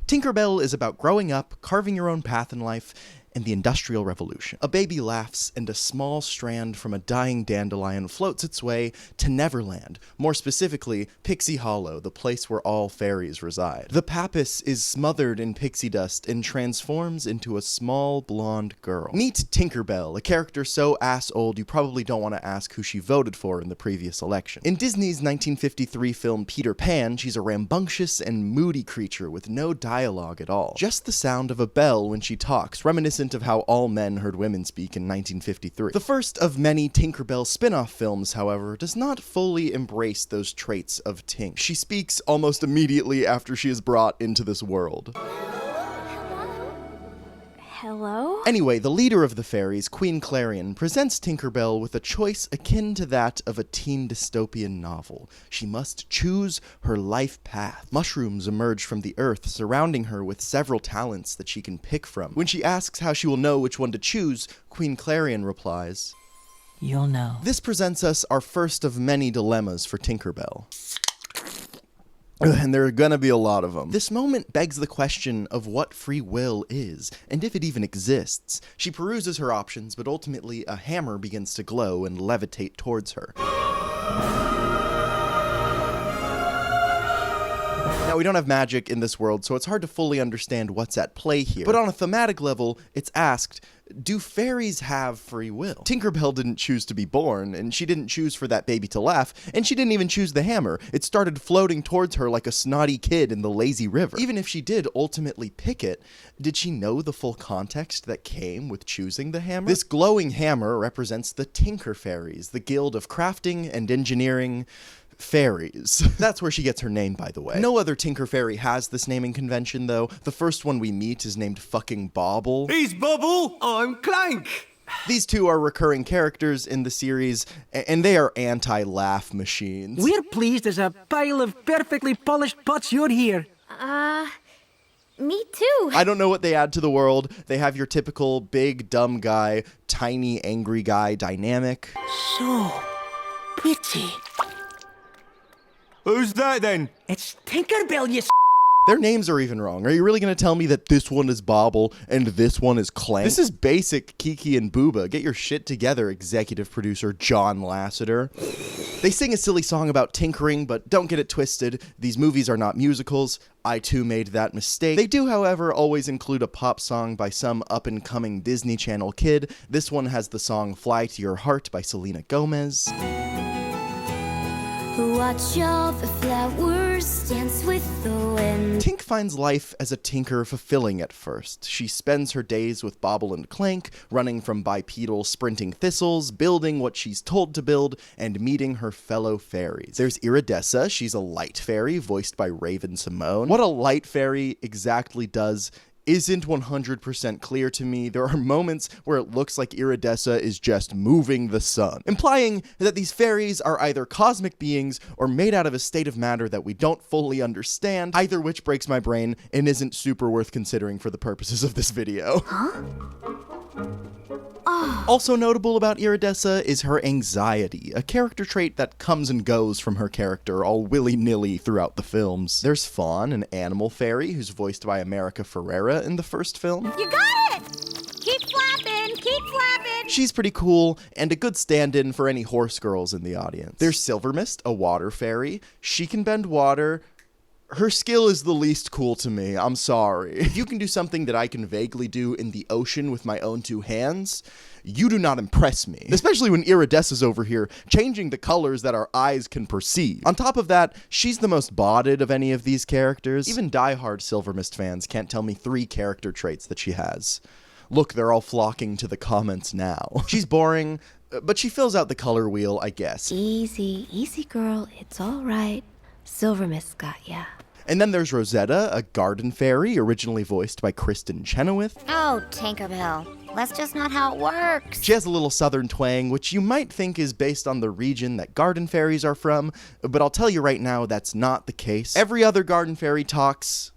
Tinkerbell is about growing up, carving your own path in life, and the Industrial Revolution. A baby laughs, and a small strand from a dying dandelion floats its way to Neverland, more specifically, Pixie Hollow, the place where all fairies reside. The Pappas is smothered in pixie dust and transforms into a small blonde girl. Meet Tinkerbell, a character so ass-old you probably don't want to ask who she voted for in the previous election. In Disney's 1953 film Peter Pan, she's a rambunctious and moody creature with no dialogue at all. Just the sound of a bell when she talks, reminiscent of how all men heard women speak in 1953. The first of many Tinkerbell spin-off films, however, does not fully embrace those traits of Tink. She speaks almost immediately after she is brought into this world. Hello? Anyway, the leader of the fairies, Queen Clarion, presents Tinkerbell with a choice akin to that of a teen dystopian novel. She must choose her life path. Mushrooms emerge from the earth, surrounding her with several talents that she can pick from. When she asks how she will know which one to choose, Queen Clarion replies, "You'll know." This presents us our first of many dilemmas for Tinkerbell. And there are gonna be a lot of them. This moment begs the question of what free will is, and if it even exists. She peruses her options, but ultimately a hammer begins to glow and levitate towards her. Now, we don't have magic in this world, so it's hard to fully understand what's at play here. But on a thematic level, it's asked, do fairies have free will? Tinkerbell didn't choose to be born, and she didn't choose for that baby to laugh, and she didn't even choose the hammer. It started floating towards her like a snotty kid in the lazy river. Even if she did ultimately pick it, did she know the full context that came with choosing the hammer? This glowing hammer represents the Tinker Fairies, the guild of crafting and engineering fairies. That's where she gets her name, by the way. No other Tinker Fairy has this naming convention, though. The first one we meet is named fucking Bauble. He's Bubble, I'm Clank. These two are recurring characters in the series, and they are anti-laugh machines. We're pleased as a pile of perfectly polished pots you're here. Me too. I don't know what they add to the world. They have your typical big, dumb guy, tiny, angry guy dynamic. So pretty. Who's that then? It's Tinkerbell, you Their names are even wrong. Are you really going to tell me that this one is Bauble and this one is Clank? This is basic Kiki and Booba. Get your shit together, executive producer John Lasseter. They sing a silly song about tinkering, but don't get it twisted. These movies are not musicals. I too made that mistake. They do, however, always include a pop song by some up-and-coming Disney Channel kid. This one has the song Fly to Your Heart by Selena Gomez. Watch all the flowers dance with the wind. Tink finds life as a tinker fulfilling at first. She spends her days with Bauble and Clank, running from bipedal sprinting thistles, building what she's told to build, and meeting her fellow fairies. There's Iridessa. She's a light fairy, voiced by Raven Simone. What a light fairy exactly does isn't 100% clear to me. There are moments where it looks like Iridessa is just moving the sun, implying that these fairies are either cosmic beings or made out of a state of matter that we don't fully understand, either which breaks my brain and isn't super worth considering for the purposes of this video. Huh? Also notable about Iridessa is her anxiety, a character trait that comes and goes from her character all willy-nilly throughout the films. There's Fawn, an animal fairy who's voiced by America Ferrera in the first film. You got it! Keep flapping, keep flapping! She's pretty cool, and a good stand-in for any horse girls in the audience. There's Silvermist, a water fairy. She can bend water. Her skill is the least cool to me, I'm sorry. If you can do something that I can vaguely do in the ocean with my own two hands, you do not impress me. Especially when Iridessa's over here, changing the colors that our eyes can perceive. On top of that, she's the most botted of any of these characters. Even die-hard Silvermist fans can't tell me 3 character traits that she has. Look, they're all flocking to the comments now. She's boring, but she fills out the color wheel, I guess. Easy, easy girl, it's all right. Silvermist got ya. And then there's Rosetta, a garden fairy, originally voiced by Kristen Chenoweth. Oh, Tinkerbell, that's just not how it works. She has a little southern twang, which you might think is based on the region that garden fairies are from, but I'll tell you right now, that's not the case. Every other garden fairy talks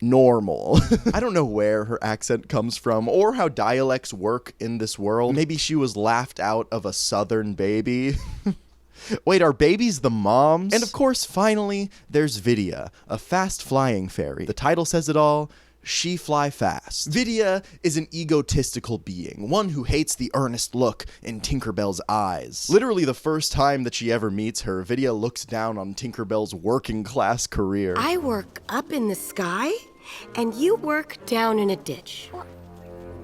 normal. I don't know where her accent comes from or how dialects work in this world. Maybe she was laughed out of a southern baby. Wait, are babies the moms? And of course, finally, there's Vidya, a fast-flying fairy. The title says it all. She fly fast. Vidya is an egotistical being, one who hates the earnest look in Tinkerbell's eyes. Literally the first time that she ever meets her, Vidya looks down on Tinkerbell's working class career. I work up in the sky, and you work down in a ditch.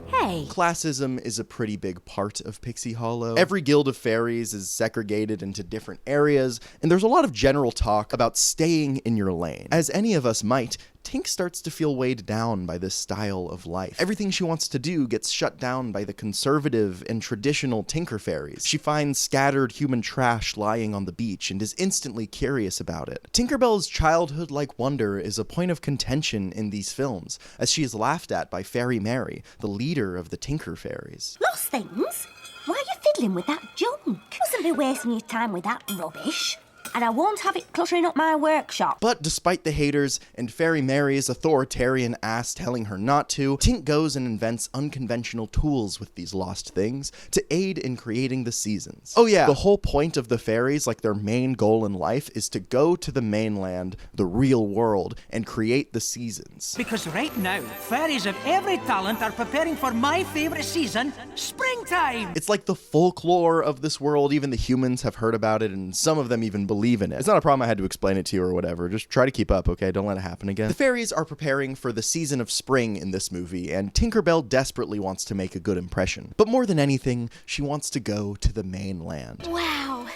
Hey. Classism is a pretty big part of Pixie Hollow. Every guild of fairies is segregated into different areas, and there's a lot of general talk about staying in your lane. As any of us might, Tink starts to feel weighed down by this style of life. Everything she wants to do gets shut down by the conservative and traditional Tinker fairies. She finds scattered human trash lying on the beach and is instantly curious about it. Tinkerbell's childhood-like wonder is a point of contention in these films, as she is laughed at by Fairy Mary, the leader of the Tinker fairies. Lost things? Why are you fiddling with that junk? Mustn't be wasting your time with that rubbish. And I won't have it cluttering up my workshop. But despite the haters and Fairy Mary's authoritarian ass telling her not to, Tink goes and invents unconventional tools with these lost things to aid in creating the seasons. Oh yeah, the whole point of the fairies, like their main goal in life, is to go to the mainland, the real world, and create the seasons. Because right now, fairies of every talent are preparing for my favorite season, springtime! It's like the folklore of this world. Even the humans have heard about it, and some of them even believe in it. It's not a problem I had to explain it to you or whatever. Just try to keep up, okay? Don't let it happen again. The fairies are preparing for the season of spring in this movie, and Tinkerbell desperately wants to make a good impression. But more than anything, she wants to go to the mainland. Wow.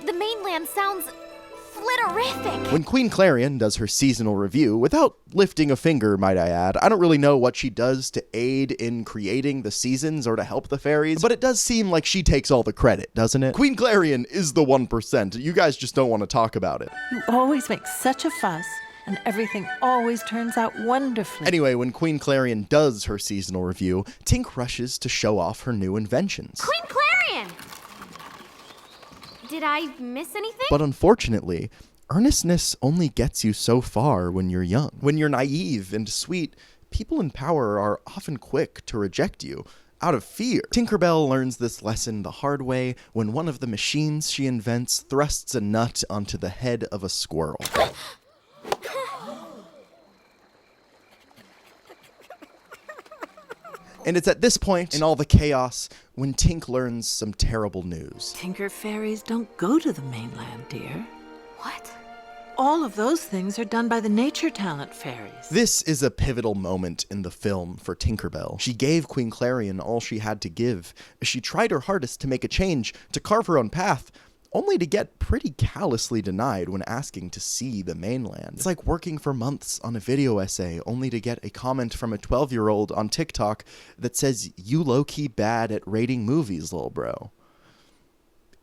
The mainland sounds flitterific. When Queen Clarion does her seasonal review, without lifting a finger, might I add, I don't really know what she does to aid in creating the seasons or to help the fairies, but it does seem like she takes all the credit, doesn't it? Queen Clarion is the 1%. You guys just don't want to talk about it. You always make such a fuss, and everything always turns out wonderfully. Anyway, when Queen Clarion does her seasonal review, Tink rushes to show off her new inventions. Queen Clarion! Did I miss anything? But unfortunately, earnestness only gets you so far when you're young. When you're naive and sweet, people in power are often quick to reject you, out of fear. Tinkerbell learns this lesson the hard way when one of the machines she invents thrusts a nut onto the head of a squirrel. And it's at this point, in all the chaos, when Tink learns some terrible news. Tinker fairies don't go to the mainland, dear. What? All of those things are done by the nature talent fairies. This is a pivotal moment in the film for Tinkerbell. She gave Queen Clarion all she had to give. She tried her hardest to make a change, to carve her own path, only to get pretty callously denied when asking to see the mainland. It's like working for months on a video essay only to get a comment from a 12-year-old on TikTok that says, "You low-key bad at rating movies, lil bro."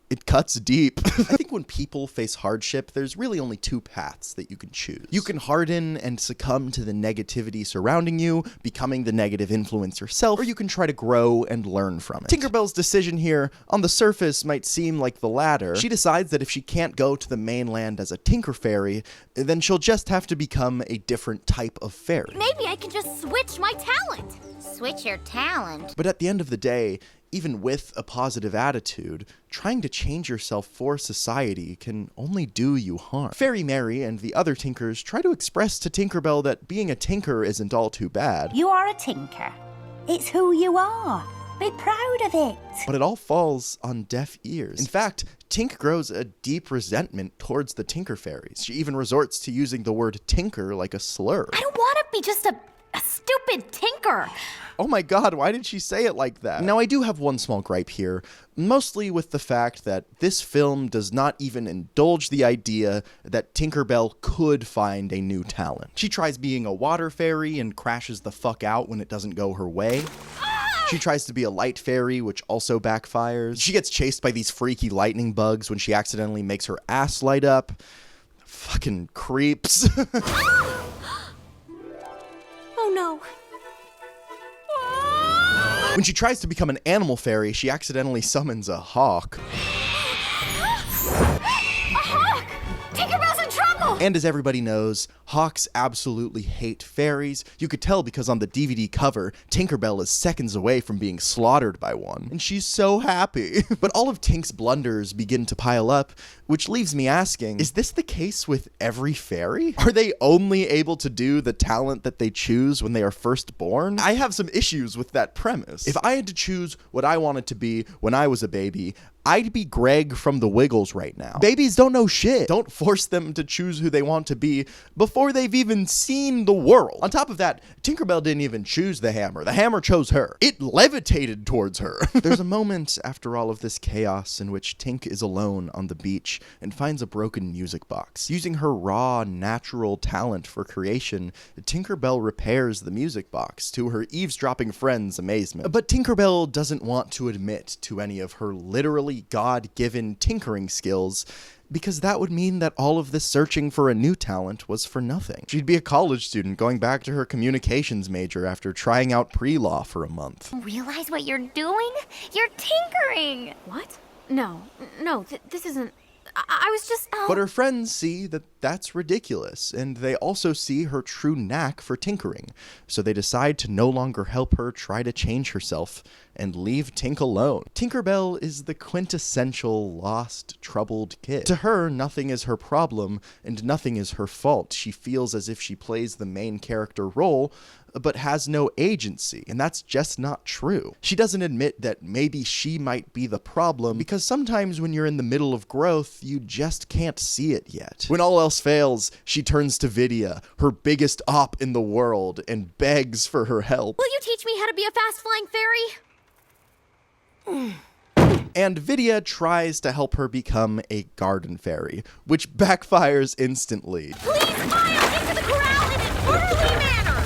It cuts deep. I think when people face hardship, there's really only two paths that you can choose. You can harden and succumb to the negativity surrounding you, becoming the negative influence yourself, or you can try to grow and learn from it. Tinkerbell's decision here, on the surface, might seem like the latter. She decides that if she can't go to the mainland as a Tinker Fairy, then she'll just have to become a different type of fairy. Maybe I can just switch my talent. Switch your talent? But at the end of the day, even with a positive attitude, trying to change yourself for society can only do you harm. Fairy Mary and the other Tinkers try to express to Tinkerbell that being a Tinker isn't all too bad. You are a tinker. It's who you are. Be proud of it. But it all falls on deaf ears. In fact, Tink grows a deep resentment towards the Tinker Fairies. She even resorts to using the word tinker like a slur. I don't want to be just a stupid tinker. Oh my god, why did she say it like that? Now, I do have one small gripe here, mostly with the fact that this film does not even indulge the idea that Tinkerbell could find a new talent. She tries being a water fairy and crashes the fuck out when it doesn't go her way. She tries to be a light fairy, which also backfires. She gets chased by these freaky lightning bugs when she accidentally makes her ass light up. Fucking creeps. Oh no. When she tries to become an animal fairy, she accidentally summons a hawk. A hawk! Tinkerbell's in trouble! And as everybody knows, hawks absolutely hate fairies. You could tell because on the DVD cover, Tinkerbell is seconds away from being slaughtered by one. And she's so happy. But all of Tink's blunders begin to pile up, which leaves me asking, is this the case with every fairy? Are they only able to do the talent that they choose when they are first born? I have some issues with that premise. If I had to choose what I wanted to be when I was a baby, I'd be Greg from the Wiggles right now. Babies don't know shit. Don't force them to choose who they want to be before they've even seen the world. On top of that, Tinkerbell didn't even choose the hammer. The hammer chose her. It levitated towards her. There's a moment after all of this chaos in which Tink is alone on the beach and finds a broken music box. Using her raw, natural talent for creation, Tinkerbell repairs the music box to her eavesdropping friend's amazement. But Tinkerbell doesn't want to admit to any of her literally God-given tinkering skills, because that would mean that all of this searching for a new talent was for nothing. She'd be a college student going back to her communications major after trying out pre-law for a month. Realize what you're doing? You're tinkering! What? No, this isn't. I was just. Oh. But her friends see that that's ridiculous, and they also see her true knack for tinkering, so they decide to no longer help her try to change herself and leave Tink alone. Tinkerbell is the quintessential lost, troubled kid. To her, nothing is her problem, and nothing is her fault. She feels as if she plays the main character role, but has no agency, and that's just not true. She doesn't admit that maybe she might be the problem, because sometimes when you're in the middle of growth, you just can't see it yet. When all else fails, she turns to Vidya, her biggest op in the world, and begs for her help. Will you teach me how to be a fast-flying fairy? And Vidya tries to help her become a garden fairy, which backfires instantly. Please fire into the corral in an orderly manner!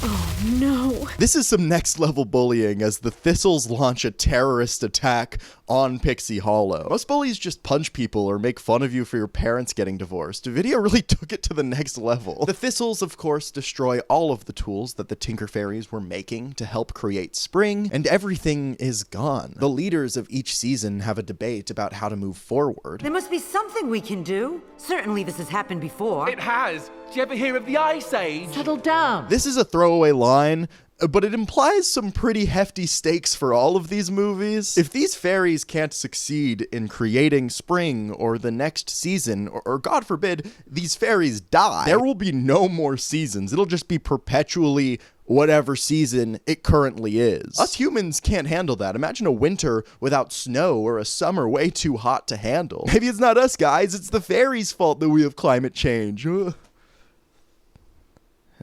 Oh, no. This is some next level bullying as the Thistles launch a terrorist attack on Pixie Hollow. Most bullies just punch people or make fun of you for your parents getting divorced. Vidya really took it to the next level. The Thistles, of course, destroy all of the tools that the Tinker Fairies were making to help create spring, and everything is gone. The leaders of each season have a debate about how to move forward. There must be something we can do. Certainly this has happened before. It has. Do you ever hear of the Ice Age? Settle down. This is a throwaway line, but it implies some pretty hefty stakes for all of these movies. If these fairies can't succeed in creating spring or the next season, or God forbid, these fairies die, there will be no more seasons. It'll just be perpetually whatever season it currently is. Us humans can't handle that. Imagine a winter without snow or a summer way too hot to handle. Maybe it's not us, guys. It's the fairies' fault that we have climate change.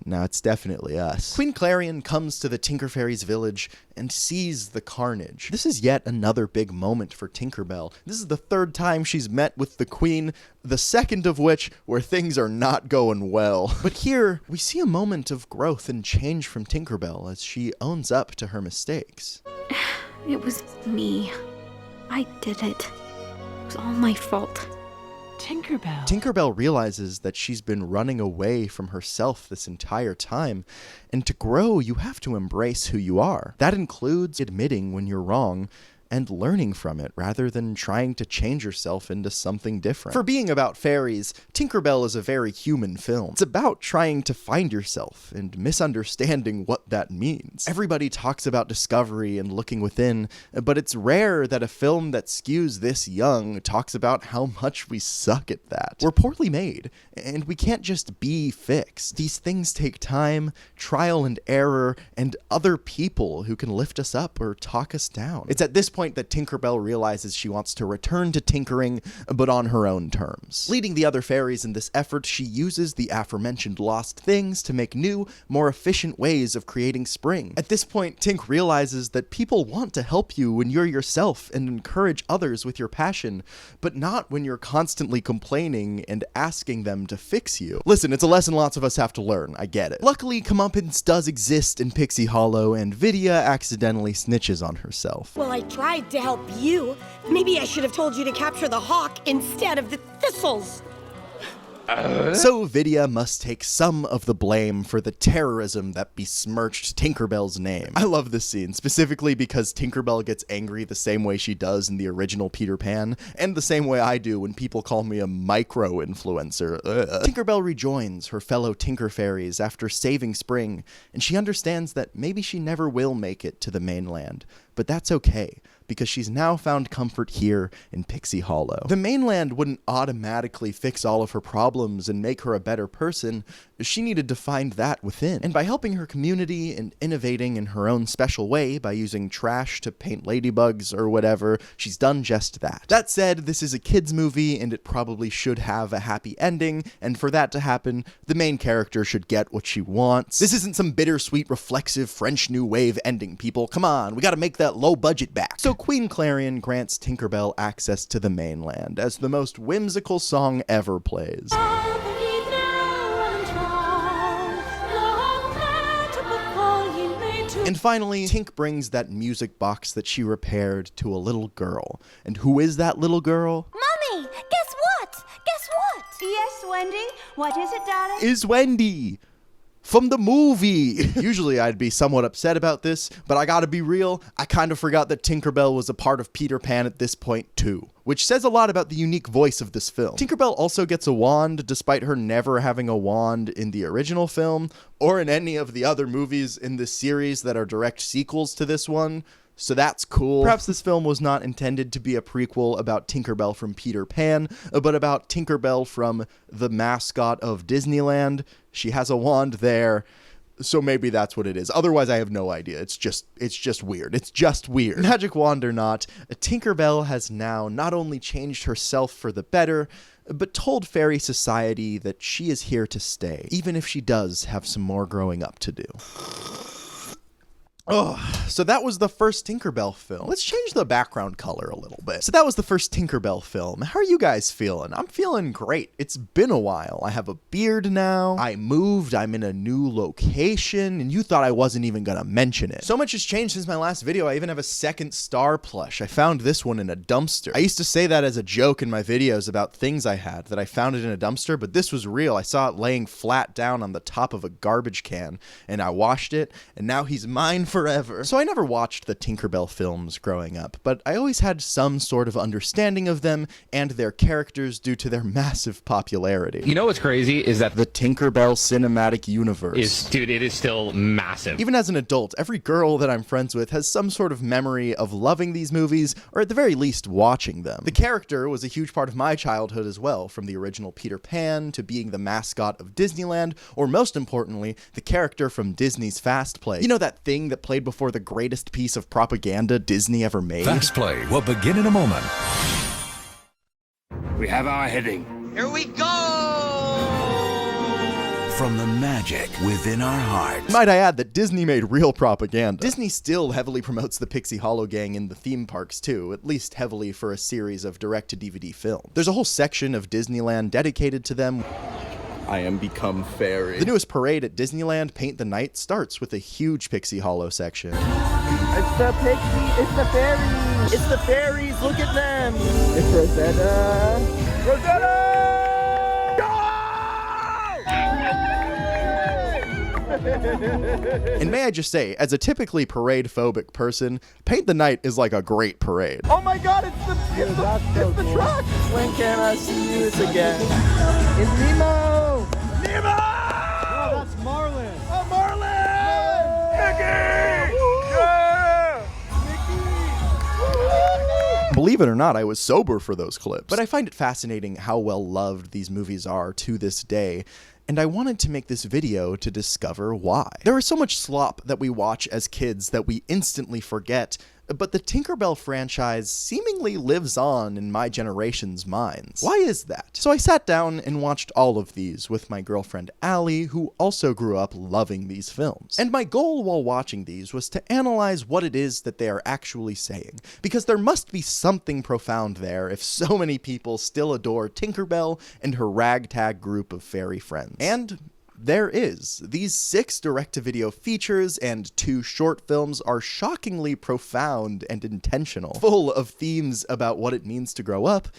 No, it's definitely us. Queen Clarion comes to the Tinker Fairies village and sees the carnage. This is yet another big moment for Tinkerbell. This is the third time she's met with the queen, the second of which where things are not going well. But here, we see a moment of growth and change from Tinkerbell as she owns up to her mistakes. It was me. I did it. It was all my fault. Tinkerbell. Tinkerbell realizes that she's been running away from herself this entire time, and to grow, you have to embrace who you are. That includes admitting when you're wrong and learning from it rather than trying to change yourself into something different. For being about fairies, Tinkerbell is a very human film. It's about trying to find yourself and misunderstanding what that means. Everybody talks about discovery and looking within, but it's rare that a film that skews this young talks about how much we suck at that. We're poorly made, and we can't just be fixed. These things take time, trial and error, and other people who can lift us up or talk us down. It's at this point that Tinkerbell realizes she wants to return to tinkering, but on her own terms. Leading the other fairies in this effort, she uses the aforementioned lost things to make new, more efficient ways of creating spring. At this point, Tink realizes that people want to help you when you're yourself and encourage others with your passion, but not when you're constantly complaining and asking them to fix you. Listen, it's a lesson lots of us have to learn, I get it. Luckily, comeuppance does exist in Pixie Hollow, and Vidya accidentally snitches on herself. Well, I tried to help you. Maybe I should have told you to capture the hawk instead of the thistles. So Vidya must take some of the blame for the terrorism that besmirched Tinkerbell's name. I love this scene, specifically because Tinkerbell gets angry the same way she does in the original Peter Pan, and the same way I do when people call me a micro-influencer. Tinkerbell rejoins her fellow Tinker Fairies after saving Spring, and she understands that maybe she never will make it to the mainland, but that's okay, because she's now found comfort here in Pixie Hollow. The mainland wouldn't automatically fix all of her problems and make her a better person. She needed to find that within. And by helping her community and innovating in her own special way by using trash to paint ladybugs or whatever, she's done just that. That said, this is a kid's movie and it probably should have a happy ending, and for that to happen, the main character should get what she wants. This isn't some bittersweet, reflexive French New Wave ending, people. Come on, we gotta make that low budget back. So Queen Clarion grants Tinkerbell access to the mainland as the most whimsical song ever plays. And finally, Tink brings that music box that she repaired to a little girl. And who is that little girl? Mommy, guess what? Guess what? Yes, Wendy? What is it, darling? Is Wendy from the movie. Usually I'd be somewhat upset about this, but I gotta be real, I kind of forgot that Tinkerbell was a part of Peter Pan at this point too, which says a lot about the unique voice of this film. Tinkerbell also gets a wand, despite her never having a wand in the original film, or in any of the other movies in this series that are direct sequels to this one. So that's cool. Perhaps this film was not intended to be a prequel about Tinkerbell from Peter Pan, but about Tinkerbell from the mascot of Disneyland. She has a wand there, so maybe that's what it is. Otherwise, I have no idea. It's just weird. It's just weird. Magic wand or not, Tinkerbell has now not only changed herself for the better, but told Fairy Society that she is here to stay, even if she does have some more growing up to do. Oh, so that was the first Tinkerbell film. Let's change the background color a little bit. So that was the first Tinkerbell film. How are you guys feeling? I'm feeling great. It's been a while. I have a beard now. I moved. I'm in a new location, and you thought I wasn't even gonna mention it. So much has changed since my last video. I even have a second star plush. I found this one in a dumpster. I used to say that as a joke in my videos about things I had, that I found it in a dumpster, but this was real. I saw it laying flat down on the top of a garbage can, and I washed it, and now he's mine forever. So I never watched the Tinkerbell films growing up, but I always had some sort of understanding of them and their characters due to their massive popularity. You know what's crazy is that the Tinkerbell cinematic universe it is still massive. Even as an adult, every girl that I'm friends with has some sort of memory of loving these movies, or at the very least watching them. The character was a huge part of my childhood as well, from the original Peter Pan to being the mascot of Disneyland, or most importantly, the character from Disney's Fast Play. You know that thing that played before the greatest piece of propaganda Disney ever made? Fast Play will begin in a moment. We have our heading. Here we go! From the magic within our hearts. Might I add that Disney made real propaganda. Disney still heavily promotes the Pixie Hollow gang in the theme parks too, at least heavily for a series of direct-to-DVD films. There's a whole section of Disneyland dedicated to them. I am become fairy. The newest parade at Disneyland, Paint the Night, starts with a huge Pixie Hollow section. It's the Pixie, it's the fairies! It's the fairies, look at them! It's Rosetta! Rosetta! And may I just say, as a typically parade-phobic person, Paint the Night is like a great parade. Oh my god, it's the truck! When can I see this again? It's Nemo! Nemo! Oh, that's Marlin! Oh, Marlin! Mickey! Yeah! Believe it or not, I was sober for those clips. But I find it fascinating how well loved these movies are to this day, and I wanted to make this video to discover why. There is so much slop that we watch as kids that we instantly forget, but the Tinkerbell franchise seemingly lives on in my generation's minds. Why is that? So I sat down and watched all of these with my girlfriend Allie, who also grew up loving these films. And my goal while watching these was to analyze what it is that they are actually saying, because there must be something profound there if so many people still adore Tinkerbell and her ragtag group of fairy friends. And there is. These 6 direct-to-video features and 2 short films are shockingly profound and intentional, full of themes about what it means to grow up,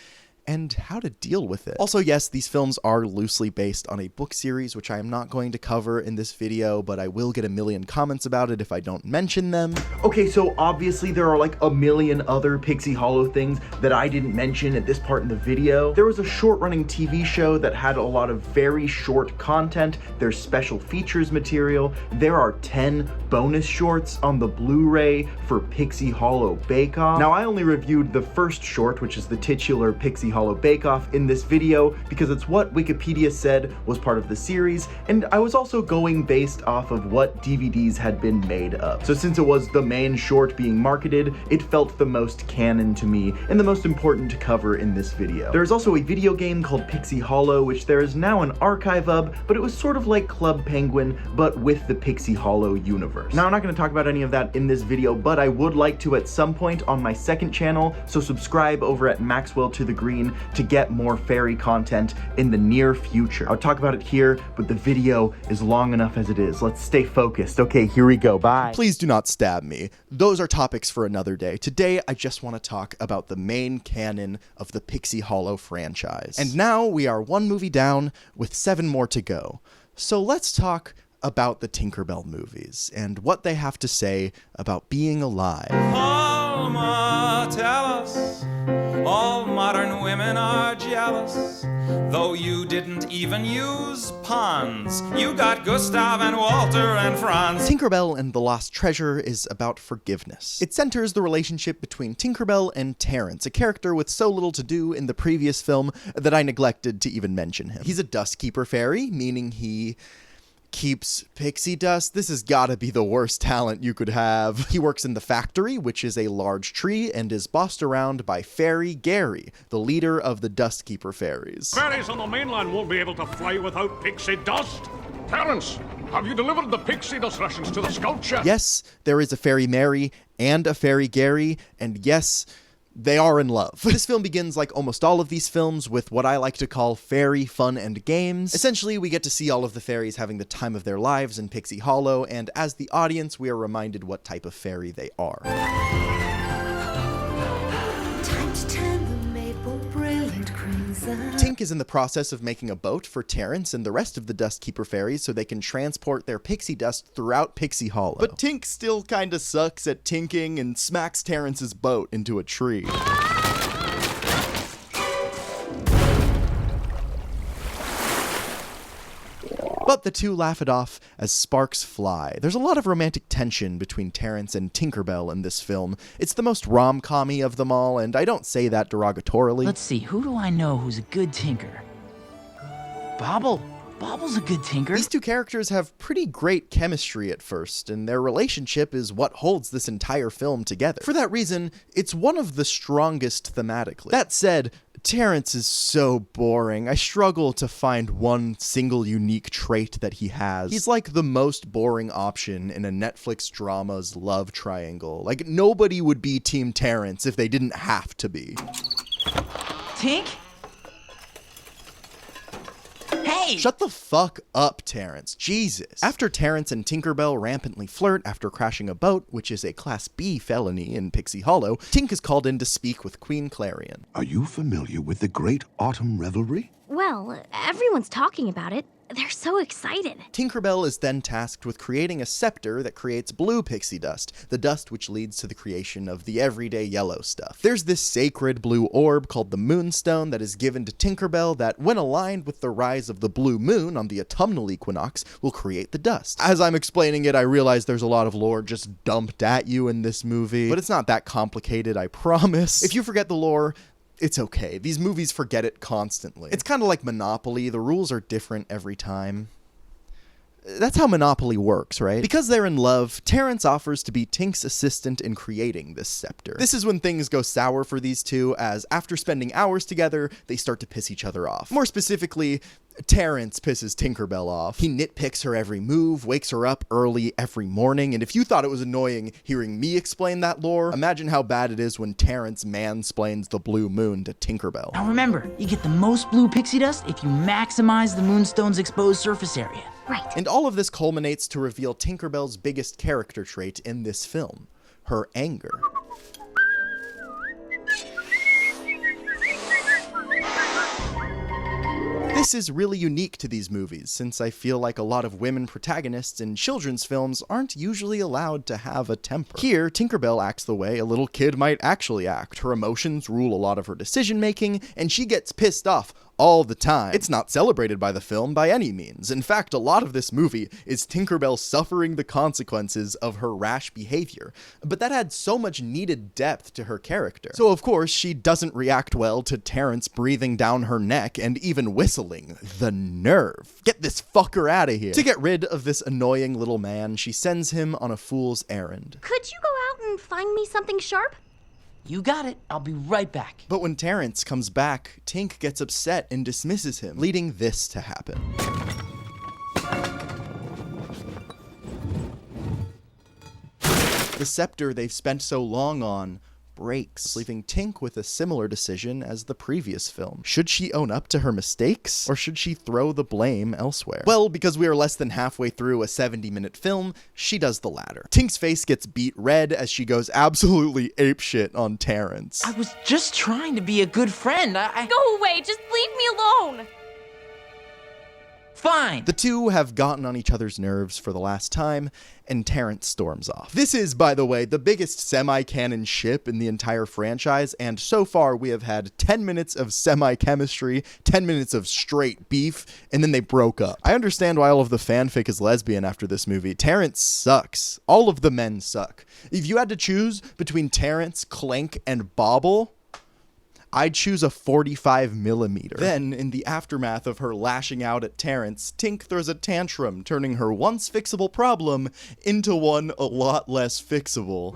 and how to deal with it. Also, yes, these films are loosely based on a book series, which I am not going to cover in this video, but I will get a million comments about it if I don't mention them. Okay, so obviously there are like a million other Pixie Hollow things that I didn't mention at this part in the video. There was a short-running TV show that had a lot of very short content. There's special features material. There are 10 bonus shorts on the Blu-ray for Pixie Hollow Bake Off. Now, I only reviewed the first short, which is the titular Pixie Hollow Bake Off, in this video because it's what Wikipedia said was part of the series, and I was also going based off of what DVDs had been made of. So since it was the main short being marketed, it felt the most canon to me and the most important to cover in this video. There is also a video game called Pixie Hollow, which there is now an archive of, but it was sort of like Club Penguin, but with the Pixie Hollow universe. Now, I'm not going to talk about any of that in this video, but I would like to at some point on my second channel, so subscribe over at Maxwell to the Green to get more fairy content in the near future. I'll talk about it here, but the video is long enough as it is. Let's stay focused. Okay, here we go. Bye. Please do not stab me. Those are topics for another day. Today, I just want to talk about the main canon of the Pixie Hollow franchise. And now we are one movie down with 7 more to go. So let's talk about the Tinkerbell movies and what they have to say about being alive. Alma, tell us, all modern women are jealous. Though you didn't even use puns, you got Gustav and Walter and Franz. Tinkerbell and the Lost Treasure is about forgiveness. It centers the relationship between Tinkerbell and Terrence, a character with so little to do in the previous film that I neglected to even mention him. He's a dust keeper fairy, meaning he keeps pixie dust. This has gotta be the worst talent you could have. He works in the factory, which is a large tree, and is bossed around by Fairy Gary, the leader of the Dust Keeper Fairies. Fairies on the mainland won't be able to fly without pixie dust. Terrence, have you delivered the pixie dust rations to the sculpture? Yes, there is a Fairy Mary and a Fairy Gary, and yes, they are in love. This film begins, like almost all of these films, with what I like to call fairy fun and games. Essentially, we get to see all of the fairies having the time of their lives in Pixie Hollow, and as the audience, we are reminded what type of fairy they are. Tink is in the process of making a boat for Terrence and the rest of the Dust Keeper fairies so they can transport their pixie dust throughout Pixie Hollow. But Tink still kinda sucks at tinking and smacks Terrence's boat into a tree. But the two laugh it off as sparks fly. There's a lot of romantic tension between Terrence and Tinkerbell in this film. It's the most rom-com-y of them all, and I don't say that derogatorily. Let's see, who do I know who's a good tinker? Bobble. Bobble's a good tinker. These two characters have pretty great chemistry at first, and their relationship is what holds this entire film together. For that reason, it's one of the strongest thematically. That said, Terrence is so boring. I struggle to find one single unique trait that he has. He's like the most boring option in a Netflix drama's love triangle. Like, nobody would be Team Terrence if they didn't have to be. Tink? Hey! Shut the fuck up, Terrence. Jesus. After Terrence and Tinkerbell rampantly flirt after crashing a boat, which is a Class B felony in Pixie Hollow, Tink is called in to speak with Queen Clarion. Are you familiar with the Great Autumn Revelry? Well, everyone's talking about it. They're so excited. Tinkerbell is then tasked with creating a scepter that creates blue pixie dust, the dust which leads to the creation of the everyday yellow stuff. There's this sacred blue orb called the Moonstone that is given to Tinkerbell that, when aligned with the rise of the blue moon on the autumnal equinox, will create the dust. As I'm explaining it, I realize there's a lot of lore just dumped at you in this movie, but it's not that complicated, I promise. If you forget the lore, it's okay. These movies forget it constantly. It's kind of like Monopoly. The rules are different every time. That's how Monopoly works, right? Because they're in love, Terrence offers to be Tink's assistant in creating this scepter. This is when things go sour for these two, as after spending hours together, they start to piss each other off. More specifically, Terrence pisses Tinkerbell off. He nitpicks her every move, wakes her up early every morning, and if you thought it was annoying hearing me explain that lore, imagine how bad it is when Terrence mansplains the blue moon to Tinkerbell. Now remember, you get the most blue pixie dust if you maximize the Moonstone's exposed surface area. Right. And all of this culminates to reveal Tinkerbell's biggest character trait in this film, her anger. This is really unique to these movies, since I feel like a lot of women protagonists in children's films aren't usually allowed to have a temper. Here, Tinkerbell acts the way a little kid might actually act. Her emotions rule a lot of her decision-making, and she gets pissed off all the time. It's not celebrated by the film by any means. In fact, a lot of this movie is Tinkerbell suffering the consequences of her rash behavior, but that adds so much needed depth to her character. So of course, she doesn't react well to Terrence breathing down her neck and even whistling. The nerve. Get this fucker out of here. To get rid of this annoying little man, she sends him on a fool's errand. Could you go out and find me something sharp? You got it. I'll be right back. But when Terrence comes back, Tink gets upset and dismisses him, leading this to happen. The scepter they've spent so long on breaks, leaving Tink with a similar decision as the previous film. Should she own up to her mistakes, or should she throw the blame elsewhere? Well, because we are less than halfway through a 70-minute film, she does the latter. Tink's face gets beet red as she goes absolutely apeshit on Terrence. I was just trying to be a good friend. Go away, just leave me alone! Fine. The two have gotten on each other's nerves for the last time, and Terrence storms off. This is, by the way, the biggest semi-canon ship in the entire franchise, and so far we have had 10 minutes of semi-chemistry, 10 minutes of straight beef, and then they broke up. I understand why all of the fanfic is lesbian after this movie. Terrence sucks. All of the men suck. If you had to choose between Terrence, Clank, and Bobble, I'd choose a 45mm. Then, in the aftermath of her lashing out at Terrence, Tink throws a tantrum, turning her once fixable problem into one a lot less fixable.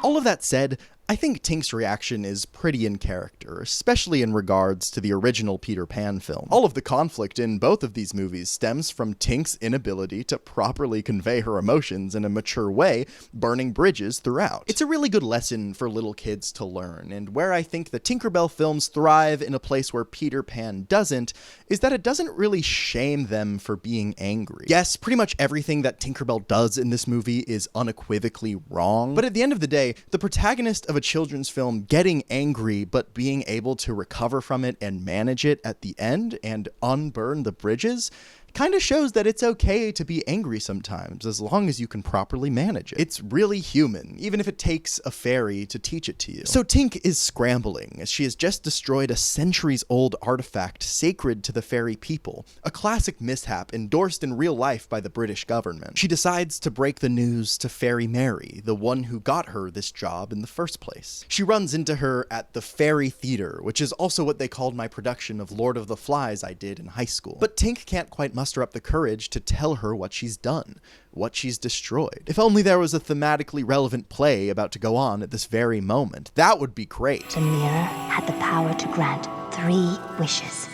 All of that said, I think Tink's reaction is pretty in character, especially in regards to the original Peter Pan film. All of the conflict in both of these movies stems from Tink's inability to properly convey her emotions in a mature way, burning bridges throughout. It's a really good lesson for little kids to learn, and where I think the Tinkerbell films thrive in a place where Peter Pan doesn't, is that it doesn't really shame them for being angry. Yes, pretty much everything that Tinkerbell does in this movie is unequivocally wrong, but at the end of the day, the protagonist of a children's film getting angry but being able to recover from it and manage it at the end and unburn the bridges kind of shows that it's okay to be angry sometimes, as long as you can properly manage it. It's really human, even if it takes a fairy to teach it to you. So Tink is scrambling, as she has just destroyed a centuries-old artifact sacred to the fairy people, a classic mishap endorsed in real life by the British government. She decides to break the news to Fairy Mary, the one who got her this job in the first place. She runs into her at the Fairy Theater, which is also what they called my production of Lord of the Flies I did in high school. But Tink can't quite muster up the courage to tell her what she's done, what she's destroyed. If only there was a thematically relevant play about to go on at this very moment. That would be great. The mirror had the power to grant 3 wishes.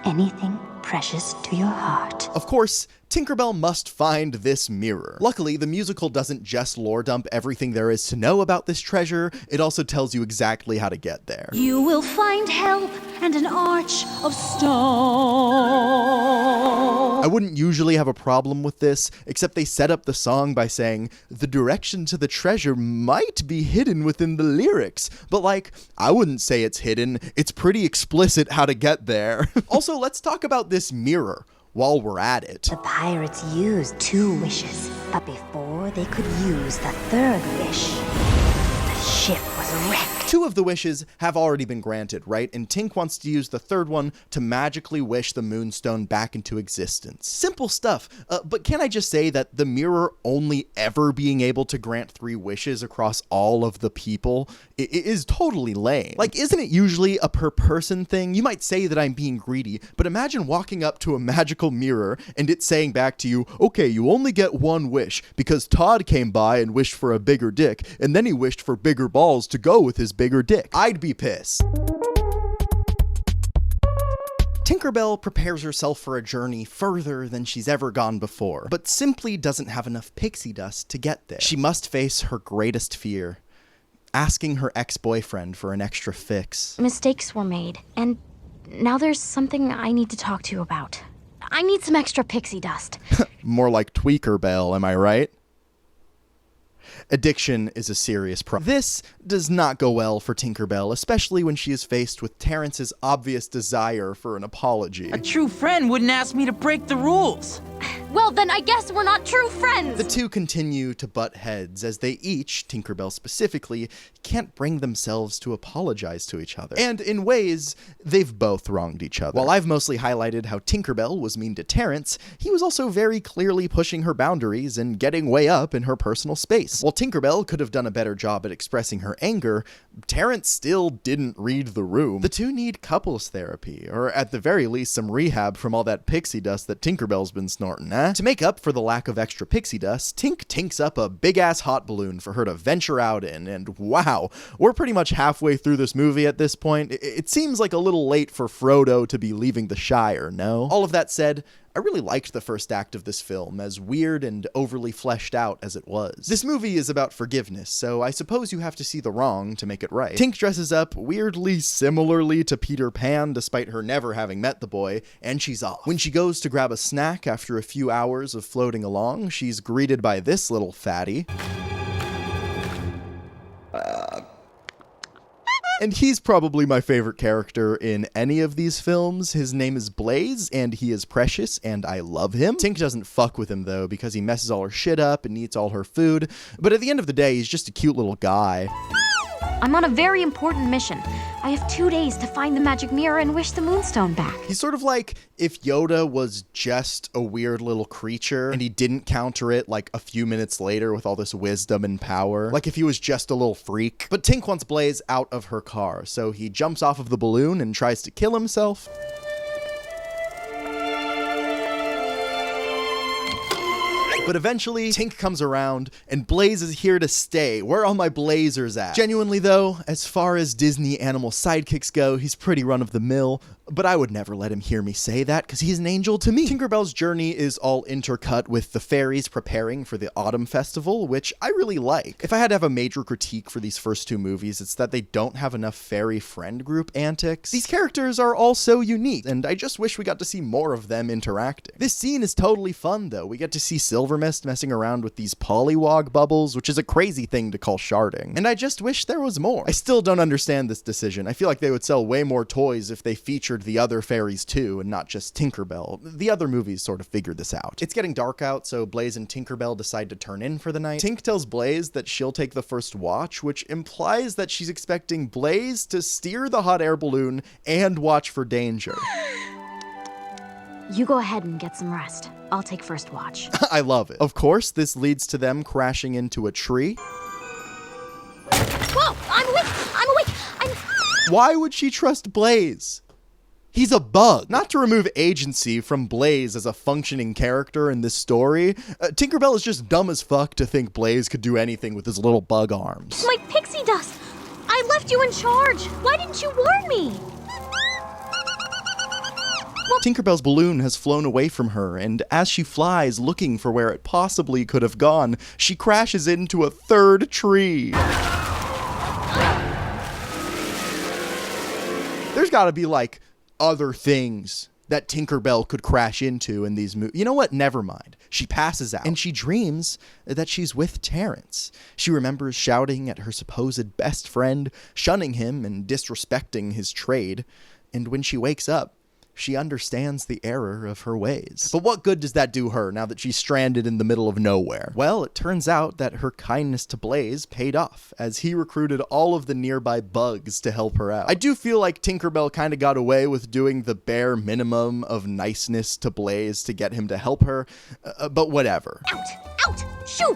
Anything precious to your heart. Of course, Tinkerbell must find this mirror. Luckily, the musical doesn't just lore dump everything there is to know about this treasure, it also tells you exactly how to get there. You will find help and an arch of stone. I wouldn't usually have a problem with this, except they set up the song by saying, the direction to the treasure might be hidden within the lyrics, but like, I wouldn't say it's hidden, it's pretty explicit how to get there. Also, let's talk about this mirror while we're at it. The pirates used 2 wishes, but before they could use the 3rd wish, the ship was wrecked. 2 of the wishes have already been granted, right? And Tink wants to use the 3rd one to magically wish the Moonstone back into existence. Simple stuff, but can I just say that the mirror only ever being able to grant 3 wishes across all of the people is totally lame. Like, isn't it usually a per person thing? You might say that I'm being greedy, but imagine walking up to a magical mirror and it saying back to you, okay, you only get 1 wish because Todd came by and wished for a bigger dick, and then he wished for bigger balls to go with his bigger dick. I'd be pissed. Tinkerbell prepares herself for a journey further than she's ever gone before, but simply doesn't have enough pixie dust to get there. She must face her greatest fear, asking her ex-boyfriend for an extra fix. Mistakes were made, and now there's something I need to talk to you about. I need some extra pixie dust. More like Tweaker Bell, am I right? Addiction is a serious problem. This does not go well for Tinkerbell, especially when she is faced with Terrence's obvious desire for an apology. A true friend wouldn't ask me to break the rules. Well, then I guess we're not true friends. The two continue to butt heads as they each, Tinkerbell specifically, can't bring themselves to apologize to each other. And in ways, they've both wronged each other. While I've mostly highlighted how Tinkerbell was mean to Terrence, he was also very clearly pushing her boundaries and getting way up in her personal space. While Tinkerbell could have done a better job at expressing her anger, Terrence still didn't read the room. The two need couples therapy, or at the very least some rehab from all that pixie dust that Tinkerbell's been snorting, eh? To make up for the lack of extra pixie dust, Tink tinks up a big-ass hot balloon for her to venture out in, and wow, we're pretty much halfway through this movie at this point. It seems like a little late for Frodo to be leaving the Shire, no? All of that said, I really liked the first act of this film, as weird and overly fleshed out as it was. This movie is about forgiveness, so I suppose you have to see the wrong to make it right. Tink dresses up weirdly similarly to Peter Pan, despite her never having met the boy, and she's off. When she goes to grab a snack after a few hours of floating along, she's greeted by this little fatty. And he's probably my favorite character in any of these films. His name is Blaze, and he is precious, and I love him. Tink doesn't fuck with him, though, because he messes all her shit up and eats all her food. But at the end of the day, he's just a cute little guy. I'm on a very important mission. I have 2 days to find the magic mirror and wish the moonstone back. He's sort of like if Yoda was just a weird little creature and he didn't counter it like a few minutes later with all this wisdom and power. Like if he was just a little freak. But Tink wants Blaze out of her car, so he jumps off of the balloon and tries to kill himself. But eventually, Tink comes around, and Blaze is here to stay. Where are all my Blazers at? Genuinely though, as far as Disney animal sidekicks go, he's pretty run-of-the-mill, but I would never let him hear me say that, because he's an angel to me. Tinkerbell's journey is all intercut with the fairies preparing for the Autumn Festival, which I really like. If I had to have a major critique for these first two movies, it's that they don't have enough fairy friend group antics. These characters are all so unique, and I just wish we got to see more of them interacting. This scene is totally fun, though. We get to see Silvermist messing around with these polywog bubbles, which is a crazy thing to call sharding. And I just wish there was more. I still don't understand this decision. I feel like they would sell way more toys if they featured the other fairies too, and not just Tinkerbell. The other movies sort of figured this out. It's getting dark out, so Blaze and Tinkerbell decide to turn in for the night. Tink tells Blaze that she'll take the first watch, which implies that she's expecting Blaze to steer the hot air balloon and watch for danger. You go ahead and get some rest. I'll take first watch. I love it. Of course, this leads to them crashing into a tree. Whoa! I'm awake! Why would she trust Blaze? He's a bug. Not to remove agency from Blaze as a functioning character in this story, Tinkerbell is just dumb as fuck to think Blaze could do anything with his little bug arms. My pixie dust! I left you in charge! Why didn't you warn me? Tinkerbell's balloon has flown away from her, and as she flies looking for where it possibly could have gone, she crashes into a third tree. There's gotta be, like, other things that Tinkerbell could crash into in these movies. You know what? Never mind. She passes out, and she dreams that she's with Terrence. She remembers shouting at her supposed best friend, shunning him and disrespecting his trade, and when she wakes up, she understands the error of her ways. But what good does that do her now that she's stranded in the middle of nowhere? Well, it turns out that her kindness to Blaze paid off, as he recruited all of the nearby bugs to help her out. I do feel like Tinkerbell kind of got away with doing the bare minimum of niceness to Blaze to get him to help her, but whatever. Out! Shoo!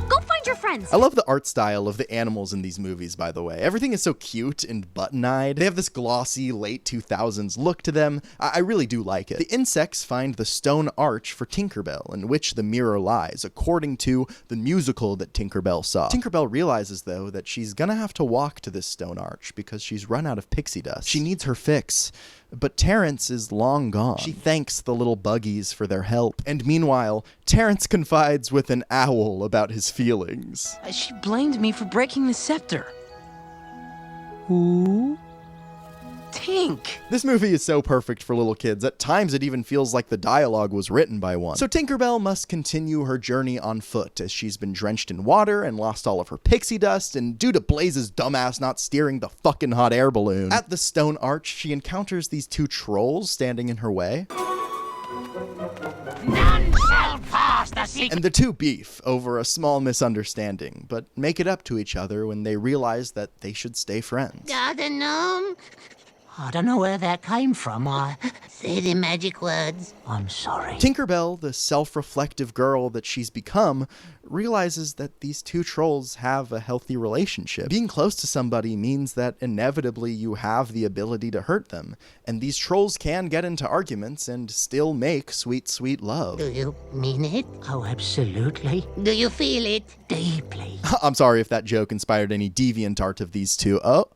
Go find your friends! I love the art style of the animals in these movies, by the way. Everything is so cute and button-eyed. They have this glossy, late 2000s look to them. I really do like it. The insects find the stone arch for Tinkerbell, in which the mirror lies, according to the musical that Tinkerbell saw. Tinkerbell realizes, though, that she's gonna have to walk to this stone arch because she's run out of pixie dust. She needs her fix. But Terrence is long gone. She thanks the little buggies for their help. And meanwhile, Terrence confides with an owl about his feelings. She blamed me for breaking the scepter. Who? Tink! This movie is so perfect for little kids, at times it even feels like the dialogue was written by one. So Tinkerbell must continue her journey on foot as she's been drenched in water and lost all of her pixie dust, and due to Blaze's dumbass not steering the fucking hot air balloon. At the stone arch, she encounters these two trolls standing in her way. None shall pass the secret. And the two beef over a small misunderstanding, but make it up to each other when they realize that they should stay friends. I don't know where that came from. Say the magic words. I'm sorry. Tinkerbell, the self-reflective girl that she's become, realizes that these two trolls have a healthy relationship. Being close to somebody means that inevitably you have the ability to hurt them, and these trolls can get into arguments and still make sweet, sweet love. Do you mean it? Oh, absolutely. Do you feel it? Deeply. I'm sorry if that joke inspired any deviant art of these two. Oh,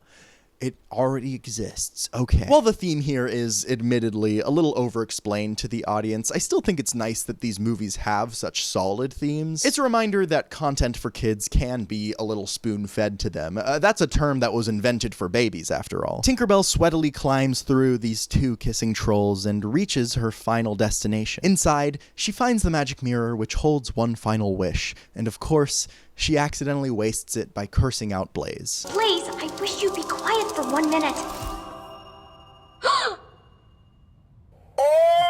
it already exists. Okay. While the theme here is admittedly a little over-explained to the audience, I still think it's nice that these movies have such solid themes. It's a reminder that content for kids can be a little spoon-fed to them. That's a term that was invented for babies, after all. Tinkerbell sweatily climbs through these two kissing trolls and reaches her final destination. Inside, she finds the magic mirror, which holds one final wish, and of course, she accidentally wastes it by cursing out Blaze. Blaze, I wish you'd be quiet for 1 minute.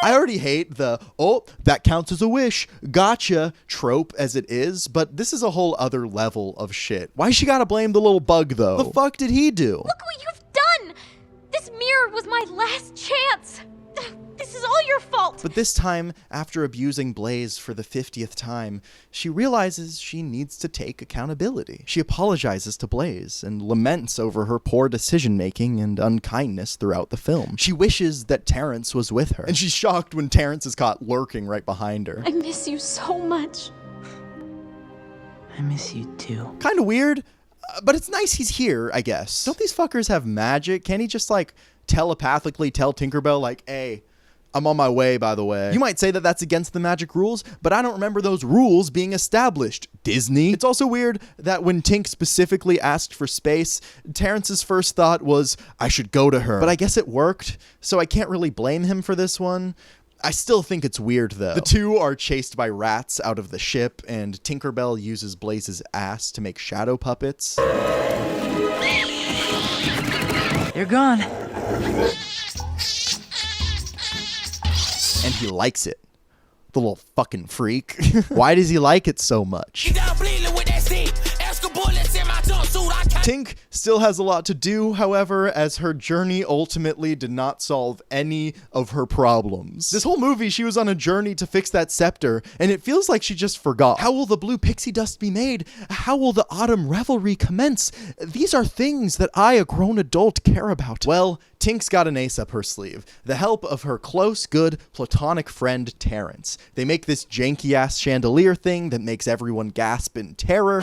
I already hate the, oh, that counts as a wish, gotcha, trope as it is, but this is a whole other level of shit. Why she gotta blame the little bug, though? The fuck did he do? Look what you've done! This mirror was my last chance! This is all your fault! But this time, after abusing Blaze for the 50th time, she realizes she needs to take accountability. She apologizes to Blaze and laments over her poor decision-making and unkindness throughout the film. She wishes that Terrence was with her, and she's shocked when Terrence is caught lurking right behind her. I miss you so much. I miss you too. Kinda weird, but it's nice he's here, I guess. Don't these fuckers have magic? Can't he just, like, telepathically tell Tinkerbell, like, hey, I'm on my way, by the way. You might say that that's against the magic rules, but I don't remember those rules being established. Disney? It's also weird that when Tink specifically asked for space, Terrence's first thought was, I should go to her. But I guess it worked, so I can't really blame him for this one. I still think it's weird, though. The two are chased by rats out of the ship, and Tinkerbell uses Blaze's ass to make shadow puppets. They're gone. And he likes it. The little fucking freak. Why does he like it so much? Tink still has a lot to do, however, as her journey ultimately did not solve any of her problems. This whole movie, she was on a journey to fix that scepter, and it feels like she just forgot. How will the blue pixie dust be made? How will the autumn revelry commence? These are things that I, a grown adult, care about. Well, Tink's got an ace up her sleeve. The help of her close, good, platonic friend, Terrence. They make this janky-ass chandelier thing that makes everyone gasp in terror.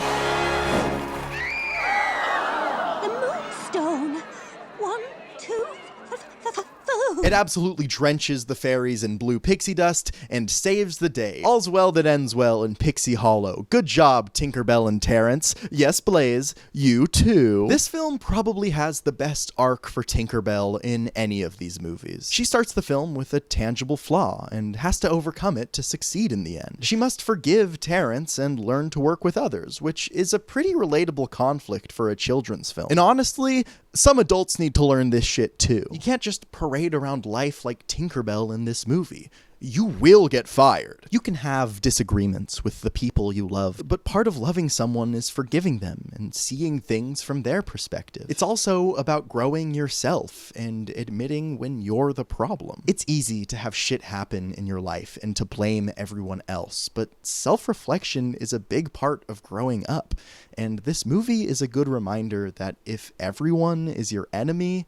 It absolutely drenches the fairies in blue pixie dust and saves the day. All's well that ends well in Pixie Hollow. Good job, Tinkerbell and Terrence. Yes, Blaze, you too. This film probably has the best arc for Tinkerbell in any of these movies. She starts the film with a tangible flaw and has to overcome it to succeed in the end. She must forgive Terrence and learn to work with others, which is a pretty relatable conflict for a children's film. And honestly, some adults need to learn this shit too. You can't just parade around life like Tinkerbell in this movie. You will get fired. You can have disagreements with the people you love, but part of loving someone is forgiving them and seeing things from their perspective. It's also about growing yourself and admitting when you're the problem. It's easy to have shit happen in your life and to blame everyone else, but self-reflection is a big part of growing up. And this movie is a good reminder that if everyone is your enemy,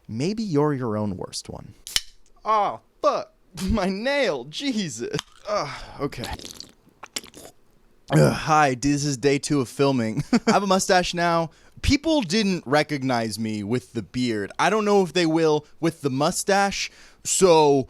maybe you're your own worst one. Oh, fuck. My nail, Jesus. Okay. Hi, this is day 2 of filming. I have a mustache now. People didn't recognize me with the beard. I don't know if they will with the mustache, so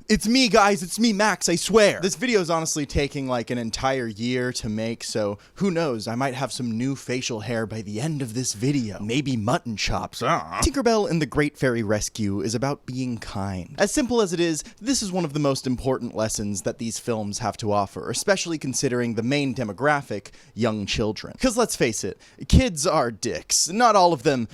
It's me, guys. It's me, Max, I swear. This video is honestly taking like an entire year to make, so who knows? I might have some new facial hair by the end of this video. Maybe mutton chops. Tinkerbell and the Great Fairy Rescue is about being kind. As simple as it is, this is one of the most important lessons that these films have to offer, especially considering the main demographic, young children. Because let's face it, kids are dicks. Not all of them,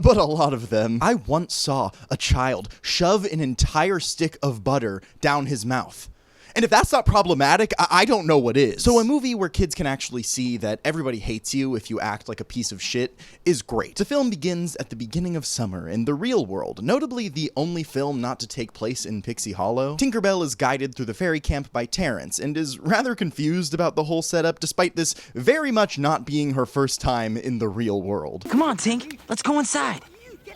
but a lot of them. I once saw a child shove an entire stick of butter down his mouth. And if that's not problematic, I don't know what is. So a movie where kids can actually see that everybody hates you if you act like a piece of shit is great. The film begins at the beginning of summer in the real world, notably the only film not to take place in Pixie Hollow. Tinkerbell is guided through the fairy camp by Terrence and is rather confused about the whole setup, despite this very much not being her first time in the real world. Come on, Tink, let's go inside.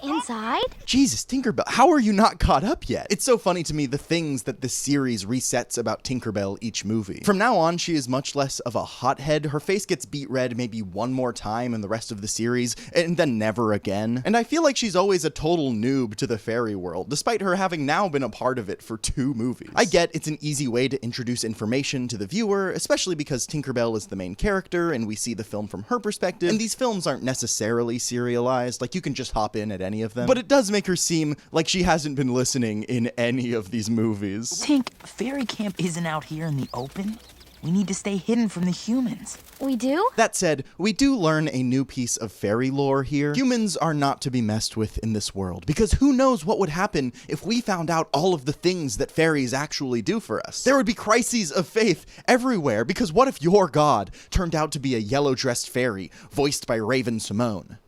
Inside? Jesus, Tinkerbell, how are you not caught up yet? It's so funny to me the things that this series resets about Tinkerbell each movie. From now on, she is much less of a hothead. Her face gets beat red maybe one more time in the rest of the series, and then never again. And I feel like she's always a total noob to the fairy world, despite her having now been a part of it for 2 movies. I get it's an easy way to introduce information to the viewer, especially because Tinkerbell is the main character, and we see the film from her perspective, and these films aren't necessarily serialized, like you can just hop in at any of them. But it does make her seem like she hasn't been listening in any of these movies. Tink, fairy camp isn't out here in the open. We need to stay hidden from the humans. We do? That said, we do learn a new piece of fairy lore here. Humans are not to be messed with in this world, because who knows what would happen if we found out all of the things that fairies actually do for us. There would be crises of faith everywhere, because what if your god turned out to be a yellow-dressed fairy, voiced by Raven Simone?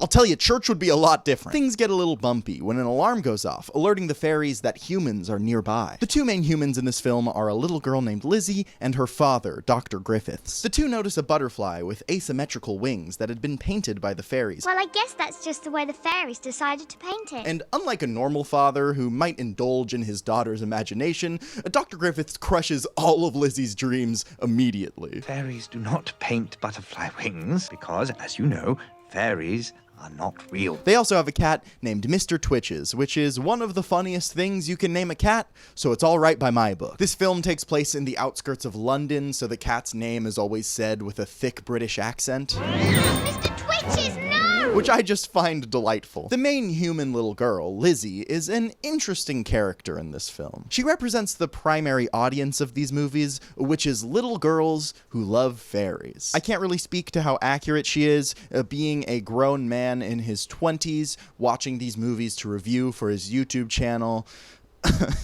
I'll tell you, church would be a lot different. Things get a little bumpy when an alarm goes off, alerting the fairies that humans are nearby. The 2 main humans in this film are a little girl named Lizzie and her father, Dr. Griffiths. The 2 notice a butterfly with asymmetrical wings that had been painted by the fairies. Well, I guess that's just the way the fairies decided to paint it. And unlike a normal father who might indulge in his daughter's imagination, Dr. Griffiths crushes all of Lizzie's dreams immediately. Fairies do not paint butterfly wings because, as you know, fairies are not real. They also have a cat named Mr. Twitches, which is one of the funniest things you can name a cat, so it's all right by my book. This film takes place in the outskirts of London, so the cat's name is always said with a thick British accent. Mr. Twitches, no! Which I just find delightful. The main human little girl, Lizzie, is an interesting character in this film. She represents the primary audience of these movies, which is little girls who love fairies. I can't really speak to how accurate she is, being a grown man in his 20s, watching these movies to review for his YouTube channel.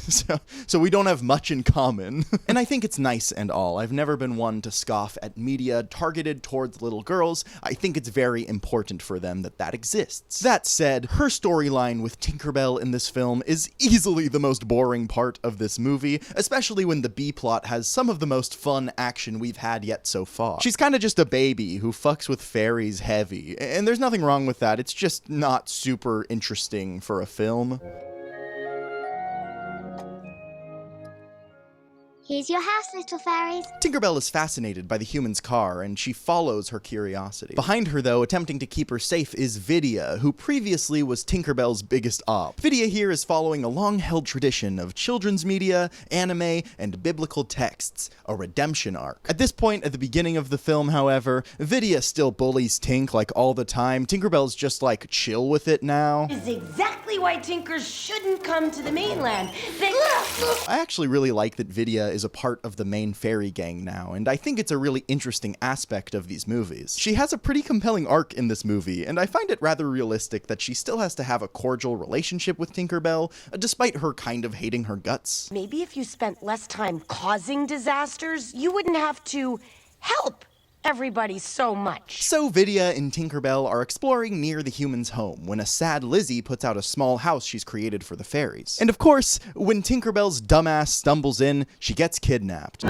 So we don't have much in common. And I think it's nice and all. I've never been one to scoff at media targeted towards little girls. I think it's very important for them that exists. That said, her storyline with Tinkerbell in this film is easily the most boring part of this movie, especially when the B-plot has some of the most fun action we've had yet so far. She's kind of just a baby who fucks with fairies heavy, and there's nothing wrong with that. It's just not super interesting for a film. Here's your house, little fairies. Tinkerbell is fascinated by the human's car, and she follows her curiosity. Behind her, though, attempting to keep her safe, is Vidya, who previously was Tinkerbell's biggest op. Vidya here is following a long-held tradition of children's media, anime, and biblical texts, a redemption arc. At this point, at the beginning of the film, however, Vidya still bullies Tink like all the time. Tinkerbell's just like chill with it now. This is exactly why Tinkers shouldn't come to the mainland. I actually really like that Vidya is a part of the main fairy gang now, and I think it's a really interesting aspect of these movies. She has a pretty compelling arc in this movie, and I find it rather realistic that she still has to have a cordial relationship with Tinkerbell, despite her kind of hating her guts. Maybe if you spent less time causing disasters, you wouldn't have to help everybody so much. So Vidya and Tinkerbell are exploring near the human's home when a sad Lizzie puts out a small house she's created for the fairies. And of course, when Tinkerbell's dumbass stumbles in, she gets kidnapped.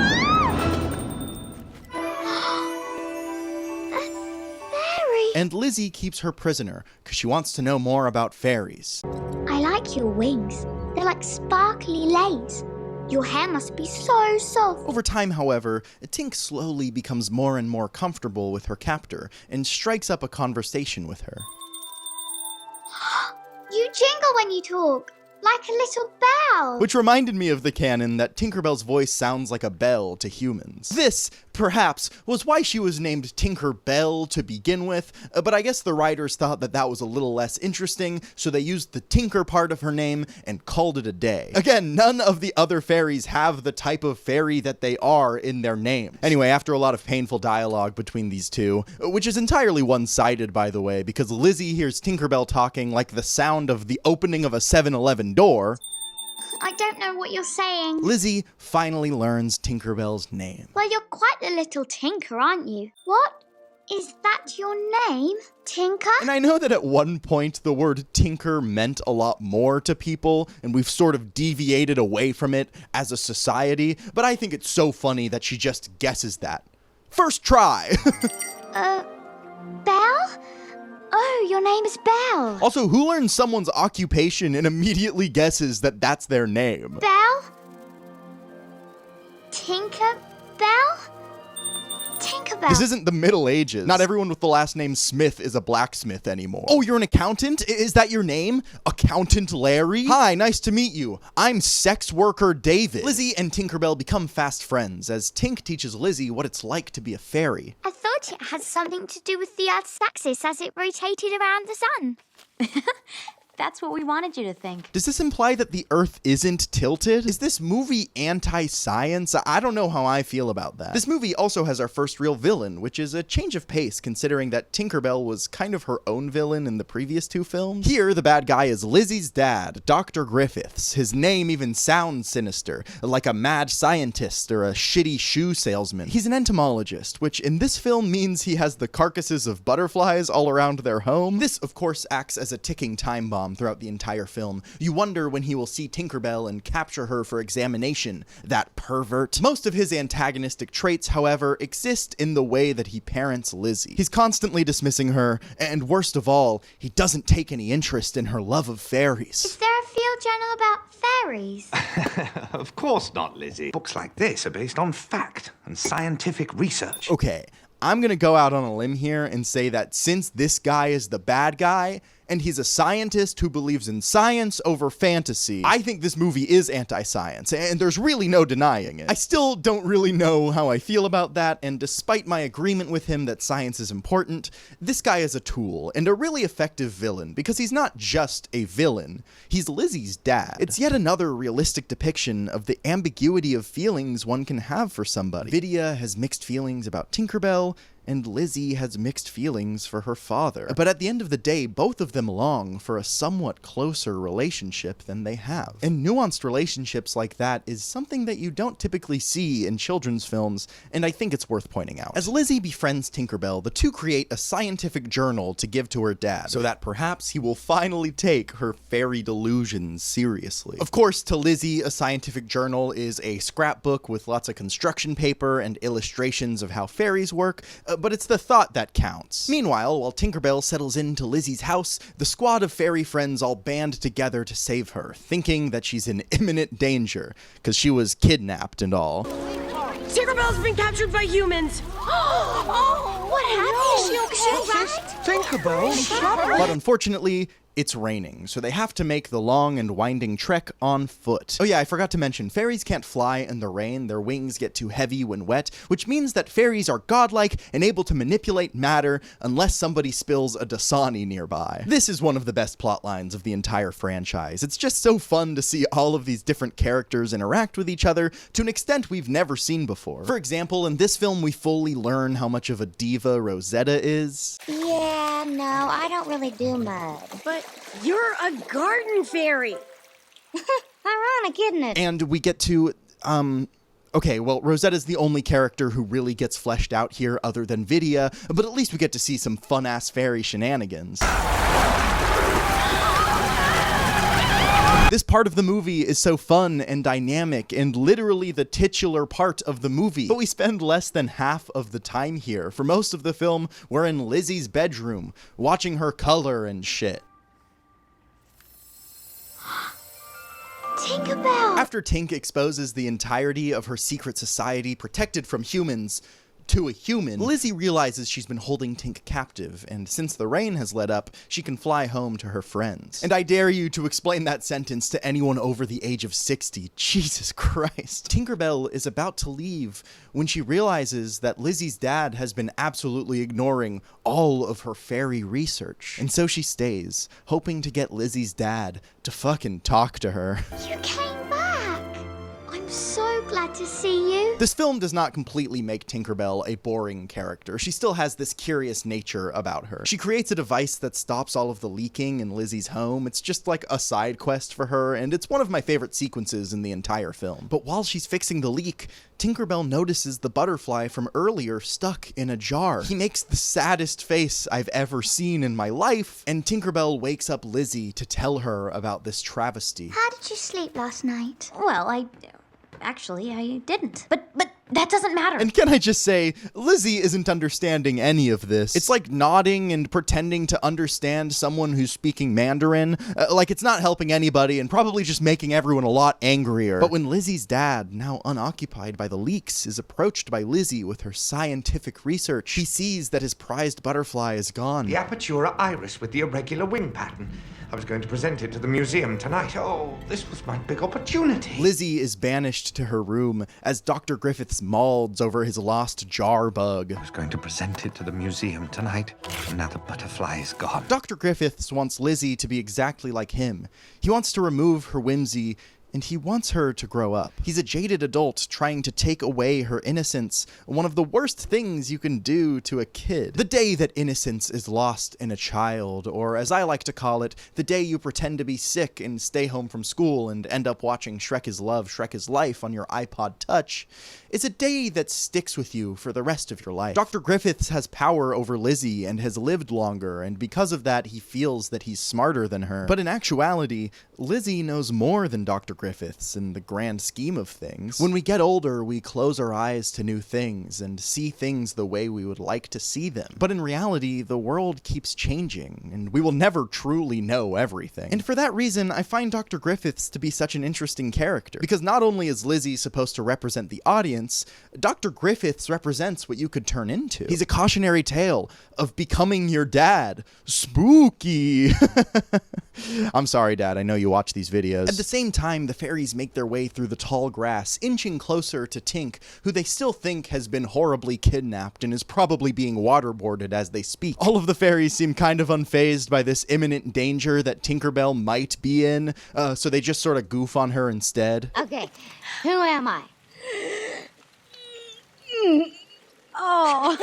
And Lizzie keeps her prisoner because she wants to know more about fairies. I like your wings. They're like sparkly lace. Your hair must be so soft. Over time, however, Tink slowly becomes more and more comfortable with her captor and strikes up a conversation with her. You jingle when you talk. Like a little bell. Which reminded me of the canon that Tinkerbell's voice sounds like a bell to humans. This, perhaps, was why she was named Tinker Bell to begin with, but I guess the writers thought that that was a little less interesting, so they used the Tinker part of her name and called it a day. Again, none of the other fairies have the type of fairy that they are in their names. Anyway, after a lot of painful dialogue between these two, which is entirely one-sided by the way, because Lizzie hears Tinkerbell talking like the sound of the opening of a 7-Eleven door, I don't know what you're saying. Lizzie finally learns Tinkerbell's name. Well, you're quite the little tinker, aren't you? What? Is that your name? Tinker? And I know that at one point the word tinker meant a lot more to people, and we've sort of deviated away from it as a society, but I think it's so funny that she just guesses that. First try! Belle? Oh, your name is Belle. Also, who learns someone's occupation and immediately guesses that that's their name? Belle? Tinker Bell? Tinkerbell. This isn't the Middle Ages. Not everyone with the last name Smith is a blacksmith anymore. Oh, you're an accountant? Is that your name? Accountant Larry? Hi, nice to meet you. I'm sex worker David. Lizzie and Tinkerbell become fast friends as Tink teaches Lizzie what it's like to be a fairy. I thought it had something to do with the Earth's axis as it rotated around the sun. That's what we wanted you to think. Does this imply that the Earth isn't tilted? Is this movie anti-science? I don't know how I feel about that. This movie also has our first real villain, which is a change of pace considering that Tinkerbell was kind of her own villain in the previous two films. Here, the bad guy is Lizzie's dad, Dr. Griffiths. His name even sounds sinister, like a mad scientist or a shitty shoe salesman. He's an entomologist, which in this film means he has the carcasses of butterflies all around their home. This, of course, acts as a ticking time bomb throughout the entire film. You wonder when he will see Tinkerbell and capture her for examination, that pervert. Most of his antagonistic traits, however, exist in the way that he parents Lizzie. He's constantly dismissing her, and worst of all, he doesn't take any interest in her love of fairies. Is there a field journal about fairies? Of course not, Lizzie. Books like this are based on fact and scientific research. Okay, I'm gonna go out on a limb here and say that since this guy is the bad guy, and he's a scientist who believes in science over fantasy, I think this movie is anti-science, and there's really no denying it. I still don't really know how I feel about that, and despite my agreement with him that science is important, this guy is a tool, and a really effective villain, because he's not just a villain, he's Lizzie's dad. It's yet another realistic depiction of the ambiguity of feelings one can have for somebody. Vidya has mixed feelings about Tinkerbell, and Lizzie has mixed feelings for her father. But at the end of the day, both of them long for a somewhat closer relationship than they have. And nuanced relationships like that is something that you don't typically see in children's films, and I think it's worth pointing out. As Lizzie befriends Tinkerbell, the two create a scientific journal to give to her dad, so that perhaps he will finally take her fairy delusions seriously. Of course, to Lizzie, a scientific journal is a scrapbook with lots of construction paper and illustrations of how fairies work, but it's the thought that counts. Meanwhile, while Tinkerbell settles into Lizzie's house, the squad of fairy friends all band together to save her, thinking that she's in imminent danger, because she was kidnapped and all. Tinkerbell's been captured by humans! Oh, what happened? Is she okay? Tinkerbell? But unfortunately, it's raining, so they have to make the long and winding trek on foot. Oh yeah, I forgot to mention, fairies can't fly in the rain, their wings get too heavy when wet, which means that fairies are godlike and able to manipulate matter unless somebody spills a Dasani nearby. This is one of the best plot lines of the entire franchise. It's just so fun to see all of these different characters interact with each other to an extent we've never seen before. For example, in this film we fully learn how much of a diva Rosetta is. Yeah, no, I don't really do mud. But you're a garden fairy! Ironic, isn't it? And we get to, okay, well, Rosetta's the only character who really gets fleshed out here other than Vidya, but at least we get to see some fun-ass fairy shenanigans. This part of the movie is so fun and dynamic and literally the titular part of the movie, but we spend less than half of the time here. For most of the film, we're in Lizzie's bedroom, watching her color and shit. Tinkerbell! After Tink exposes the entirety of her secret society protected from humans, to a human, Lizzie realizes she's been holding Tink captive, and since the rain has let up, she can fly home to her friends. And I dare you to explain that sentence to anyone over the age of 60. Jesus Christ. Tinkerbell is about to leave when she realizes that Lizzie's dad has been absolutely ignoring all of her fairy research. And so she stays, hoping to get Lizzie's dad to fucking talk to her. You came back! I'm so glad to see you. This film does not completely make Tinkerbell a boring character. She still has this curious nature about her. She creates a device that stops all of the leaking in Lizzie's home. It's just like a side quest for her, and it's one of my favorite sequences in the entire film. But while she's fixing the leak, Tinkerbell notices the butterfly from earlier stuck in a jar. He makes the saddest face I've ever seen in my life, and Tinkerbell wakes up Lizzie to tell her about this travesty. How did you sleep last night? Well, actually, I didn't. But that doesn't matter. And can I just say, Lizzie isn't understanding any of this. It's like nodding and pretending to understand someone who's speaking Mandarin. Like it's not helping anybody and probably just making everyone a lot angrier. But when Lizzie's dad, now unoccupied by the leaks, is approached by Lizzie with her scientific research, he sees that his prized butterfly is gone. The Apertura iris with the irregular wing pattern. I was going to present it to the museum tonight. Oh, this was my big opportunity. Lizzie is banished to her room as Dr. Griffiths mauls over his lost jar bug. I was going to present it to the museum tonight, and now the butterfly is gone. Dr. Griffiths wants Lizzie to be exactly like him. He wants to remove her whimsy, and he wants her to grow up. He's a jaded adult trying to take away her innocence, one of the worst things you can do to a kid. The day that innocence is lost in a child, or as I like to call it, the day you pretend to be sick and stay home from school and end up watching Shrek is Love, Shrek is Life on your iPod Touch, is a day that sticks with you for the rest of your life. Dr. Griffiths has power over Lizzie and has lived longer, and because of that, he feels that he's smarter than her. But in actuality, Lizzie knows more than Dr. Griffiths in the grand scheme of things. When we get older, we close our eyes to new things and see things the way we would like to see them. But in reality, the world keeps changing, and we will never truly know everything. And for that reason, I find Dr. Griffiths to be such an interesting character, because not only is Lizzie supposed to represent the audience, Dr. Griffiths represents what you could turn into. He's a cautionary tale of becoming your dad. Spooky! I'm sorry, Dad, I know you watch these videos. At the same time, the fairies make their way through the tall grass, inching closer to Tink, who they still think has been horribly kidnapped and is probably being waterboarded as they speak. All of the fairies seem kind of unfazed by this imminent danger that Tinkerbell might be in, so they just sort of goof on her instead. Okay, who am I? Oh.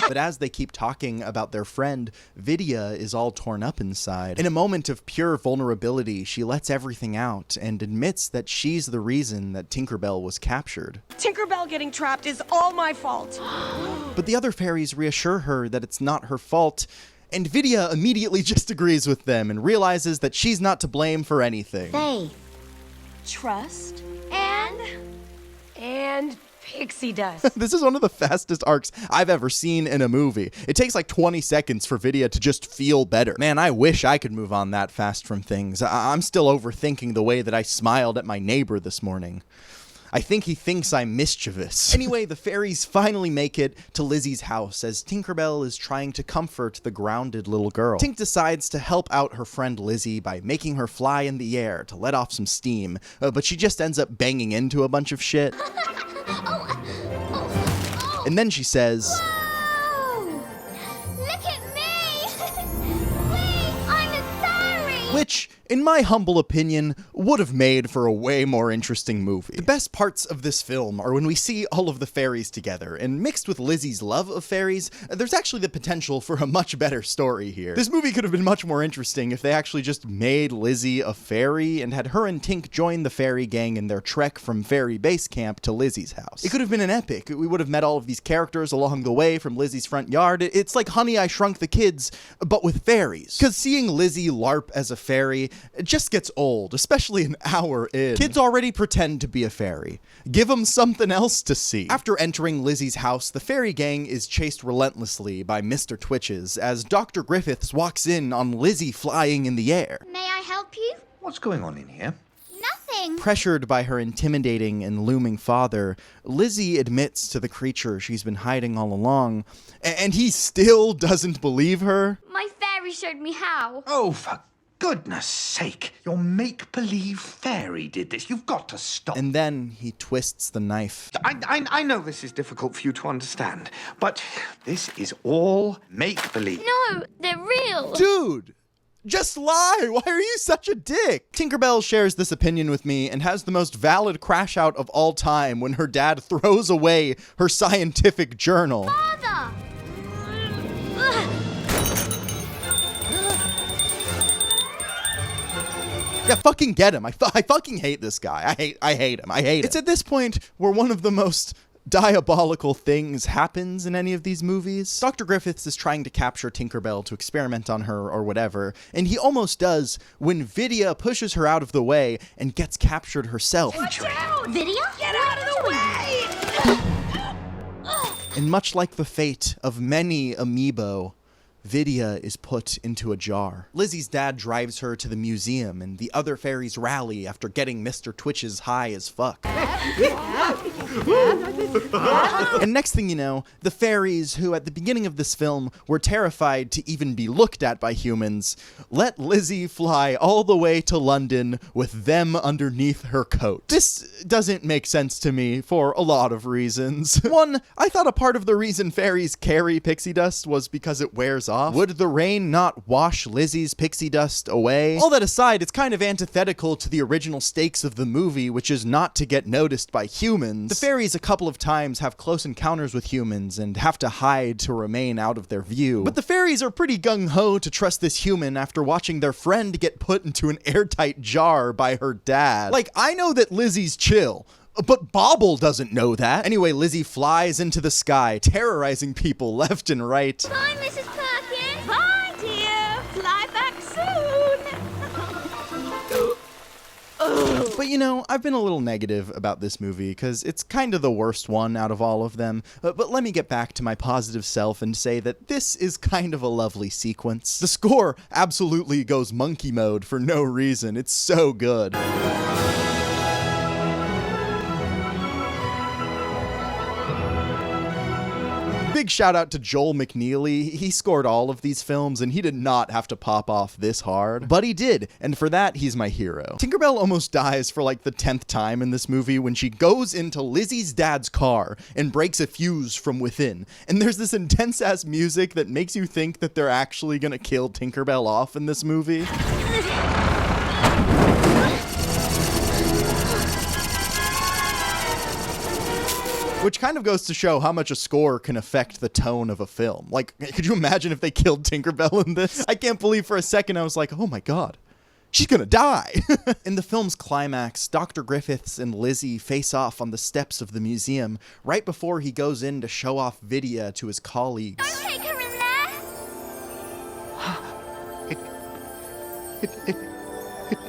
But as they keep talking about their friend, Vidya is all torn up inside. In a moment of pure vulnerability, she lets everything out and admits that she's the reason that Tinkerbell was captured. Tinkerbell getting trapped is all my fault. But the other fairies reassure her that it's not her fault, and Vidya immediately just agrees with them and realizes that she's not to blame for anything. Faith. Trust. And Pixie dust. This is one of the fastest arcs I've ever seen in a movie. It takes like 20 seconds for Vidya to just feel better. Man, I wish I could move on that fast from things. I'm still overthinking the way that I smiled at my neighbor this morning. I think he thinks I'm mischievous. Anyway, the fairies finally make it to Lizzie's house as Tinkerbell is trying to comfort the grounded little girl. Tink decides to help out her friend Lizzie by making her fly in the air to let off some steam, but she just ends up banging into a bunch of shit. And then she says, Whoa! Look at me! Wait, I'm a fairy! Which, in my humble opinion, would have made for a way more interesting movie. The best parts of this film are when we see all of the fairies together, and mixed with Lizzie's love of fairies, there's actually the potential for a much better story here. This movie could have been much more interesting if they actually just made Lizzie a fairy and had her and Tink join the fairy gang in their trek from fairy base camp to Lizzie's house. It could have been an epic. We would have met all of these characters along the way from Lizzie's front yard. It's like Honey, I Shrunk the Kids, but with fairies. Because seeing Lizzie LARP as a fairy, it just gets old, especially an hour in. Kids already pretend to be a fairy. Give them something else to see. After entering Lizzie's house, the fairy gang is chased relentlessly by Mr. Twitches as Dr. Griffiths walks in on Lizzie flying in the air. May I help you? What's going on in here? Nothing. Pressured by her intimidating and looming father, Lizzie admits to the creature she's been hiding all along, and he still doesn't believe her. My fairy showed me how. Oh, for goodness sake. Your make-believe fairy did this. You've got to stop. And then he twists the knife. I know this is difficult for you to understand, but this is all make-believe. No, they're real. Dude! Just lie! Why are you such a dick? Tinkerbell shares this opinion with me and has the most valid crash out of all time when her dad throws away her scientific journal. Father! Yeah, fucking get him. I fucking hate this guy. I hate him. It's at this point where one of the most diabolical things happens in any of these movies. Dr. Griffiths is trying to capture Tinkerbell to experiment on her or whatever, and he almost does when Vidya pushes her out of the way and gets captured herself. Watch out! Vidya? Get out of the way! And much like the fate of many amiibo, Vidya is put into a jar. Lizzie's dad drives her to the museum, and the other fairies rally after getting Mr. Twitches high as fuck. And next thing you know, the fairies, who at the beginning of this film were terrified to even be looked at by humans, let Lizzie fly all the way to London with them underneath her coat. This doesn't make sense to me for a lot of reasons. One, I thought a part of the reason fairies carry pixie dust was because it wears off. Would the rain not wash Lizzie's pixie dust away? All that aside, it's kind of antithetical to the original stakes of the movie, which is not to get noticed by humans. The fairies a couple of times have close encounters with humans and have to hide to remain out of their view. But the fairies are pretty gung-ho to trust this human after watching their friend get put into an airtight jar by her dad. Like, I know that Lizzie's chill, but Bobble doesn't know that. Anyway, Lizzie flies into the sky, terrorizing people left and right. Bye, Mrs. Perkins. Bye, dear. Fly back soon. But you know, I've been a little negative about this movie because it's kind of the worst one out of all of them. But let me get back to my positive self and say that this is kind of a lovely sequence. The score absolutely goes monkey mode for no reason. It's so good. Big shout out to Joel McNeely. He scored all of these films and he did not have to pop off this hard, but he did, and for that he's my hero. Tinkerbell almost dies for like the 10th time in this movie when she goes into Lizzie's dad's car and breaks a fuse from within, and there's this intense ass music that makes you think that they're actually gonna kill Tinkerbell off in this movie. Which kind of goes to show how much a score can affect the tone of a film. Like, could you imagine if they killed Tinkerbell in this? I can't believe for a second I was like, oh my god, she's gonna die. In the film's climax, Dr. Griffiths and Lizzie face off on the steps of the museum right before he goes in to show off Vidya to his colleagues. Don't take her in there.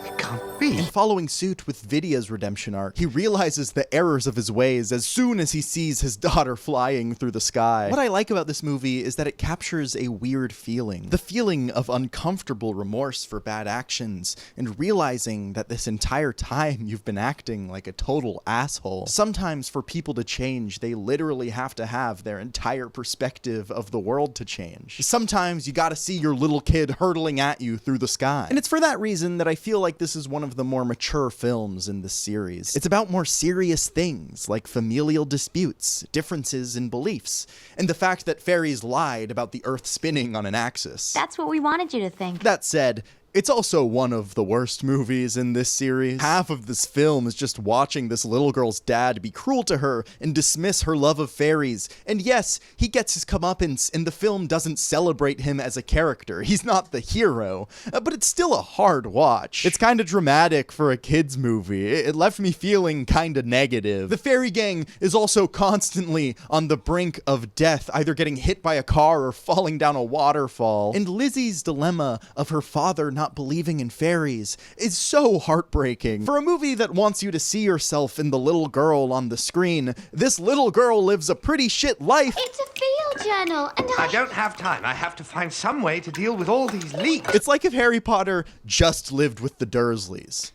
It can't be. And following suit with Vidya's redemption arc, he realizes the errors of his ways as soon as he sees his daughter flying through the sky. What I like about this movie is that it captures a weird feeling. The feeling of uncomfortable remorse for bad actions, and realizing that this entire time you've been acting like a total asshole. Sometimes for people to change, they literally have to have their entire perspective of the world to change. Sometimes you gotta see your little kid hurtling at you through the sky. And it's for that reason that I feel like this is one of the more mature films in this series. It's about more serious things like familial disputes, differences in beliefs, and the fact that fairies lied about the Earth spinning on an axis. That's what we wanted you to think. That said, it's also one of the worst movies in this series. Half of this film is just watching this little girl's dad be cruel to her and dismiss her love of fairies. And yes, he gets his comeuppance, and the film doesn't celebrate him as a character. He's not the hero, but it's still a hard watch. It's kind of dramatic for a kid's movie. It left me feeling kind of negative. The fairy gang is also constantly on the brink of death, either getting hit by a car or falling down a waterfall. And Lizzie's dilemma of her father not believing in fairies is so heartbreaking. For a movie that wants you to see yourself in the little girl on the screen, this little girl lives a pretty shit life. It's a field journal, and I don't have time. I have to find some way to deal with all these leaks. It's like if Harry Potter just lived with the Dursleys.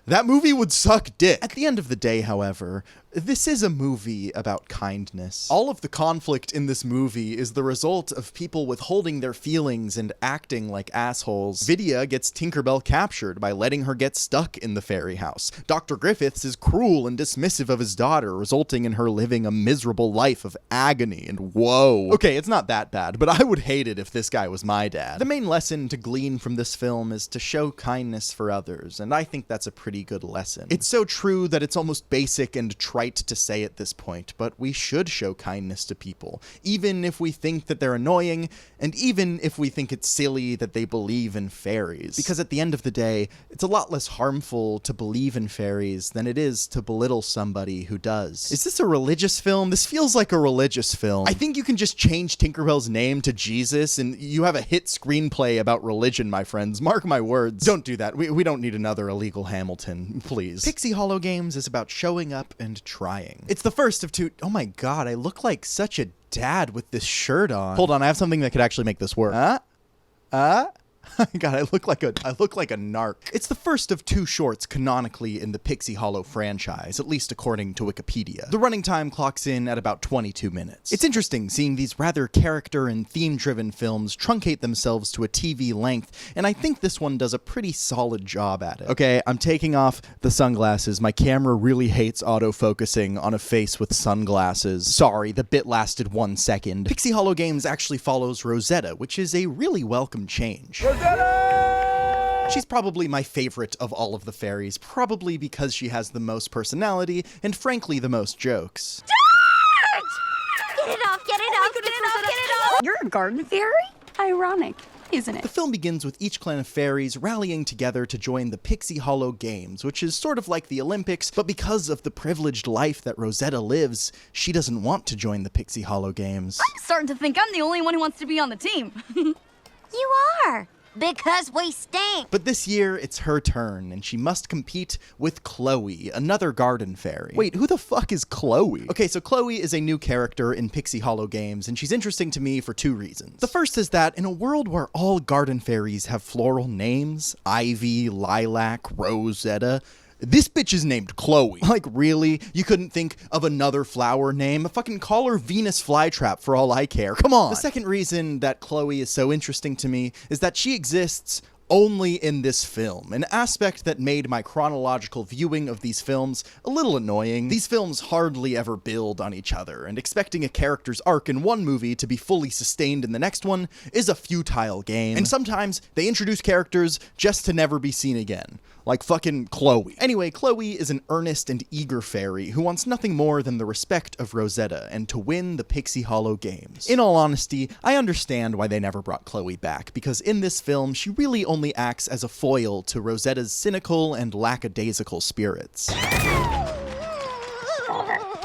That movie would suck dick. At the end of the day, however, this is a movie about kindness. All of the conflict in this movie is the result of people withholding their feelings and acting like assholes. Vidya gets Tinkerbell captured by letting her get stuck in the fairy house. Dr. Griffiths is cruel and dismissive of his daughter, resulting in her living a miserable life of agony and woe. Okay, it's not that bad, but I would hate it if this guy was my dad. The main lesson to glean from this film is to show kindness for others, and I think that's a pretty good lesson. It's so true that it's almost basic and trite to say at this point, but we should show kindness to people, even if we think that they're annoying, and even if we think it's silly that they believe in fairies. Because at the end of the day, it's a lot less harmful to believe in fairies than it is to belittle somebody who does. Is this a religious film? This feels like a religious film. I think you can just change Tinkerbell's name to Jesus, and you have a hit screenplay about religion, my friends. Mark my words. Don't do that. We don't need another illegal Hamilton, please. Pixie Hollow Games is about showing up and trying. It's the first of two. Oh my god, I look like such a dad with this shirt on. Hold on, I have something that could actually make this work. God, I look like a narc. It's the first of two shorts canonically in the Pixie Hollow franchise, at least according to Wikipedia. The running time clocks in at about 22 minutes. It's interesting seeing these rather character and theme-driven films truncate themselves to a TV length, and I think this one does a pretty solid job at it. Okay, I'm taking off the sunglasses. My camera really hates autofocusing on a face with sunglasses. Sorry, the bit lasted 1 second. Pixie Hollow Games actually follows Rosetta, which is a really welcome change. She's probably my favorite of all of the fairies, probably because she has the most personality and frankly the most jokes. Get it off, get it off, get it off, get it off! You're a garden fairy? Ironic, isn't it? The film begins with each clan of fairies rallying together to join the Pixie Hollow Games, which is sort of like the Olympics, but because of the privileged life that Rosetta lives, she doesn't want to join the Pixie Hollow Games. I'm starting to think I'm the only one who wants to be on the team. You are. Because we stink. But this year, it's her turn, and she must compete with Chloe, another garden fairy. Wait, who the fuck is Chloe? Okay, so Chloe is a new character in Pixie Hollow Games, and she's interesting to me for two reasons. The first is that in a world where all garden fairies have floral names, Ivy, Lilac, Rosetta, this bitch is named Chloe. Like, really? You couldn't think of another flower name? Fucking call her Venus Flytrap for all I care. Come on. The second reason that Chloe is so interesting to me is that she exists only in this film, an aspect that made my chronological viewing of these films a little annoying. These films hardly ever build on each other, and expecting a character's arc in one movie to be fully sustained in the next one is a futile game. And sometimes they introduce characters just to never be seen again. Like fucking Chloe. Anyway, Chloe is an earnest and eager fairy who wants nothing more than the respect of Rosetta and to win the Pixie Hollow Games. In all honesty, I understand why they never brought Chloe back, because in this film, she really only acts as a foil to Rosetta's cynical and lackadaisical spirits.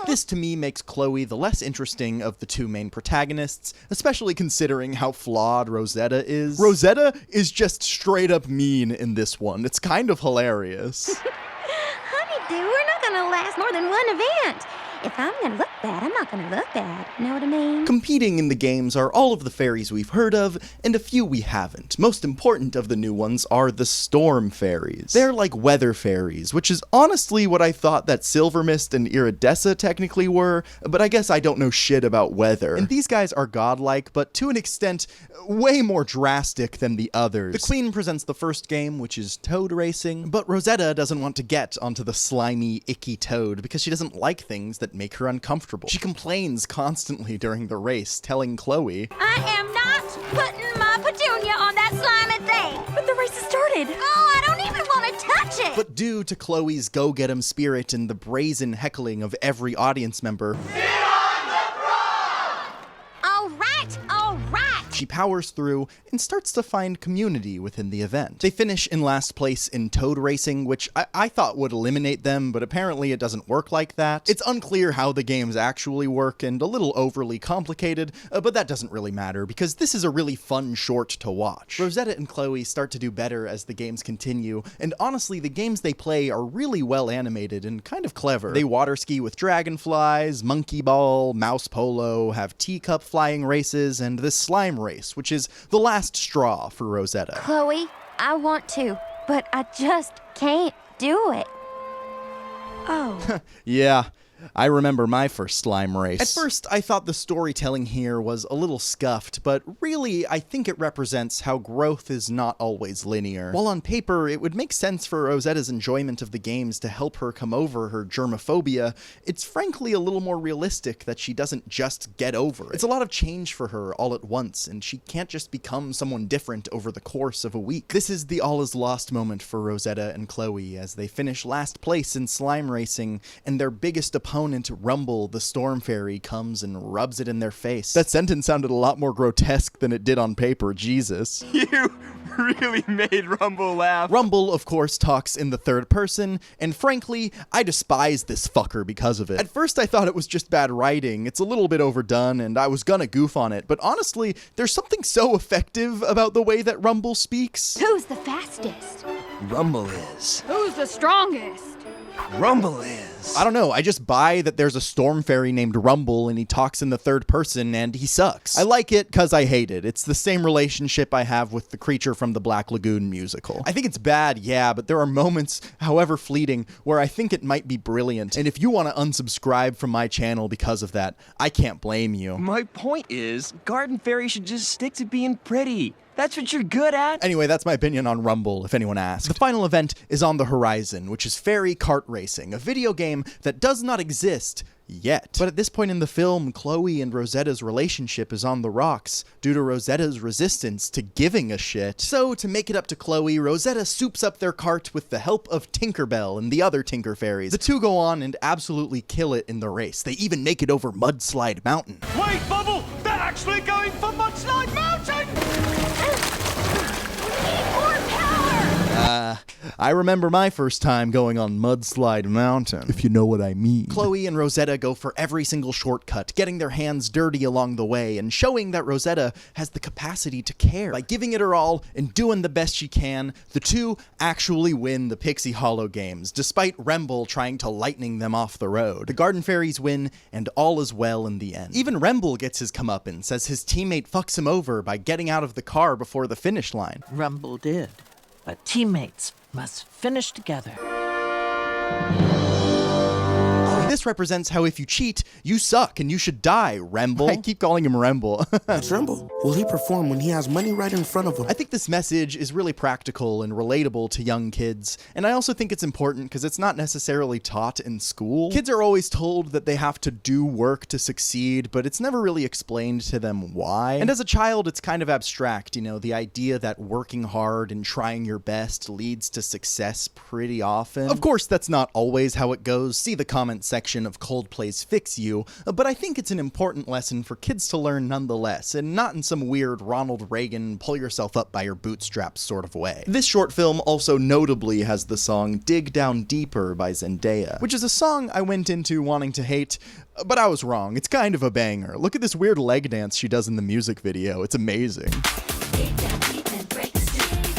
This, to me, makes Chloe the less interesting of the two main protagonists, especially considering how flawed Rosetta is. Rosetta is just straight up mean in this one. It's kind of hilarious. Honeydew, we're not gonna last more than one event. If I'm gonna look bad, I'm not gonna look bad. Know what I mean? Competing in the games are all of the fairies we've heard of, and a few we haven't. Most important of the new ones are the storm fairies. They're like weather fairies, which is honestly what I thought that Silver Mist and Iridessa technically were, but I guess I don't know shit about weather. And these guys are godlike, but to an extent, way more drastic than the others. The Queen presents the first game, which is toad racing, but Rosetta doesn't want to get onto the slimy, icky toad because she doesn't like things that make her uncomfortable. She complains constantly during the race, telling Chloe, I am not putting my petunia on that slimy thing. But the race has started. Oh, I don't even want to touch it. But due to Chloe's go-get-em spirit and the brazen heckling of every audience member, All right. she powers through and starts to find community within the event. They finish in last place in toad racing, which I thought would eliminate them, but apparently it doesn't work like that. It's unclear how the games actually work and a little overly complicated, but that doesn't really matter because this is a really fun short to watch. Rosetta and Chloe start to do better as the games continue, and honestly, the games they play are really well animated and kind of clever. They water ski with dragonflies, monkey ball, mouse polo, have teacup flying races, and this slime race, which is the last straw for Rosetta. Chloe, I want to, but I just can't do it. Oh. Yeah. I remember my first slime race. At first, I thought the storytelling here was a little scuffed, but really, I think it represents how growth is not always linear. While on paper, it would make sense for Rosetta's enjoyment of the games to help her come over her germophobia, it's frankly a little more realistic that she doesn't just get over it. It's a lot of change for her all at once, and she can't just become someone different over the course of a week. This is the all is lost moment for Rosetta and Chloe as they finish last place in slime racing, and their biggest opponent, Rumble, the storm fairy, comes and rubs it in their face. That sentence sounded a lot more grotesque than it did on paper, Jesus. You really made Rumble laugh. Rumble, of course, talks in the third person, and frankly, I despise this fucker because of it. At first, I thought it was just bad writing. It's a little bit overdone, and I was gonna goof on it, but honestly, there's something so effective about the way that Rumble speaks. Who's the fastest? Rumble is. Who's the strongest? Rumble is. I don't know, I just buy that there's a storm fairy named Rumble and he talks in the third person and he sucks. I like it because I hate it. It's the same relationship I have with the creature from the Black Lagoon musical. I think it's bad, yeah, but there are moments, however fleeting, where I think it might be brilliant. And if you want to unsubscribe from my channel because of that, I can't blame you. My point is, Garden Fairy should just stick to being pretty. That's what you're good at. Anyway, that's my opinion on Rumble, if anyone asks. The final event is on the horizon, which is Fairy Kart Racing, a video game that does not exist yet. But at this point in the film, Chloe and Rosetta's relationship is on the rocks due to Rosetta's resistance to giving a shit. So, to make it up to Chloe, Rosetta soups up their cart with the help of Tinkerbell and the other Tinker Fairies. The two go on and absolutely kill it in the race. They even make it over Mudslide Mountain. Wait, Bubble! They're actually going for Mudslide Mountain! I remember my first time going on Mudslide Mountain, if you know what I mean. Chloe and Rosetta go for every single shortcut, getting their hands dirty along the way, and showing that Rosetta has the capacity to care. By giving it her all and doing the best she can, the two actually win the Pixie Hollow games, despite Remble trying to lightning them off the road. The Garden Fairies win, and all is well in the end. Even Remble gets his comeuppance, as his teammate fucks him over by getting out of the car before the finish line. Rumble did, but teammates must finish together. This represents how if you cheat, you suck and you should die, Remble. I keep calling him Remble. It's Remble. Will he perform when he has money right in front of him? I think this message is really practical and relatable to young kids, and I also think it's important because it's not necessarily taught in school. Kids are always told that they have to do work to succeed, but it's never really explained to them why. And as a child, it's kind of abstract, you know, the idea that working hard and trying your best leads to success pretty often. Of course, that's not always how it goes. See the comment section of Coldplay's Fix You, but I think it's an important lesson for kids to learn nonetheless, and not in some weird Ronald Reagan pull yourself up by your bootstraps sort of way. This short film also notably has the song Dig Down Deeper by Zendaya, which is a song I went into wanting to hate, but I was wrong. It's kind of a banger. Look at this weird leg dance she does in the music video. It's amazing.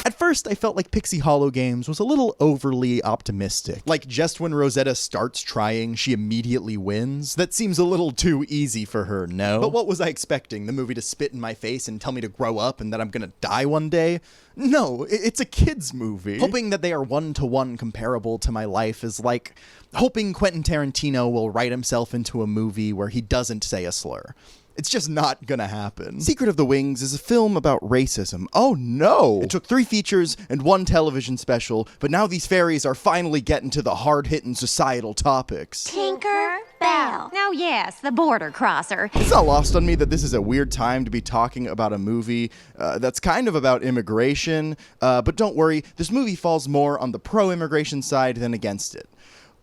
At first, I felt like Pixie Hollow Games was a little overly optimistic. Like, just when Rosetta starts trying, she immediately wins? That seems a little too easy for her, no? But what was I expecting? The movie to spit in my face and tell me to grow up and that I'm gonna die one day? No, it's a kid's movie. Hoping that they are one-to-one comparable to my life is like hoping Quentin Tarantino will write himself into a movie where he doesn't say a slur. It's just not gonna happen. Secret of the Wings is a film about racism. Oh no! It took 3 features and 1 television special, but now these fairies are finally getting to the hard-hitting societal topics. Tinker Bell. Oh yes, the border crosser. It's not lost on me that this is a weird time to be talking about a movie that's kind of about immigration, but don't worry, this movie falls more on the pro-immigration side than against it.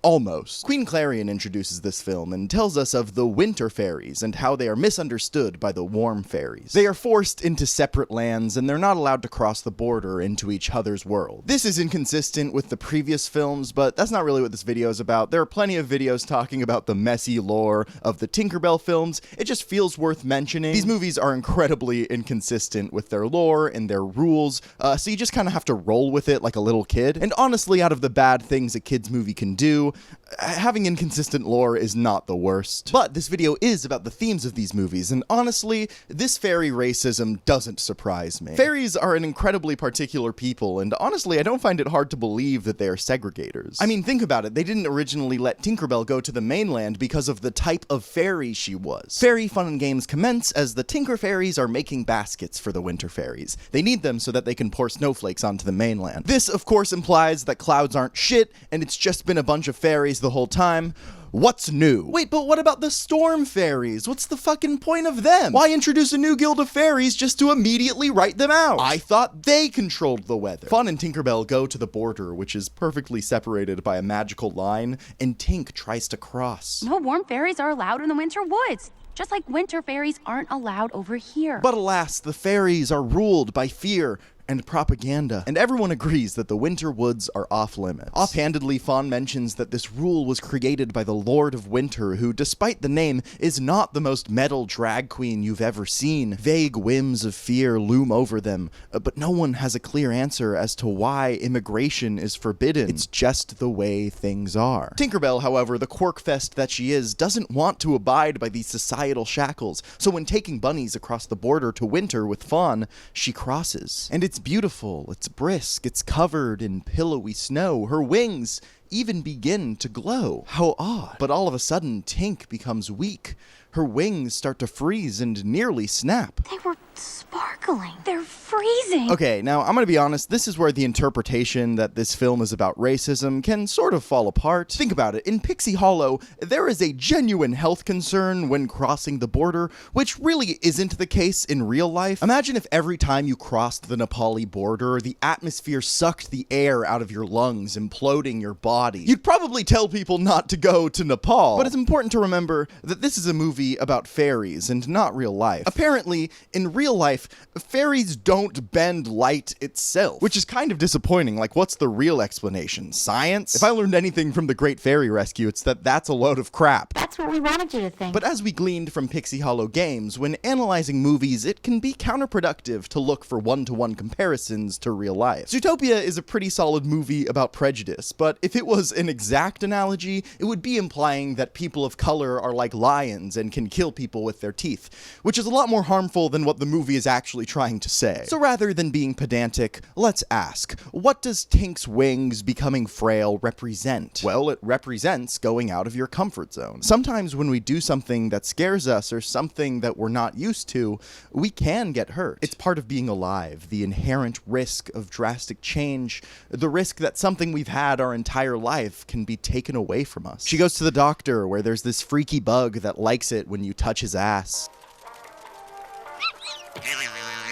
Almost. Queen Clarion introduces this film and tells us of the winter fairies and how they are misunderstood by the warm fairies. They are forced into separate lands and they're not allowed to cross the border into each other's world. This is inconsistent with the previous films, but that's not really what this video is about. There are plenty of videos talking about the messy lore of the Tinkerbell films. It just feels worth mentioning. These movies are incredibly inconsistent with their lore and their rules, so you just kind of have to roll with it like a little kid. And honestly, out of the bad things a kid's movie can do, so having inconsistent lore is not the worst. But this video is about the themes of these movies, and honestly, this fairy racism doesn't surprise me. Fairies are an incredibly particular people, and honestly, I don't find it hard to believe that they are segregators. I mean, think about it, they didn't originally let Tinkerbell go to the mainland because of the type of fairy she was. Fairy fun and games commence as the Tinker Fairies are making baskets for the Winter Fairies. They need them so that they can pour snowflakes onto the mainland. This, of course, implies that clouds aren't shit, and it's just been a bunch of fairies the whole time. What's new? Wait, but what about the Storm Fairies? What's the fucking point of them? Why introduce a new guild of fairies just to immediately write them out? I thought they controlled the weather. Fawn and Tinkerbell go to the border, which is perfectly separated by a magical line, and Tink tries to cross. No warm fairies are allowed in the winter woods, just like winter fairies aren't allowed over here. But alas, the fairies are ruled by fear and propaganda, and everyone agrees that the winter woods are off limits. Offhandedly, Fawn mentions that this rule was created by the Lord of Winter, who, despite the name, is not the most metal drag queen you've ever seen. Vague whims of fear loom over them, but no one has a clear answer as to why immigration is forbidden. It's just the way things are. Tinkerbell, however, the quirkfest that she is, doesn't want to abide by these societal shackles, so when taking bunnies across the border to winter with Fawn, she crosses. And it's beautiful, it's brisk, it's covered in pillowy snow. Her wings even begin to glow. How odd. But all of a sudden, Tink becomes weak. Her wings start to freeze and nearly snap. They were sparkling. They're freezing. Okay, now I'm gonna be honest, this is where the interpretation that this film is about racism can sort of fall apart. Think about it, in Pixie Hollow, there is a genuine health concern when crossing the border, which really isn't the case in real life. Imagine if every time you crossed the Nepali border, the atmosphere sucked the air out of your lungs, imploding your body. You'd probably tell people not to go to Nepal. But it's important to remember that this is a movie about fairies and not real life. Apparently, in real life, fairies don't bend light itself, which is kind of disappointing. Like, what's the real explanation? Science? If I learned anything from the Great Fairy Rescue, it's that that's a load of crap. That's what we wanted you to think. But as we gleaned from Pixie Hollow Games, when analyzing movies, it can be counterproductive to look for one-to-one comparisons to real life. Zootopia is a pretty solid movie about prejudice, but if it was an exact analogy, it would be implying that people of color are like lions and can kill people with their teeth, which is a lot more harmful than what the movie is actually trying to say. So rather than being pedantic, let's ask, what does Tink's wings becoming frail represent? Well, it represents going out of your comfort zone. Sometimes when we do something that scares us or something that we're not used to, we can get hurt. It's part of being alive, the inherent risk of drastic change, the risk that something we've had our entire life can be taken away from us. She goes to the doctor where there's this freaky bug that likes it when you touch his ass.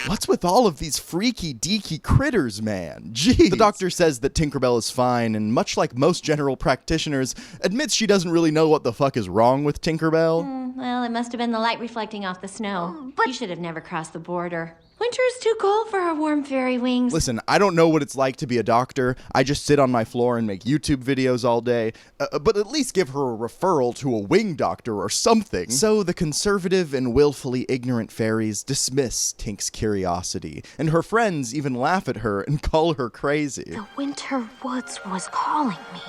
What's with all of these freaky deaky critters, man? Jeez. The doctor says that Tinkerbell is fine, and much like most general practitioners, admits she doesn't really know what the fuck is wrong with Tinkerbell. Well, it must have been the light reflecting off the snow. But you should have never crossed the border. Winter is too cold for our warm fairy wings. Listen, I don't know what it's like to be a doctor. I just sit on my floor and make YouTube videos all day. But at least give her a referral to a wing doctor or something. So the conservative and willfully ignorant fairies dismiss Tink's curiosity, and her friends even laugh at her and call her crazy. The winter woods was calling me.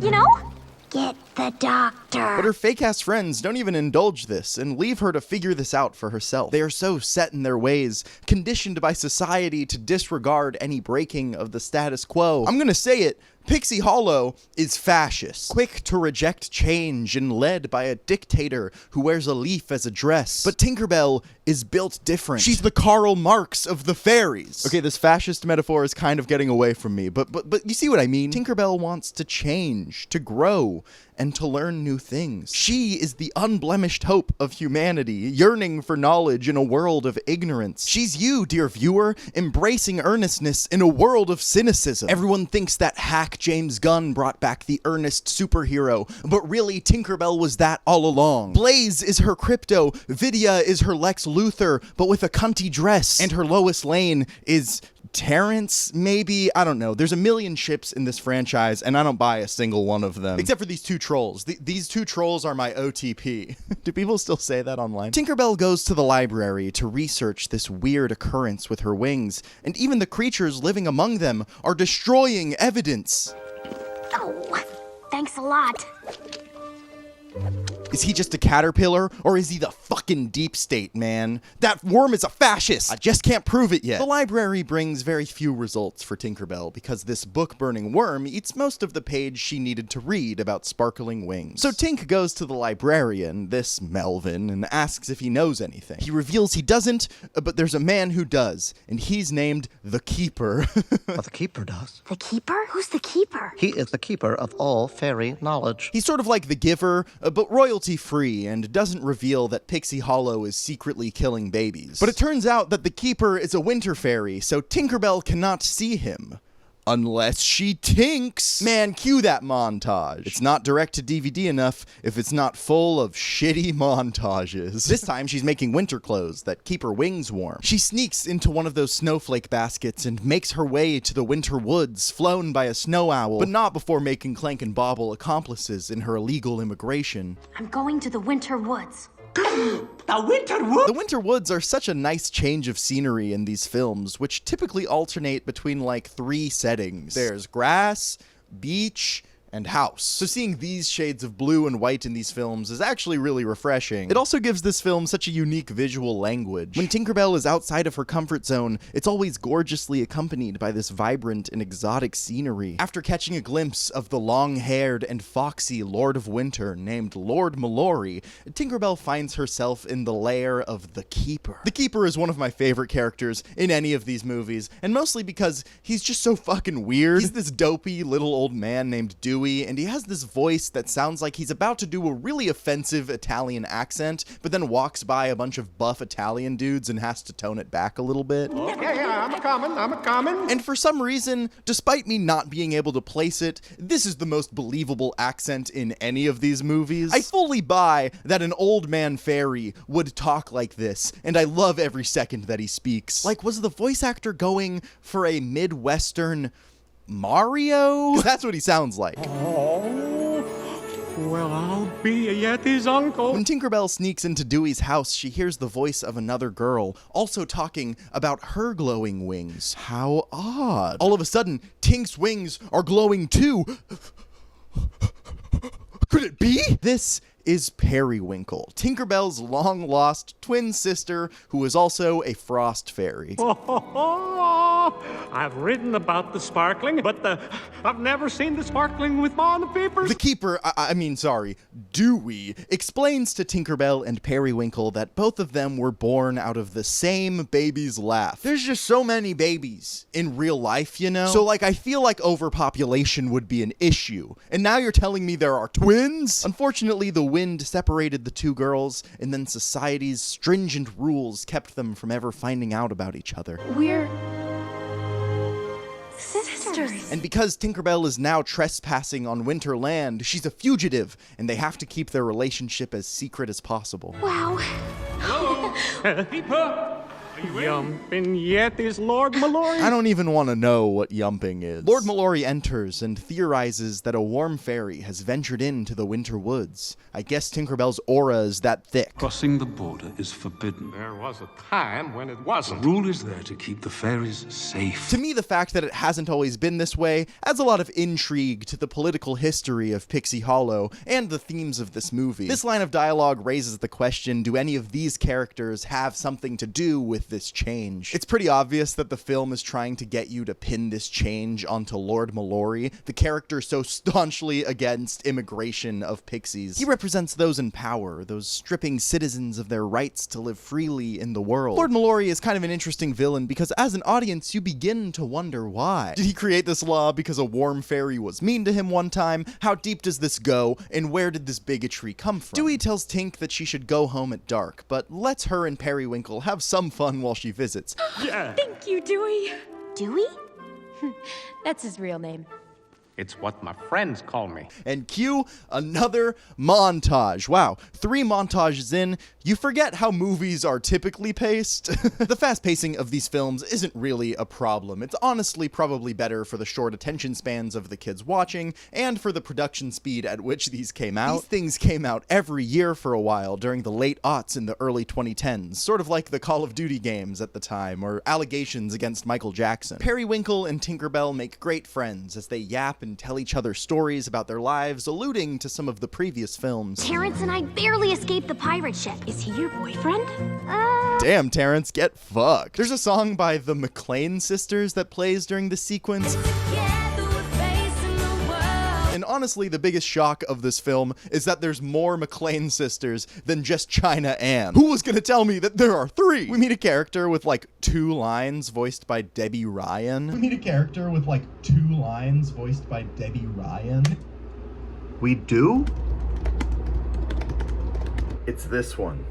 You know? Get the doctor. But her fake-ass friends don't even indulge this and leave her to figure this out for herself. They are so set in their ways, conditioned by society to disregard any breaking of the status quo. I'm gonna say it, Pixie Hollow is fascist, quick to reject change and led by a dictator who wears a leaf as a dress. But Tinkerbell is built different. She's the Karl Marx of the fairies. Okay, this fascist metaphor is kind of getting away from me, but you see what I mean? Tinkerbell wants to change, to grow, and to learn new things. She is the unblemished hope of humanity, yearning for knowledge in a world of ignorance. She's you, dear viewer, embracing earnestness in a world of cynicism. Everyone thinks that hack James Gunn brought back the earnest superhero, but really Tinkerbell was that all along. Blaze is her Crypto, Vidya is her Lex Luthor, but with a cunty dress, and her Lois Lane is Terrence, maybe? I don't know. There's a million ships in this franchise, and I don't buy a single one of them. Except for these two trolls. These two trolls are my OTP. Do people still say that online? Tinkerbell goes to the library to research this weird occurrence with her wings, and even the creatures living among them are destroying evidence. Oh, Thanks a lot. Is he just a caterpillar, or is he the fucking deep state, man? That worm is a fascist! I just can't prove it yet. The library brings very few results for Tinkerbell because this book-burning worm eats most of the page she needed to read about sparkling wings. So Tink goes to the librarian, this Melvin, and asks if he knows anything. He reveals he doesn't, but there's a man who does, and he's named the Keeper. But the Keeper does. The Keeper? Who's the Keeper? He is the keeper of all fairy knowledge. He's sort of like the Giver, but royalty-free, and doesn't reveal that Pixie Hollow is secretly killing babies. But it turns out that the Keeper is a winter fairy, so Tinkerbell cannot see him. Unless she tinks. Man, cue that montage. It's not direct to DVD enough if it's not full of shitty montages. This time she's making winter clothes that keep her wings warm. She sneaks into one of those snowflake baskets and makes her way to the winter woods, flown by a snow owl, but not before making Clank and Bobble accomplices in her illegal immigration. I'm going to the winter woods. The Winter Woods? The Winter Woods are such a nice change of scenery in these films, which typically alternate between like 3 settings. There's grass, beach, and house. So seeing these shades of blue and white in these films is actually really refreshing. It also gives this film such a unique visual language. When Tinkerbell is outside of her comfort zone, it's always gorgeously accompanied by this vibrant and exotic scenery. After catching a glimpse of the long-haired and foxy Lord of Winter named Lord Mallory, Tinkerbell finds herself in the lair of the Keeper. The Keeper is one of my favorite characters in any of these movies, and mostly because he's just so fucking weird. He's this dopey little old man named Dewey, and he has this voice that sounds like he's about to do a really offensive Italian accent, but then walks by a bunch of buff Italian dudes and has to tone it back a little bit. Okay, I'm a-coming. And for some reason, despite me not being able to place it, this is the most believable accent in any of these movies. I fully buy that an old man fairy would talk like this, and I love every second that he speaks. Like, was the voice actor going for a Midwestern Mario? That's what he sounds like. Oh, well, I'll be a Yeti's uncle. When Tinkerbell sneaks into Dewey's house, she hears the voice of another girl, also talking about her glowing wings. How odd. All of a sudden, Tink's wings are glowing too. Could it be? This is Periwinkle, Tinkerbell's long-lost twin sister, who is also a frost fairy. I've written about the sparkling, but I've never seen the sparkling with on the papers. The Keeper, Dewey, explains to Tinkerbell and Periwinkle that both of them were born out of the same baby's laugh. There's just so many babies in real life, you know? So, I feel like overpopulation would be an issue. And now you're telling me there are twins? Unfortunately, the wind separated the two girls, and then society's stringent rules kept them from ever finding out about each other. We're sisters. And because Tinkerbell is now trespassing on Winterland, she's a fugitive, and they have to keep their relationship as secret as possible. Wow. Hello? Keeper! Yumping Yetis, Lord Mallory. I don't even want to know what yumping is. Lord Mallory enters and theorizes that a warm fairy has ventured into the winter woods. I guess Tinkerbell's aura is that thick. Crossing the border is forbidden. There was a time when it wasn't. The rule is there to keep the fairies safe. To me, the fact that it hasn't always been this way adds a lot of intrigue to the political history of Pixie Hollow and the themes of this movie. This line of dialogue raises the question, do any of these characters have something to do with this change? It's pretty obvious that the film is trying to get you to pin this change onto Lord Mallory, the character so staunchly against immigration of pixies. He represents those in power, those stripping citizens of their rights to live freely in the world. Lord Mallory is kind of an interesting villain because as an audience, you begin to wonder why. Did he create this law because a warm fairy was mean to him one time? How deep does this go? And where did this bigotry come from? Dewey tells Tink that she should go home at dark, but lets her and Periwinkle have some fun while she visits. Yeah. Thank you, Dewey. Dewey? That's his real name. It's what my friends call me. And cue another montage. Wow, 3 montages in, you forget how movies are typically paced. The fast pacing of these films isn't really a problem. It's honestly probably better for the short attention spans of the kids watching and for the production speed at which these came out. These things came out every year for a while during the late aughts and the early 2010s, sort of like the Call of Duty games at the time or allegations against Michael Jackson. Periwinkle and Tinkerbell make great friends as they yap and and tell each other stories about their lives, alluding to some of the previous films. Terrence and I barely escaped the pirate ship. Is he your boyfriend? Damn, Terrence, get fucked. There's a song by the McLean sisters that plays during the sequence. And honestly, the biggest shock of this film is that there's more McLean sisters than just China Ann. Who was gonna tell me that there are 3? We meet a character with like 2 lines voiced by Debbie Ryan. We do? It's this one.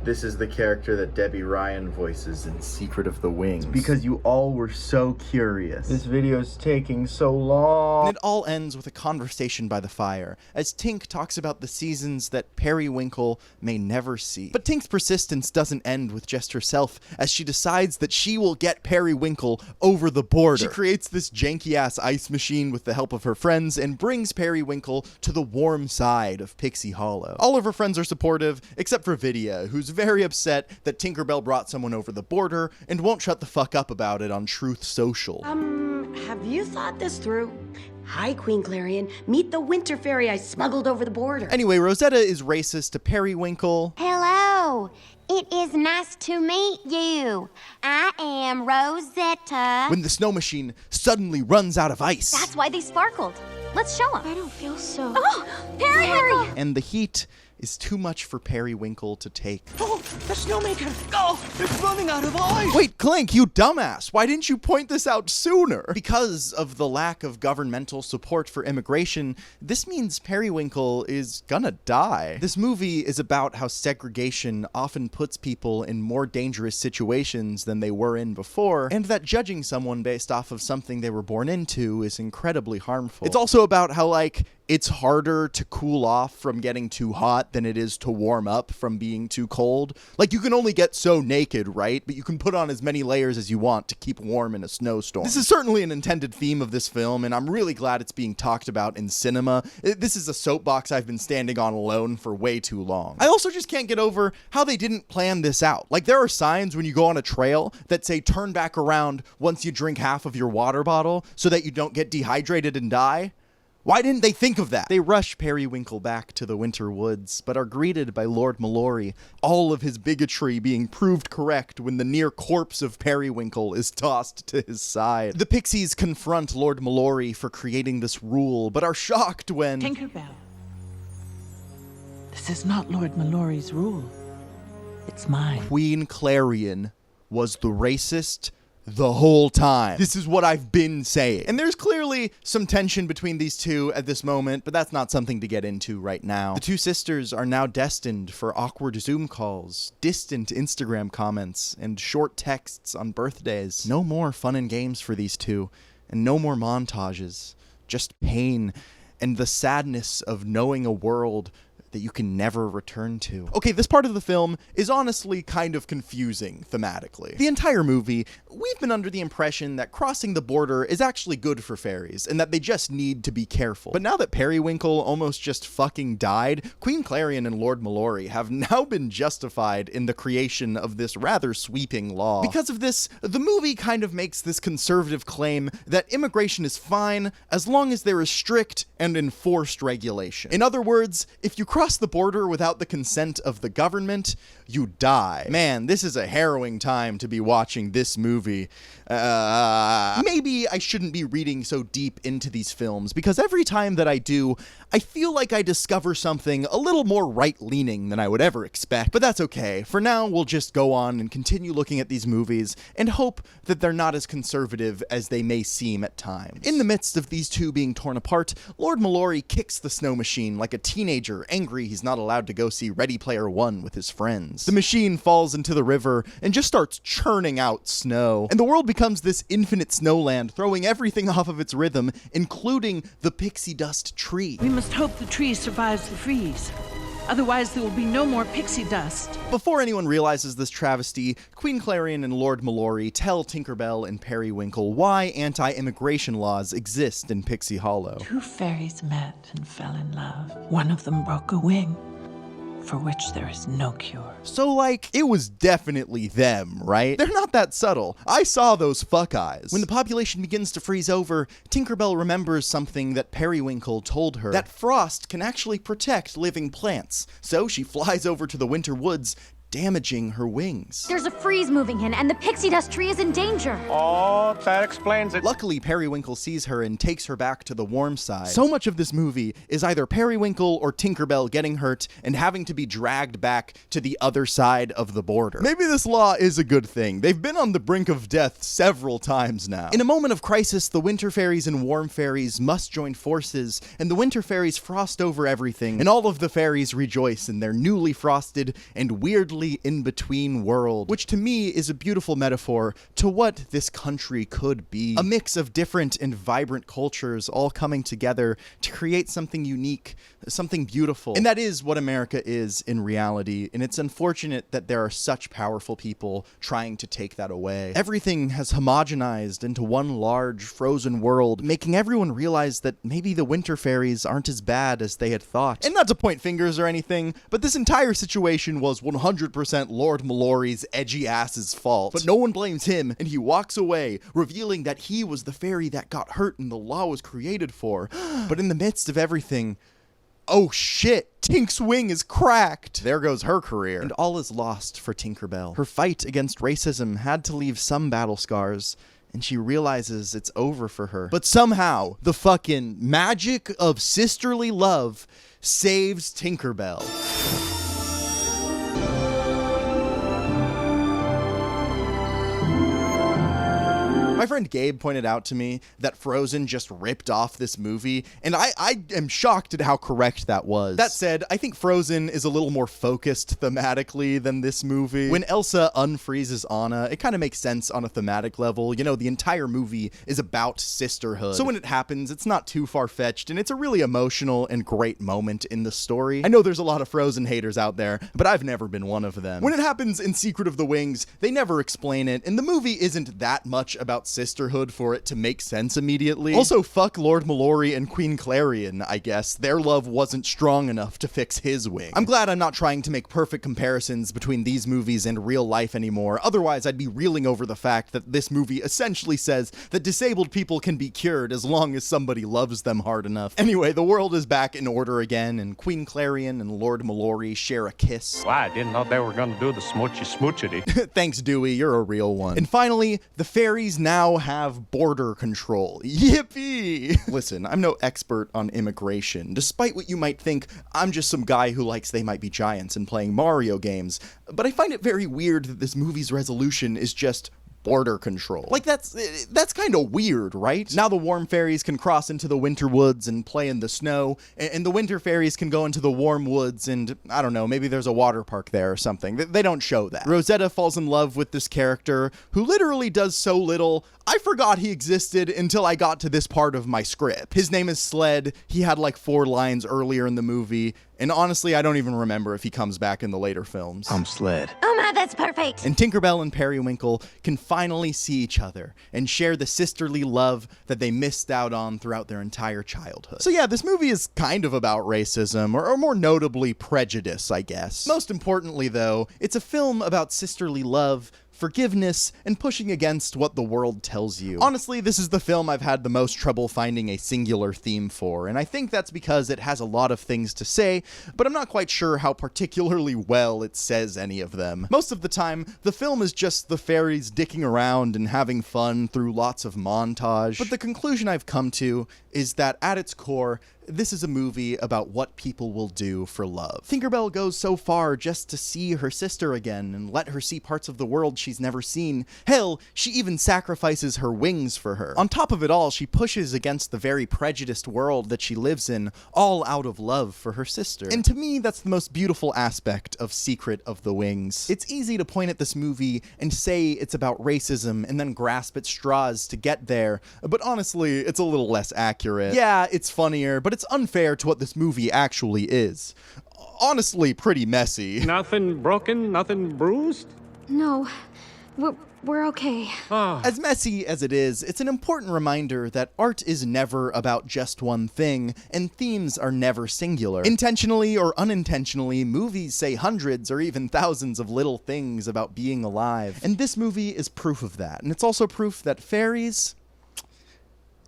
This is the character that Debbie Ryan voices in Secret of the Wings. Because you all were so curious. This video's taking so long. And it all ends with a conversation by the fire, as Tink talks about the seasons that Periwinkle may never see. But Tink's persistence doesn't end with just herself, as she decides that she will get Periwinkle over the border. She creates this janky-ass ice machine with the help of her friends, and brings Periwinkle to the warm side of Pixie Hollow. All of her friends are supportive, except for Vidya, who's very upset that Tinkerbell brought someone over the border and won't shut the fuck up about it on Truth Social. Have you thought this through? Hi, Queen Clarion. Meet the winter fairy I smuggled over the border. Anyway, Rosetta is racist to Periwinkle. Hello. It is nice to meet you. I am Rosetta. When the snow machine suddenly runs out of ice. That's why they sparkled. Let's show them. I don't feel so. Oh, Periwinkle! And the heat is too much for Periwinkle to take. Oh, the snowmaker! Oh, it's running out of ice! Wait, Clink, you dumbass! Why didn't you point this out sooner? Because of the lack of governmental support for immigration, this means Periwinkle is gonna die. This movie is about how segregation often puts people in more dangerous situations than they were in before, and that judging someone based off of something they were born into is incredibly harmful. It's also about how, like, it's harder to cool off from getting too hot than it is to warm up from being too cold. Like, you can only get so naked, right? But you can put on as many layers as you want to keep warm in a snowstorm. This is certainly an intended theme of this film, and I'm really glad it's being talked about in cinema. This is a soapbox I've been standing on alone for way too long. I also just can't get over how they didn't plan this out. Like, there are signs when you go on a trail that say turn back around once you drink half of your water bottle so that you don't get dehydrated and die. Why didn't they think of that? They rush Periwinkle back to the winter woods, but are greeted by Lord Mallory, all of his bigotry being proved correct when the near corpse of Periwinkle is tossed to his side. The Pixies confront Lord Mallory for creating this rule, but are shocked when... Tinkerbell, this is not Lord Mallory's rule. It's mine. Queen Clarion was the racist the whole time. This is what I've been saying. And there's clearly some tension between these two at this moment, but that's not something to get into right now. The two sisters are now destined for awkward Zoom calls, distant Instagram comments, and short texts on birthdays. No more fun and games for these two, and no more montages. Just pain and the sadness of knowing a world that you can never return to. Okay, this part of the film is honestly kind of confusing thematically. The entire movie, we've been under the impression that crossing the border is actually good for fairies, and that they just need to be careful. But now that Periwinkle almost just fucking died, Queen Clarion and Lord Mallory have now been justified in the creation of this rather sweeping law. Because of this, the movie kind of makes this conservative claim that immigration is fine as long as there is strict and enforced regulation. In other words, if you cross the border without the consent of the government, you die. Man, this is a harrowing time to be watching this movie. Maybe I shouldn't be reading so deep into these films, because every time that I do, I feel like I discover something a little more right-leaning than I would ever expect. But that's okay. For now, we'll just go on and continue looking at these movies and hope that they're not as conservative as they may seem at times. In the midst of these two being torn apart, Lord Mallory kicks the snow machine like a teenager angry he's not allowed to go see Ready Player One with his friends. The machine falls into the river and just starts churning out snow, and the world becomes this infinite snowland, throwing everything off of its rhythm, including the pixie dust tree. We must hope the tree survives the freeze. Otherwise, there will be no more pixie dust. Before anyone realizes this travesty, Queen Clarion and Lord Mallory tell Tinkerbell and Periwinkle why anti-immigration laws exist in Pixie Hollow. Two fairies met and fell in love. One of them broke a wing. for which there is no cure. So, like, it was definitely them, right? They're not that subtle. I saw those fuck eyes. When the population begins to freeze over, Tinkerbell remembers something that Periwinkle told her. That frost can actually protect living plants. So she flies over to the winter woods, damaging her wings. There's a freeze moving in, and the pixie dust tree is in danger. Oh, that explains it. Luckily, Periwinkle sees her and takes her back to the warm side. So much of this movie is either Periwinkle or Tinkerbell getting hurt and having to be dragged back to the other side of the border. Maybe this law is a good thing. They've been on the brink of death several times now. In a moment of crisis, the winter fairies and warm fairies must join forces, and the winter fairies frost over everything, and all of the fairies rejoice in their newly frosted and weirdly in-between world, which to me is a beautiful metaphor to what this country could be. A mix of different and vibrant cultures all coming together to create something unique, something beautiful. And that is what America is in reality, and it's unfortunate that there are such powerful people trying to take that away. Everything has homogenized into one large frozen world, making everyone realize that maybe the winter fairies aren't as bad as they had thought. And not to point fingers or anything, but this entire situation was 100% Lord Mallory's edgy ass's fault. But no one blames him, and he walks away, revealing that he was the fairy that got hurt and the law was created for. But in the midst of everything, oh shit, Tink's wing is cracked. There goes her career. And all is lost for Tinkerbell. Her fight against racism had to leave some battle scars, and she realizes it's over for her. But somehow, the fucking magic of sisterly love saves Tinkerbell. My friend Gabe pointed out to me that Frozen just ripped off this movie, and I am shocked at how correct that was. That said, I think Frozen is a little more focused thematically than this movie. When Elsa unfreezes Anna, it kind of makes sense on a thematic level. You know, the entire movie is about sisterhood. So when it happens, it's not too far-fetched, and it's a really emotional and great moment in the story. I know there's a lot of Frozen haters out there, but I've never been one of them. When it happens in Secret of the Wings, they never explain it, and the movie isn't that much about sisterhood for it to make sense immediately. Also, fuck Lord Mallory and Queen Clarion, I guess. Their love wasn't strong enough to fix his wing. I'm glad I'm not trying to make perfect comparisons between these movies and real life anymore, otherwise I'd be reeling over the fact that this movie essentially says that disabled people can be cured as long as somebody loves them hard enough. Anyway, the world is back in order again, and Queen Clarion and Lord Mallory share a kiss. Well, I didn't know they were gonna do the smoochy smoochity. Thanks, Dewey, you're a real one. And finally, the fairies now have border control. Yippee! Listen, I'm no expert on immigration. Despite what you might think, I'm just some guy who likes They Might Be Giants and playing Mario games. But I find it very weird that this movie's resolution is just border control. Like, that's kind of weird, right? Now the warm fairies can cross into the winter woods and play in the snow, and the winter fairies can go into the warm woods and, I don't know, maybe there's a water park there or something. They don't show that. Rosetta falls in love with this character who literally does so little, I forgot he existed until I got to this part of my script. His name is Sled. He had like 4 lines earlier in the movie, and honestly, I don't even remember if he comes back in the later films. I'm Sled. Oh my, that's perfect. And Tinkerbell and Periwinkle can finally see each other and share the sisterly love that they missed out on throughout their entire childhood. So yeah, this movie is kind of about racism, or more notably prejudice, I guess. Most importantly though, it's a film about sisterly love, forgiveness, and pushing against what the world tells you. Honestly, this is the film I've had the most trouble finding a singular theme for, and I think that's because it has a lot of things to say, but I'm not quite sure how particularly well it says any of them. Most of the time, the film is just the fairies dicking around and having fun through lots of montage, but the conclusion I've come to is that at its core, this is a movie about what people will do for love. Tinkerbell goes so far just to see her sister again and let her see parts of the world she's never seen. Hell, she even sacrifices her wings for her. On top of it all, she pushes against the very prejudiced world that she lives in, all out of love for her sister. And to me, that's the most beautiful aspect of Secret of the Wings. It's easy to point at this movie and say it's about racism and then grasp at straws to get there, but honestly, it's a little less accurate. Yeah, it's funnier, but it's unfair to what this movie actually is. Honestly, pretty messy. Nothing broken? Nothing bruised? No. we're okay. As messy as it is, it's an important reminder that art is never about just one thing, and themes are never singular. Intentionally or unintentionally, movies say hundreds or even thousands of little things about being alive. And this movie is proof of that. And it's also proof that fairies,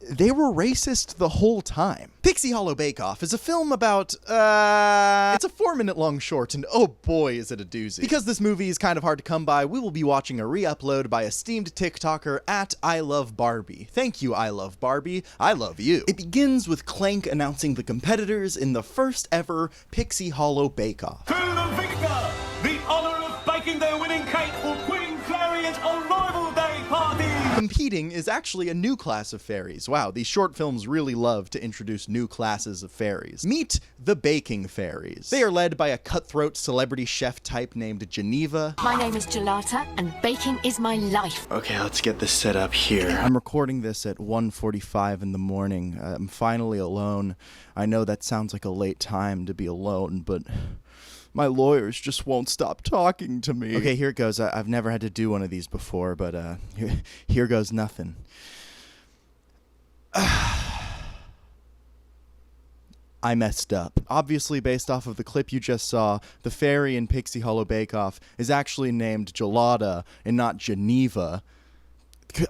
they were racist the whole time. Pixie Hollow Bake Off is a film about, it's a 4-minute long short, and oh boy is it a doozy. Because this movie is kind of hard to come by, we will be watching a re-upload by esteemed TikToker at I Love Barbie. Thank you, I Love Barbie. I love you. It begins with Clank announcing the competitors in the first ever Pixie Hollow Bake Off. To the victor, the honor of baking their winning cake for Queen Clarien's Arrival Day party. Competing is actually a new class of fairies. Wow, these short films really love to introduce new classes of fairies. Meet the baking fairies. They are led by a cutthroat celebrity chef type named Geneva. My name is Gelata, and baking is my life. Okay, let's get this set up here. I'm recording this at 1:45 in the morning. I'm finally alone. I know that sounds like a late time to be alone, but my lawyers just won't stop talking to me. Okay, here it goes. I've never had to do one of these before, but here goes nothing. I messed up. Obviously, based off of the clip you just saw, the fairy in Pixie Hollow Bake Off is actually named Gelada and not Geneva.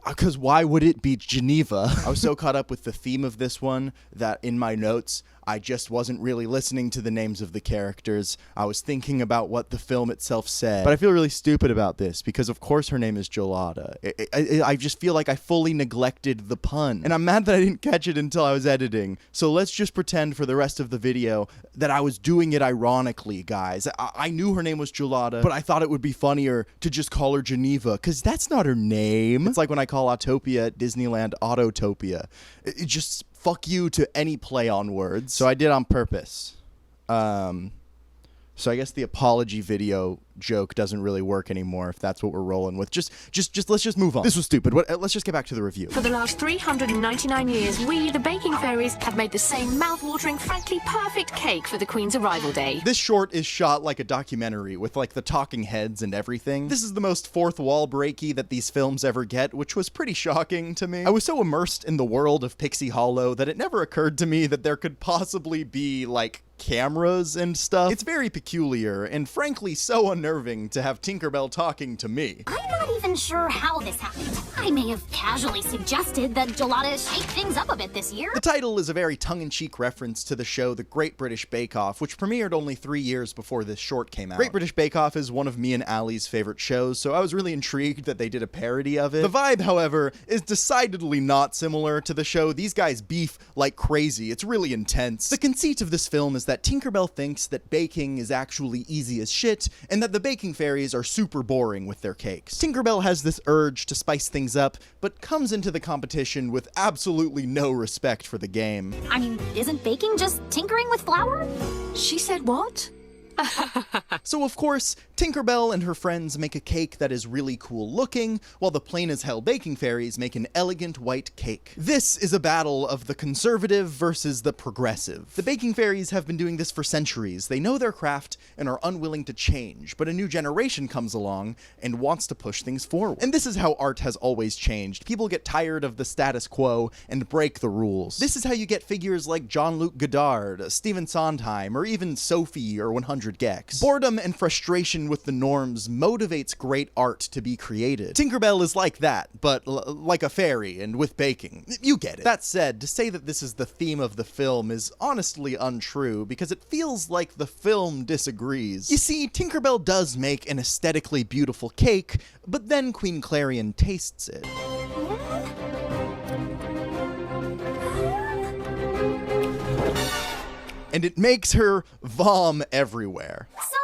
Because why would it be Geneva? I was so caught up with the theme of this one that in my notes, I just wasn't really listening to the names of the characters. I was thinking about what the film itself said. But I feel really stupid about this because of course her name is Gelada. I just feel like I fully neglected the pun. And I'm mad that I didn't catch it until I was editing. So let's just pretend for the rest of the video that I was doing it ironically, guys. I knew her name was Gelada, but I thought it would be funnier to just call her Geneva because that's not her name. It's like when I call Autopia at Disneyland Autotopia. It just fuck you to any play on words. So I did on purpose. So I guess the apology video joke doesn't really work anymore if that's what we're rolling with. Just let's just move on. This was stupid. Let's just get back to the review. For the last 399 years, we, the baking fairies, have made the same mouth-watering, frankly perfect cake for the Queen's arrival day. This short is shot like a documentary with like the talking heads and everything. This is the most fourth wall breaky that these films ever get, which was pretty shocking to me. I was so immersed in the world of Pixie Hollow that it never occurred to me that there could possibly be like cameras and stuff. It's very peculiar and frankly so unnerving to have Tinkerbell talking to me. I'm not even sure how this happened. I may have casually suggested that Gelada shake things up a bit this year. The title is a very tongue-in-cheek reference to the show The Great British Bake Off, which premiered only 3 years before this short came out. Great British Bake Off is one of me and Allie's favorite shows, so I was really intrigued that they did a parody of it. The vibe, however, is decidedly not similar to the show. These guys beef like crazy. It's really intense. The conceit of this film is that Tinkerbell thinks that baking is actually easy as shit, and that the baking fairies are super boring with their cakes. Tinkerbell has this urge to spice things up, but comes into the competition with absolutely no respect for the game. I mean, isn't baking just tinkering with flour? She said what? So of course, Tinkerbell and her friends make a cake that is really cool looking, while the plain as hell baking fairies make an elegant white cake. This is a battle of the conservative versus the progressive. The baking fairies have been doing this for centuries. They know their craft and are unwilling to change, but a new generation comes along and wants to push things forward. And this is how art has always changed. People get tired of the status quo and break the rules. This is how you get figures like Jean-Luc Godard, Stephen Sondheim, or even Sophie or 100 Gex. Boredom and frustration with the norms motivates great art to be created. Tinkerbell is like that, but like a fairy and with baking. You get it. That said, to say that this is the theme of the film is honestly untrue, because it feels like the film disagrees. You see, Tinkerbell does make an aesthetically beautiful cake, but then Queen Clarion tastes it. And it makes her vom everywhere. So,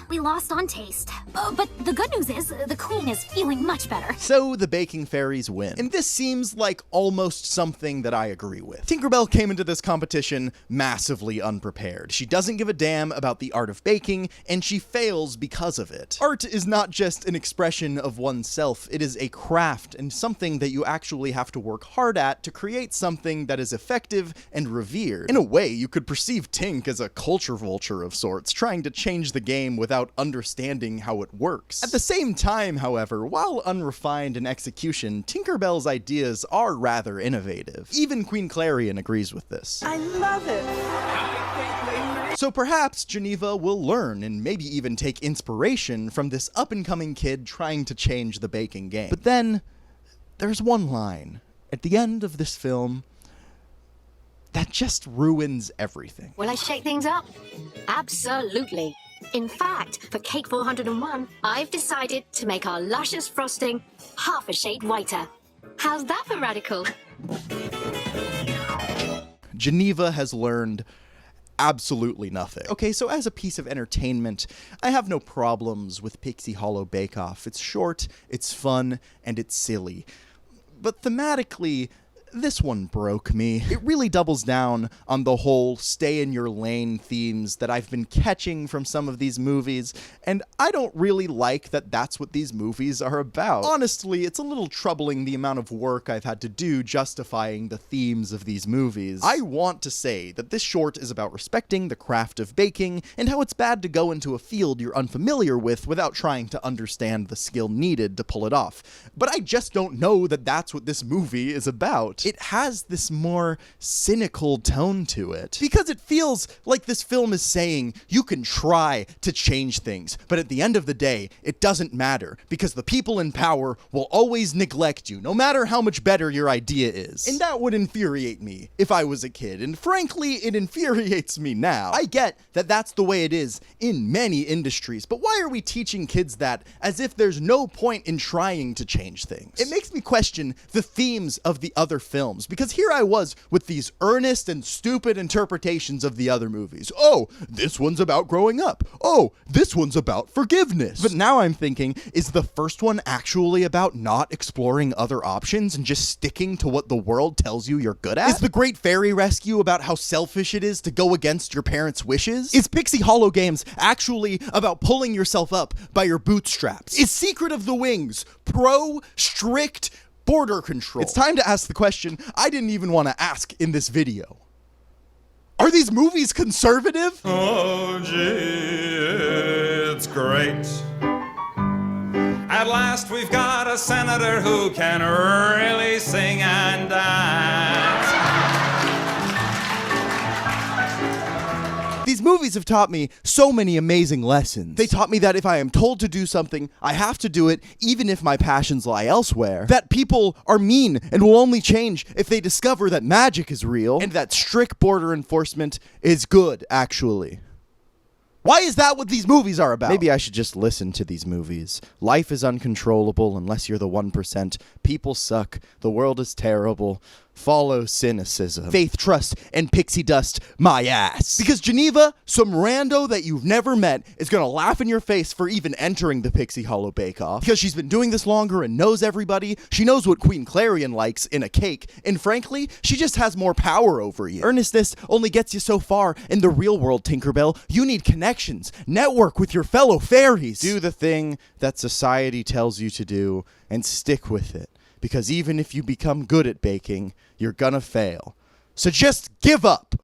we lost on taste. But the good news is, the Queen is feeling much better. So the baking fairies win. And this seems like almost something that I agree with. Tinkerbell came into this competition massively unprepared. She doesn't give a damn about the art of baking, and she fails because of it. Art is not just an expression of oneself, it is a craft and something that you actually have to work hard at to create something that is effective and revered. In a way, you could perceive Tink as a culture vulture of sorts, trying to change the game game without understanding how it works. At the same time, however, while unrefined in execution, Tinkerbell's ideas are rather innovative. Even Queen Clarion agrees with this. I love it. So perhaps Geneva will learn and maybe even take inspiration from this up-and-coming kid trying to change the baking game. But then, there's one line at the end of this film that just ruins everything. Will I shake things up? Absolutely. In fact, for Cake 401, I've decided to make our luscious frosting half a shade whiter. How's that for radical? Geneva has learned absolutely nothing. Okay, so as a piece of entertainment, I have no problems with Pixie Hollow Bake Off. It's short, it's fun, and it's silly. But thematically, this one broke me. It really doubles down on the whole stay-in-your-lane themes that I've been catching from some of these movies, and I don't really like that that's what these movies are about. Honestly, it's a little troubling the amount of work I've had to do justifying the themes of these movies. I want to say that this short is about respecting the craft of baking, and how it's bad to go into a field you're unfamiliar with without trying to understand the skill needed to pull it off. But I just don't know that that's what this movie is about. It has this more cynical tone to it, because it feels like this film is saying you can try to change things, but at the end of the day, it doesn't matter, because the people in power will always neglect you, no matter how much better your idea is. And that would infuriate me if I was a kid, and frankly, it infuriates me now. I get that that's the way it is in many industries, but why are we teaching kids that as if there's no point in trying to change things? It makes me question the themes of the other films, because here I was with these earnest and stupid interpretations of the other movies. Oh, this one's about growing up. Oh, this one's about forgiveness. But now I'm thinking, is the first one actually about not exploring other options and just sticking to what the world tells you you're good at? Is The Great Fairy Rescue about how selfish it is to go against your parents' wishes? Is Pixie Hollow Games actually about pulling yourself up by your bootstraps? Is Secret of the Wings strict border control? It's time to ask the question I didn't even want to ask in this video. Are these movies conservative? Oh, gee, it's great. At last we've got a senator who can really sing and dance. These movies have taught me so many amazing lessons. They taught me that if I am told to do something, I have to do it even if my passions lie elsewhere. That people are mean and will only change if they discover that magic is real, and that strict border enforcement is good, actually. Why is that what these movies are about? Maybe I should just listen to these movies. Life is uncontrollable unless you're the 1%. People suck. The world is terrible. Follow cynicism. Faith, trust, and pixie dust my ass. Because Geneva, some rando that you've never met, is gonna laugh in your face for even entering the Pixie Hollow Bake Off. Because she's been doing this longer and knows everybody. She knows what Queen Clarion likes in a cake. And frankly, she just has more power over you. Earnestness only gets you so far in the real world, Tinkerbell. You need connections. Network with your fellow fairies. Do the thing that society tells you to do and stick with it. Because even if you become good at baking, you're gonna fail. So just give up!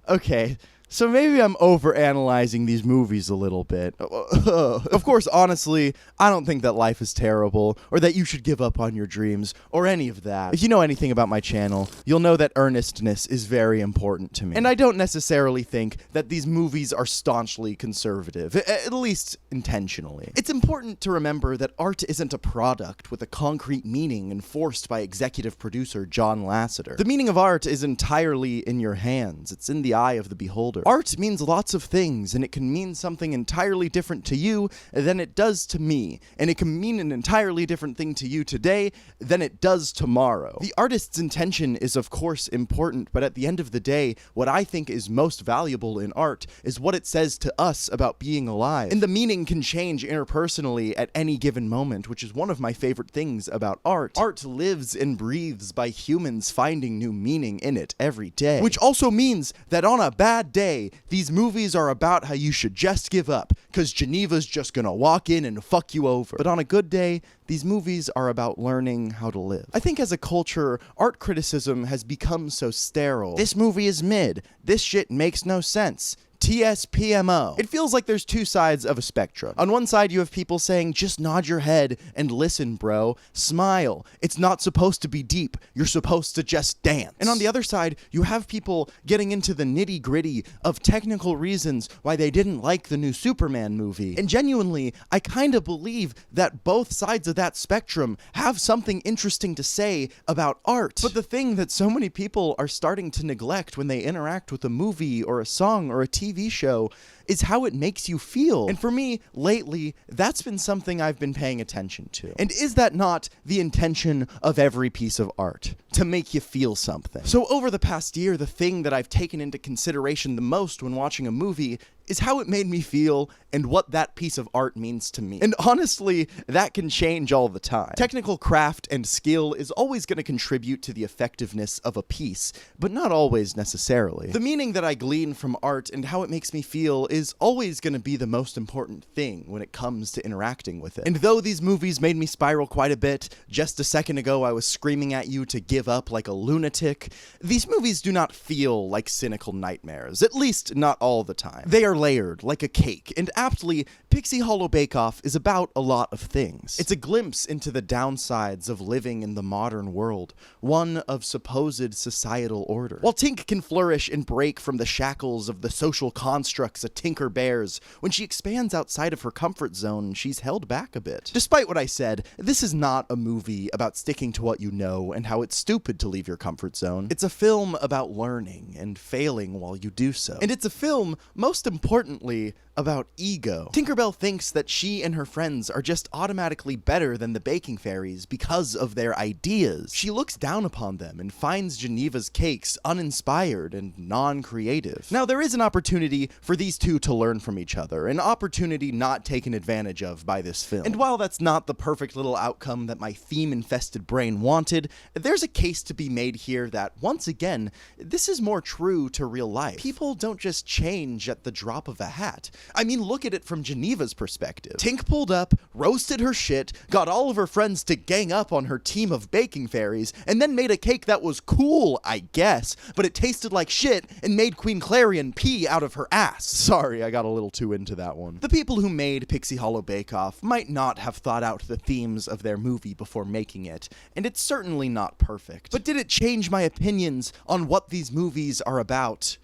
Okay. So maybe I'm overanalyzing these movies a little bit. Of course, honestly, I don't think that life is terrible, or that you should give up on your dreams, or any of that. If you know anything about my channel, you'll know that earnestness is very important to me. And I don't necessarily think that these movies are staunchly conservative, at least intentionally. It's important to remember that art isn't a product with a concrete meaning enforced by executive producer John Lasseter. The meaning of art is entirely in your hands. It's in the eye of the beholder. Art means lots of things, and it can mean something entirely different to you than it does to me, and it can mean an entirely different thing to you today than it does tomorrow. The artist's intention is of course important, but at the end of the day, what I think is most valuable in art is what it says to us about being alive. And the meaning can change interpersonally at any given moment, which is one of my favorite things about art. Art lives and breathes by humans finding new meaning in it every day, which also means that on a bad day, these movies are about how you should just give up, because Geneva's just gonna walk in and fuck you over. But on a good day, these movies are about learning how to live. I think as a culture, art criticism has become so sterile. This movie is mid. This shit makes no sense. TSPMO. It feels like there's two sides of a spectrum. On one side, you have people saying, just nod your head and listen, bro. Smile. It's not supposed to be deep. You're supposed to just dance. And on the other side, you have people getting into the nitty-gritty of technical reasons why they didn't like the new Superman movie. And genuinely, I kind of believe that both sides of that spectrum have something interesting to say about art. But the thing that so many people are starting to neglect when they interact with a movie or a song or a TV show is how it makes you feel. And for me, lately, that's been something I've been paying attention to. And is that not the intention of every piece of art? To make you feel something. So over the past year, the thing that I've taken into consideration the most when watching a movie is how it made me feel and what that piece of art means to me. And honestly, that can change all the time. Technical craft and skill is always going to contribute to the effectiveness of a piece, but not always necessarily. The meaning that I glean from art and how it makes me feel is always going to be the most important thing when it comes to interacting with it. And though these movies made me spiral quite a bit, just a second ago I was screaming at you to give up like a lunatic, these movies do not feel like cynical nightmares, at least not all the time. They are layered like a cake, and aptly, Pixie Hollow Bake Off is about a lot of things. It's a glimpse into the downsides of living in the modern world, one of supposed societal order. While Tink can flourish and break from the shackles of the social constructs a tinker bears, when she expands outside of her comfort zone, she's held back a bit. Despite what I said, this is not a movie about sticking to what you know and how it's stupid to leave your comfort zone. It's a film about learning and failing while you do so. And it's a film, most importantly, about ego. Tinkerbell thinks that she and her friends are just automatically better than the baking fairies because of their ideas. She looks down upon them and finds Geneva's cakes uninspired and non-creative. Now, there is an opportunity for these two to learn from each other, an opportunity not taken advantage of by this film. And while that's not the perfect little outcome that my theme-infested brain wanted, there's a case to be made here that, once again, this is more true to real life. People don't just change at the drop of a hat. I mean, look at it from Geneva's perspective. Tink pulled up, roasted her shit, got all of her friends to gang up on her team of baking fairies, and then made a cake that was cool, I guess, but it tasted like shit and made Queen Clarion pee out of her ass. Sorry, I got a little too into that one. The people who made Pixie Hollow Bake Off might not have thought out the themes of their movie before making it, and it's certainly not perfect. But did it change my opinions on what these movies are about?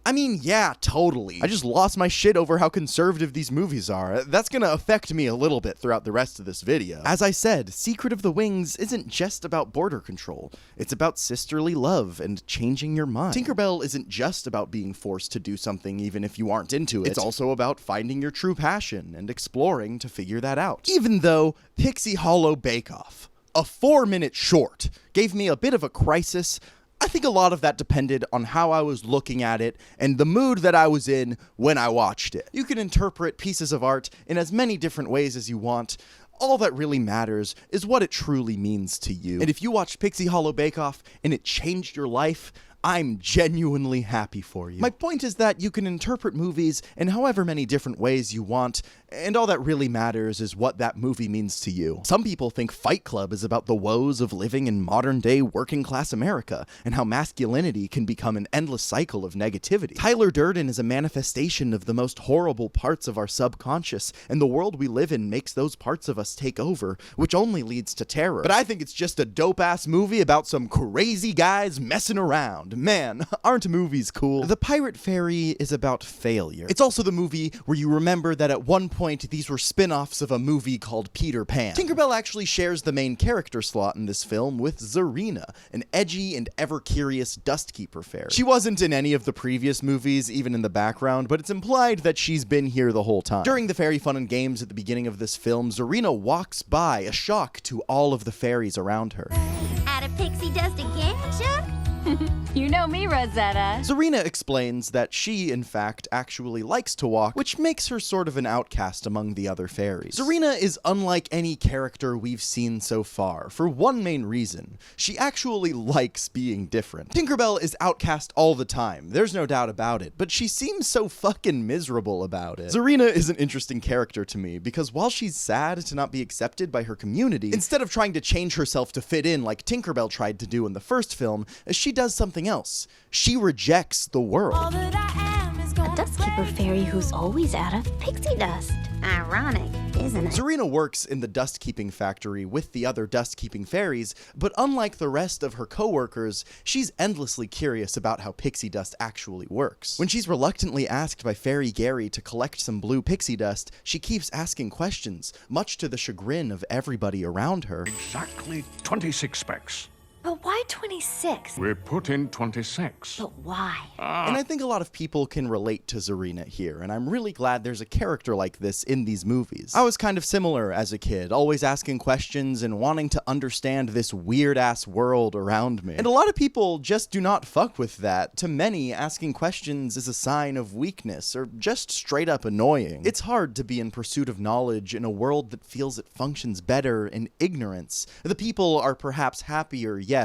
I mean, yeah, totally. I just lost my shit over how conservative these movies are. That's gonna affect me a little bit throughout the rest of this video. As I said, Secret of the Wings isn't just about border control. It's about sisterly love and changing your mind. Tinkerbell isn't just about being forced to do something even if you aren't into it. It's also about finding your true passion and exploring to figure that out. Even though Pixie Hollow Bake Off, a 4-minute short, gave me a bit of a crisis, I think a lot of that depended on how I was looking at it and the mood that I was in when I watched it. You can interpret pieces of art in as many different ways as you want. All that really matters is what it truly means to you. And if you watched Pixie Hollow Bake Off and it changed your life, I'm genuinely happy for you. My point is that you can interpret movies in however many different ways you want, and all that really matters is what that movie means to you. Some people think Fight Club is about the woes of living in modern-day working-class America, and how masculinity can become an endless cycle of negativity. Tyler Durden is a manifestation of the most horrible parts of our subconscious, and the world we live in makes those parts of us take over, which only leads to terror. But I think it's just a dope-ass movie about some crazy guys messing around. Man, aren't movies cool? The Pirate Fairy is about failure. It's also the movie where you remember that at one point these were spin-offs of a movie called Peter Pan. Tinkerbell actually shares the main character slot in this film with Zarina, an edgy and ever-curious dustkeeper fairy. She wasn't in any of the previous movies, even in the background, but it's implied that she's been here the whole time. During the fairy fun and games at the beginning of this film, Zarina walks by, a shock to all of the fairies around her. Out of pixie dust again, Chuck? You know me, Rosetta. Zarina explains that she, in fact, actually likes to walk, which makes her sort of an outcast among the other fairies. Zarina is unlike any character we've seen so far, for one main reason. She actually likes being different. Tinkerbell is outcast all the time, there's no doubt about it, but she seems so fucking miserable about it. Zarina is an interesting character to me, because while she's sad to not be accepted by her community, instead of trying to change herself to fit in like Tinkerbell tried to do in the first film, she does something else. She rejects the world. All that I am is gonna dust keeper fairy who's always out of pixie dust. Ironic, isn't it? Zarina works in the dust-keeping factory with the other dust-keeping fairies, but unlike the rest of her co-workers, she's endlessly curious about how pixie dust actually works. When she's reluctantly asked by Fairy Gary to collect some blue pixie dust, she keeps asking questions, much to the chagrin of everybody around her. Exactly 26 specks. But why 26? We put in 26. But why? And I think a lot of people can relate to Zarina here, and I'm really glad there's a character like this in these movies. I was kind of similar as a kid, always asking questions and wanting to understand this weird-ass world around me. And a lot of people just do not fuck with that. To many, asking questions is a sign of weakness, or just straight up annoying. It's hard to be in pursuit of knowledge in a world that feels it functions better in ignorance. The people are perhaps happier, yes,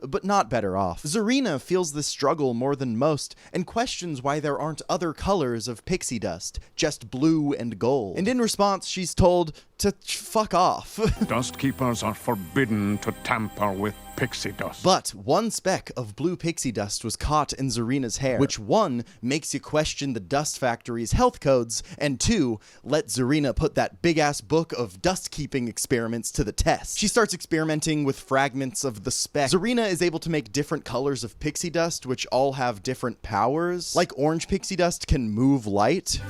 but not better off. Zarina feels this struggle more than most, and questions why there aren't other colors of pixie dust, just blue and gold. And in response, she's told to fuck off. Dust keepers are forbidden to tamper with pixie dust. But one speck of blue pixie dust was caught in Zarina's hair, which 1, makes you question the dust factory's health codes, and 2, let Zarina put that big-ass book of dust-keeping experiments to the test. She starts experimenting with fragments of the speck. Zarina is able to make different colors of pixie dust, which all have different powers. Like orange pixie dust can move light.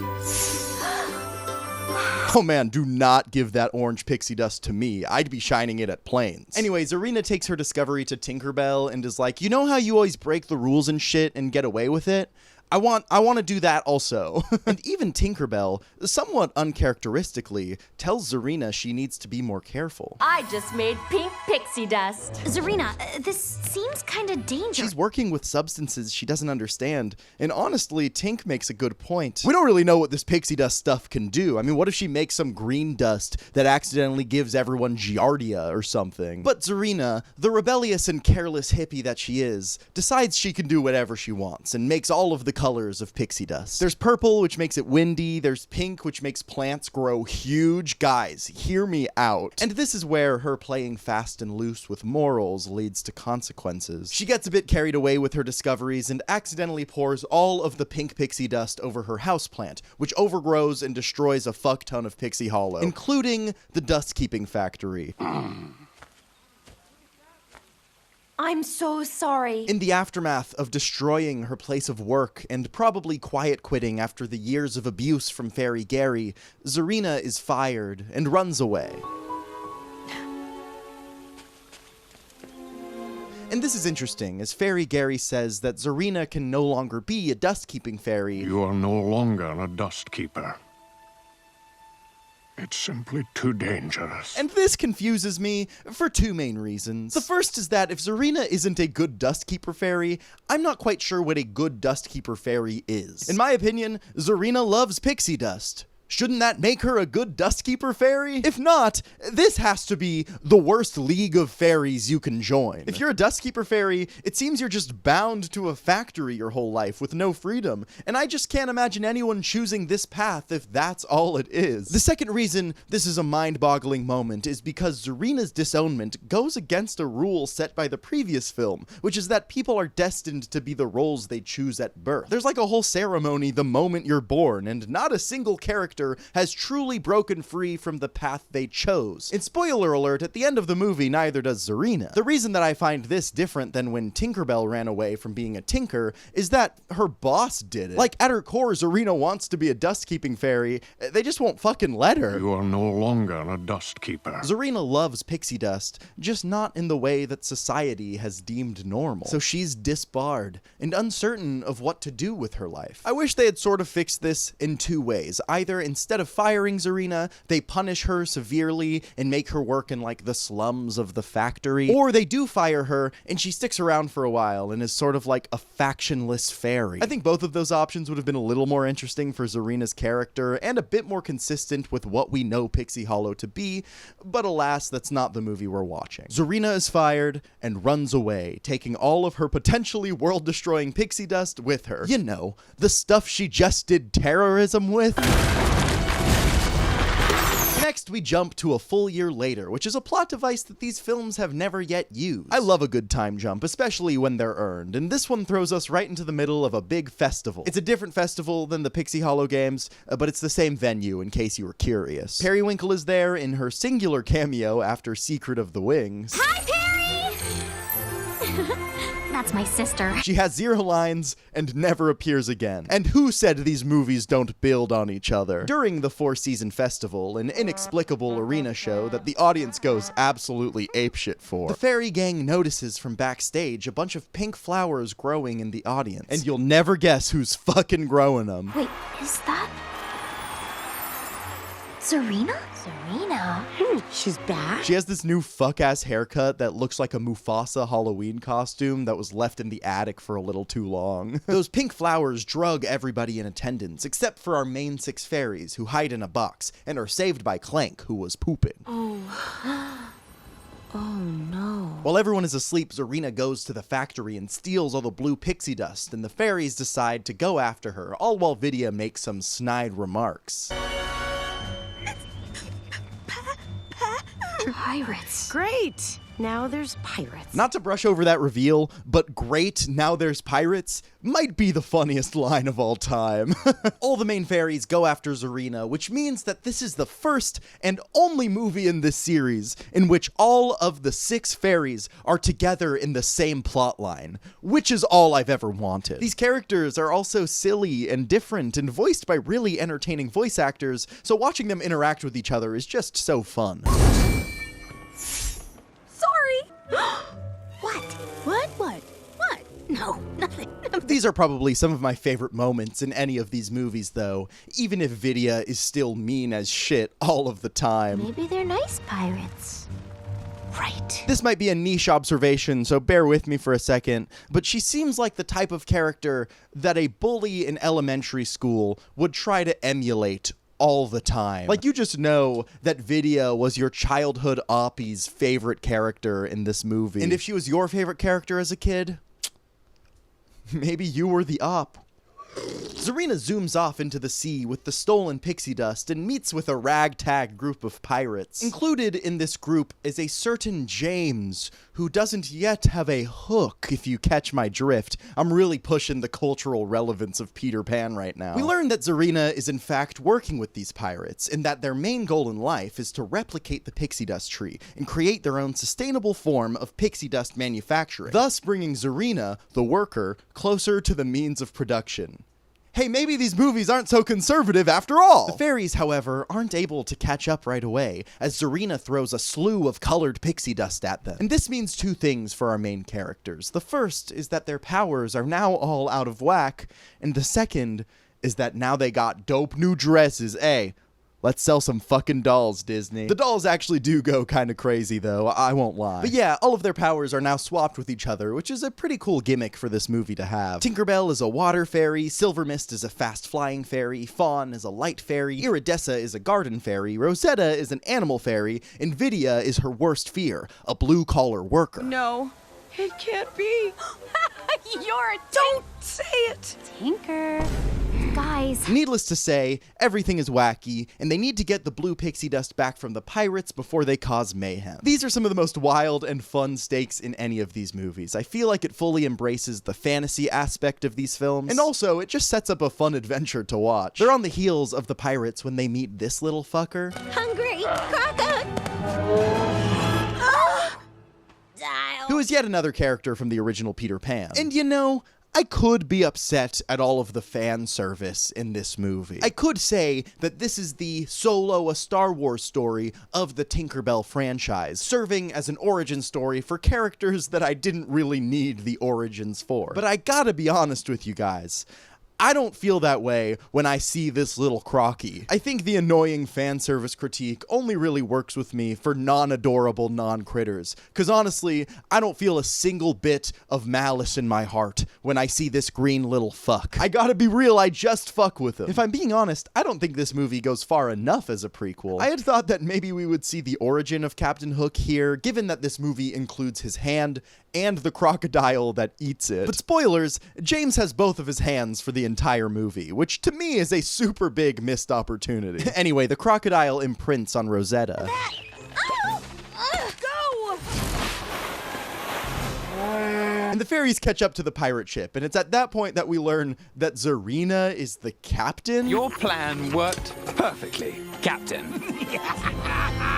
Oh man, do not give that orange pixie dust to me. I'd be shining it at planes. Anyway, Zarina takes her discovery to Tinkerbell and is like, you know how you always break the rules and shit and get away with it? I want to do that also. And even Tinkerbell, somewhat uncharacteristically, tells Zarina she needs to be more careful. I just made pink pixie dust. Zarina, this seems kind of dangerous. She's working with substances she doesn't understand, and honestly, Tink makes a good point. We don't really know what this pixie dust stuff can do. I mean, what if she makes some green dust that accidentally gives everyone giardia or something? But Zarina, the rebellious and careless hippie that she is, decides she can do whatever she wants, and makes all of the colors of pixie dust. There's purple, which makes it windy. There's pink, which makes plants grow huge. Guys, hear me out. And this is where her playing fast and loose with morals leads to consequences. She gets a bit carried away with her discoveries and accidentally pours all of the pink pixie dust over her houseplant, which overgrows and destroys a fuck ton of Pixie Hollow, including the dust-keeping factory. I'm so sorry. In the aftermath of destroying her place of work and probably quiet quitting after the years of abuse from Fairy Gary, Zarina is fired and runs away. And this is interesting, as Fairy Gary says that Zarina can no longer be a dust-keeping fairy. You are no longer a dust keeper. It's simply too dangerous. And this confuses me for 2 main reasons. The first is that if Zarina isn't a good dustkeeper fairy, I'm not quite sure what a good dustkeeper fairy is. In my opinion, Zarina loves pixie dust. Shouldn't that make her a good dustkeeper fairy? If not, this has to be the worst league of fairies you can join. If you're a dustkeeper fairy, it seems you're just bound to a factory your whole life with no freedom, and I just can't imagine anyone choosing this path if that's all it is. The second reason this is a mind-boggling moment is because Zarina's disownment goes against a rule set by the previous film, which is that people are destined to be the roles they choose at birth. There's like a whole ceremony the moment you're born, and not a single character has truly broken free from the path they chose. And spoiler alert, at the end of the movie, neither does Zarina. The reason that I find this different than when Tinkerbell ran away from being a tinker is that her boss did it. Like, at her core, Zarina wants to be a dust-keeping fairy. They just won't fucking let her. You are no longer a dust keeper. Zarina loves pixie dust, just not in the way that society has deemed normal. So she's disbarred and uncertain of what to do with her life. I wish they had sort of fixed this in 2 ways. Either instead of firing Zarina, they punish her severely and make her work in like the slums of the factory, or they do fire her and she sticks around for a while and is sort of like a factionless fairy. I think both of those options would have been a little more interesting for Zarina's character and a bit more consistent with what we know Pixie Hollow to be, but alas, that's not the movie we're watching. Zarina is fired and runs away, taking all of her potentially world-destroying pixie dust with her. You know, the stuff she just did terrorism with. Next, we jump to a full year later, which is a plot device that these films have never yet used. I love a good time jump, especially when they're earned, and this one throws us right into the middle of a big festival. It's a different festival than the Pixie Hollow games, but it's the same venue in case you were curious. Periwinkle is there in her singular cameo after Secret of the Wings. Hi, Perry! That's my sister. She has 0 lines and never appears again. And who said these movies don't build on each other? During the 4-season festival, an inexplicable arena show that the audience goes absolutely apeshit for, the fairy gang notices from backstage a bunch of pink flowers growing in the audience. And you'll never guess who's fucking growing them. Wait, is that Serena? Serena? She's back? She has this new fuck-ass haircut that looks like a Mufasa Halloween costume that was left in the attic for a little too long. Those pink flowers drug everybody in attendance, except for our main 6 fairies, who hide in a box and are saved by Clank, who was pooping. Oh. Oh no. While everyone is asleep, Zarina goes to the factory and steals all the blue pixie dust, and the fairies decide to go after her, all while Vidya makes some snide remarks. Pirates. Great. Now there's pirates. Not to brush over that reveal, but great, now there's pirates, might be the funniest line of all time. All the main fairies go after Zarina, which means that this is the first and only movie in this series in which all of the 6 fairies are together in the same plot line, which is all I've ever wanted. These characters are also silly and different and voiced by really entertaining voice actors, so watching them interact with each other is just so fun. What? No, nothing. These are probably some of my favorite moments in any of these movies, though, even if Vidya is still mean as shit all of the time. Maybe they're nice pirates. Right. This might be a niche observation, so bear with me for a second, but she seems like the type of character that a bully in elementary school would try to emulate all the time. Like, you just know that Vidya was your childhood oppie's favorite character in this movie. And if she was your favorite character as a kid, maybe you were the op. Zarina zooms off into the sea with the stolen pixie dust and meets with a ragtag group of pirates. Included in this group is a certain James, who doesn't yet have a hook, if you catch my drift. I'm really pushing the cultural relevance of Peter Pan right now. We learn that Zarina is in fact working with these pirates, and that their main goal in life is to replicate the pixie dust tree and create their own sustainable form of pixie dust manufacturing, thus bringing Zarina, the worker, closer to the means of production. Hey, maybe these movies aren't so conservative after all! The fairies, however, aren't able to catch up right away, as Zarina throws a slew of colored pixie dust at them. And this means 2 things for our main characters. The first is that their powers are now all out of whack, and the second is that now they got dope new dresses. Hey, let's sell some fucking dolls, Disney. The dolls actually do go kind of crazy, though, I won't lie. But yeah, all of their powers are now swapped with each other, which is a pretty cool gimmick for this movie to have. Tinkerbell is a water fairy, Silvermist is a fast-flying fairy, Fawn is a light fairy, Iridessa is a garden fairy, Rosetta is an animal fairy, and Vidya is her worst fear, a blue-collar worker. No, it can't be. Don't say it. Tinker. Guys. Needless to say, everything is wacky, and they need to get the blue pixie dust back from the pirates before they cause mayhem. These are some of the most wild and fun stakes in any of these movies. I feel like it fully embraces the fantasy aspect of these films, and also it just sets up a fun adventure to watch. They're on the heels of the pirates when they meet this little fucker. Hungry crocodile. Who is yet another character from the original Peter Pan. And you know, I could be upset at all of the fan service in this movie. I could say that this is the Solo, a Star Wars story of the Tinkerbell franchise, serving as an origin story for characters that I didn't really need the origins for. But I gotta be honest with you guys, I don't feel that way when I see this little Crocky. I think the annoying fan service critique only really works with me for non-adorable non-critters, because honestly, I don't feel a single bit of malice in my heart when I see this green little fuck. I gotta be real, I just fuck with him. If I'm being honest, I don't think this movie goes far enough as a prequel. I had thought that maybe we would see the origin of Captain Hook here, given that this movie includes his hand and the crocodile that eats it. But spoilers, James has both of his hands for the entire movie, which to me is a super big missed opportunity. Anyway, the crocodile imprints on Rosetta. And the fairies catch up to the pirate ship, and it's at that point that we learn that Zarina is the captain. Your plan worked perfectly, Captain.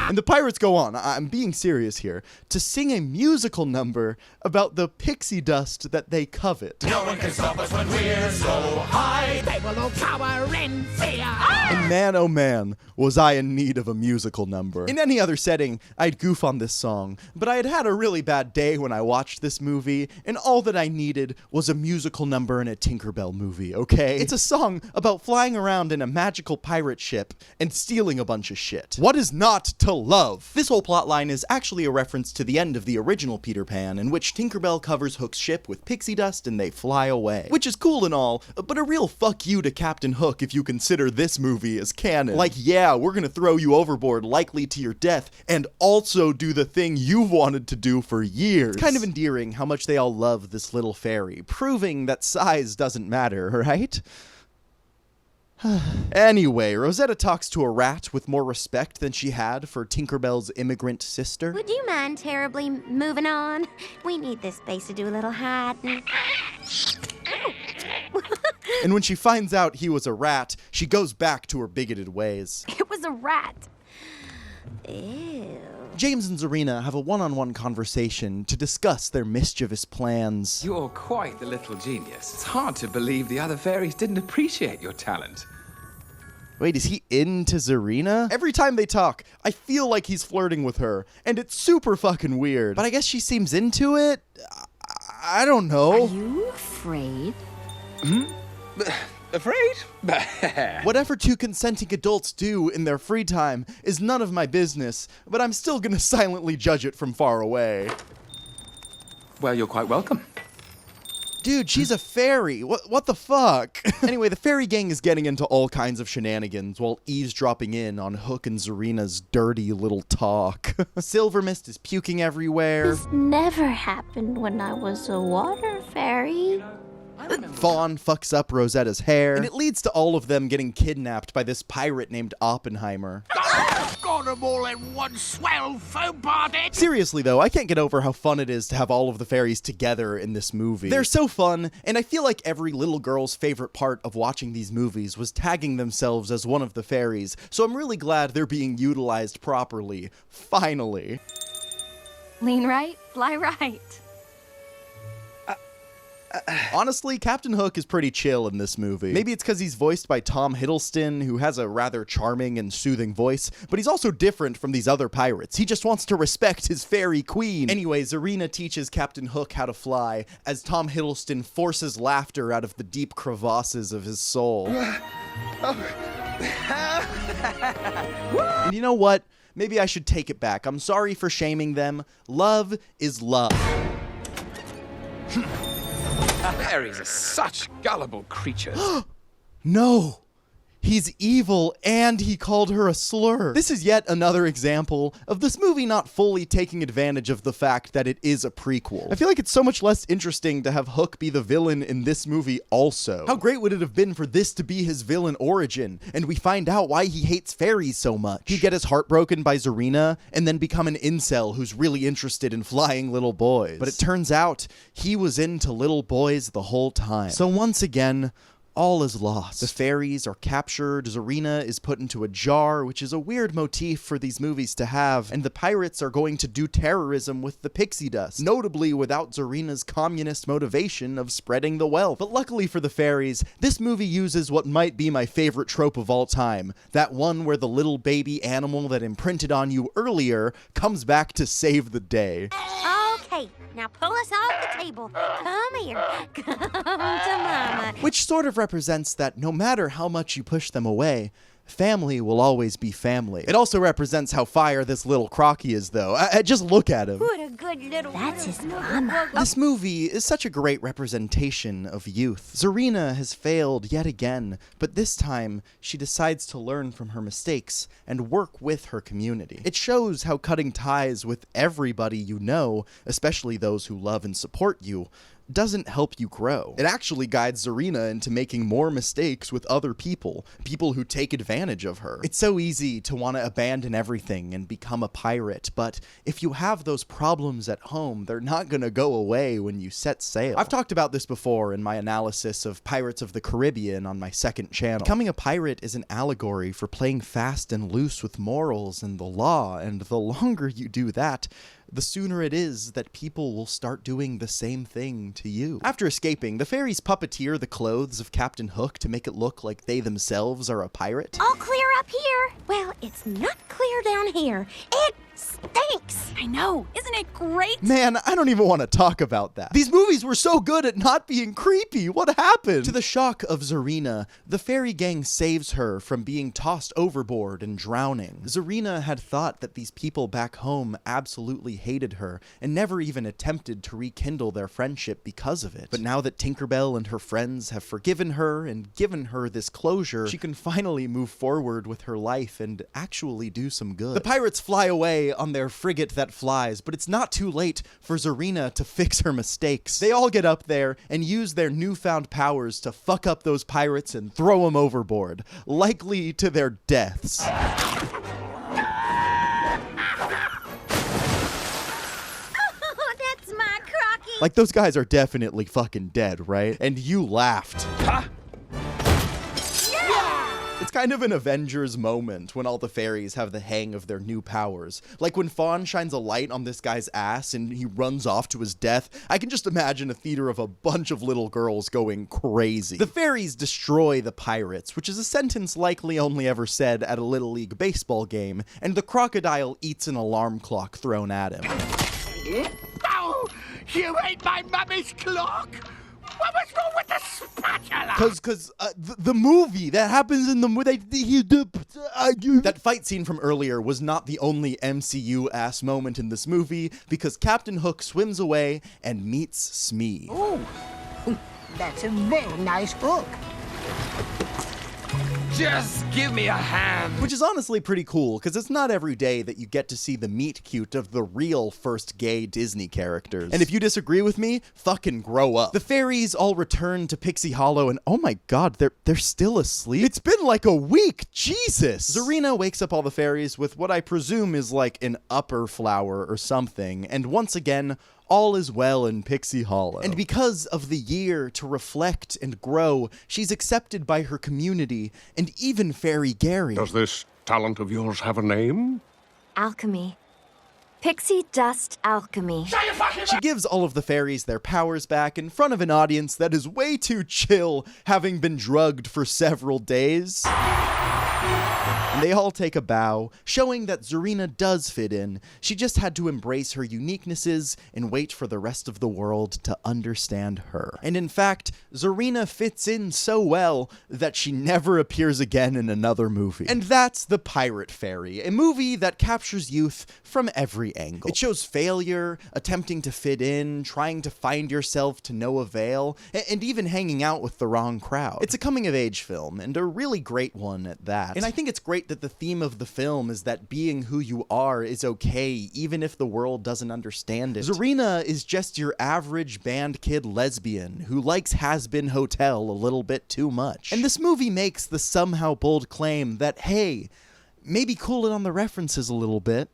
And the pirates go on, I'm being serious here, to sing a musical number about the pixie dust that they covet. No one can stop us when we're so high. They will all cower in fear. And man, oh man, was I in need of a musical number. In any other setting, I'd goof on this song, but I had had a really bad day when I watched this movie, and all that I needed was a musical number in a Tinkerbell movie, okay? It's a song about flying around in a magical pirate ship and stealing a bunch of shit. What is not to love? This whole plotline is actually a reference to the end of the original Peter Pan, in which Tinkerbell covers Hook's ship with pixie dust and they fly away. Which is cool and all, but a real fuck you to Captain Hook if you consider this movie as canon. Like, yeah, we're gonna throw you overboard, likely to your death, and also do the thing you've wanted to do for years. It's kind of endearing how much they all love this little fairy, proving that size doesn't matter, right? Anyway, Rosetta talks to a rat with more respect than she had for Tinkerbell's immigrant sister. Would you mind terribly moving on? We need this space to do a little hiding. And when she finds out he was a rat, she goes back to her bigoted ways. It was a rat. Ew. James and Zarina have a one-on-one conversation to discuss their mischievous plans. You're quite the little genius. It's hard to believe the other fairies didn't appreciate your talent. Wait, is he into Zarina? Every time they talk, I feel like he's flirting with her, and it's super fucking weird. But I guess she seems into it? I don't know. Are you afraid? Afraid? Whatever two consenting adults do in their free time is none of my business, but I'm still gonna silently judge it from far away. Well, you're quite welcome. Dude, she's a fairy. What the fuck? Anyway, the fairy gang is getting into all kinds of shenanigans while eavesdropping in on Hook and Zarina's dirty little talk. Silver Mist is puking everywhere. This never happened when I was a water fairy. Fawn fucks up Rosetta's hair, and it leads to all of them getting kidnapped by this pirate named Oppenheimer. Got them all in one swell foam party. Seriously though, I can't get over how fun it is to have all of the fairies together in this movie. They're so fun, and I feel like every little girl's favorite part of watching these movies was tagging themselves as one of the fairies, so I'm really glad they're being utilized properly. Finally. Lean right, fly right. Honestly, Captain Hook is pretty chill in this movie. Maybe it's because he's voiced by Tom Hiddleston, who has a rather charming and soothing voice, but he's also different from these other pirates. He just wants to respect his fairy queen. Anyway, Zarina teaches Captain Hook how to fly, as Tom Hiddleston forces laughter out of the deep crevasses of his soul. And you know what? Maybe I should take it back. I'm sorry for shaming them. Love is love. Fairies are such gullible creatures. No! He's evil, and he called her a slur. This is yet another example of this movie not fully taking advantage of the fact that it is a prequel. I feel like it's so much less interesting to have Hook be the villain in this movie also. How great would it have been for this to be his villain origin, and we find out why he hates fairies so much. He'd get his heart broken by Zarina, and then become an incel who's really interested in flying little boys. But it turns out, he was into little boys the whole time. So once again, all is lost. The fairies are captured, Zarina is put into a jar, which is a weird motif for these movies to have, and the pirates are going to do terrorism with the pixie dust, notably without Zarina's communist motivation of spreading the wealth. But luckily for the fairies, this movie uses what might be my favorite trope of all time, that one where the little baby animal that imprinted on you earlier comes back to save the day. Okay, now pull us off the table. Come here. Come to Mama. Which sort of represents that no matter how much you push them away, family will always be family. It also represents how fire this little Crocky is, though. Just look at him. What a good little... That's his mama. This movie is such a great representation of youth. Zarina has failed yet again, but this time she decides to learn from her mistakes and work with her community. It shows how cutting ties with everybody you know, especially those who love and support you, doesn't help you grow. It actually guides Zarina into making more mistakes with other people who take advantage of her. It's so easy to want to abandon everything and become a pirate, but if you have those problems at home, they're not gonna go away when you set sail. I've talked about this before in my analysis of Pirates of the Caribbean on my second channel. Becoming a pirate is an allegory for playing fast and loose with morals and the law, and the longer you do that, the sooner it is that people will start doing the same thing to you. After escaping, the fairies puppeteer the clothes of Captain Hook to make it look like they themselves are a pirate. All clear up here. Well, it's not clear down here. It stinks. I know. Isn't it great? Man, I don't even want to talk about that. These movies were so good at not being creepy. What happened? To the shock of Zarina, the fairy gang saves her from being tossed overboard and drowning. Zarina had thought that these people back home absolutely hated her and never even attempted to rekindle their friendship because of it. But now that Tinkerbell and her friends have forgiven her and given her this closure, she can finally move forward with her life and actually do some good. The pirates fly away on their frigate that flies, but it's not too late for Zarina to fix her mistakes. They all get up there and use their newfound powers to fuck up those pirates and throw them overboard, likely to their deaths. Oh, that's my crocky. Like, those guys are definitely fucking dead, right? And you laughed. Huh? It's kind of an Avengers moment when all the fairies have the hang of their new powers. Like when Fawn shines a light on this guy's ass and he runs off to his death, I can just imagine a theater of a bunch of little girls going crazy. The fairies destroy the pirates, which is a sentence likely only ever said at a Little League baseball game, and the crocodile eats an alarm clock thrown at him. Oh, you ate my mummy's clock? What was wrong with the spatula? Cause the movie that happens in the movie, that fight scene from earlier was not the only MCU-ass moment in this movie, because Captain Hook swims away and meets Smee. Oh, that's a very nice hook. Just give me a hand. Which is honestly pretty cool, because it's not every day that you get to see the meet cute of the real first gay Disney characters. And if you disagree with me, fucking grow up. The fairies all return to Pixie Hollow, and oh my god, they're still asleep? It's been like a week, Jesus! Zarina wakes up all the fairies with what I presume is like an upper flower or something, and once again, all is well in Pixie Hollow. And because of the year to reflect and grow, she's accepted by her community and even Fairy Gary. Does this talent of yours have a name? Alchemy. Pixie dust alchemy. She gives all of the fairies their powers back in front of an audience that is way too chill, having been drugged for several days. And they all take a bow, showing that Zarina does fit in. She just had to embrace her uniquenesses and wait for the rest of the world to understand her. And in fact, Zarina fits in so well that she never appears again in another movie. And that's The Pirate Fairy, a movie that captures youth from every angle. It shows failure, attempting to fit in, trying to find yourself to no avail, and even hanging out with the wrong crowd. It's a coming-of-age film, and a really great one at that. And I think it's great that the theme of the film is that being who you are is okay, even if the world doesn't understand it. Zarina is just your average band kid lesbian who likes Has-Been Hotel a little bit too much. And this movie makes the somehow bold claim that, hey, maybe cool it on the references a little bit,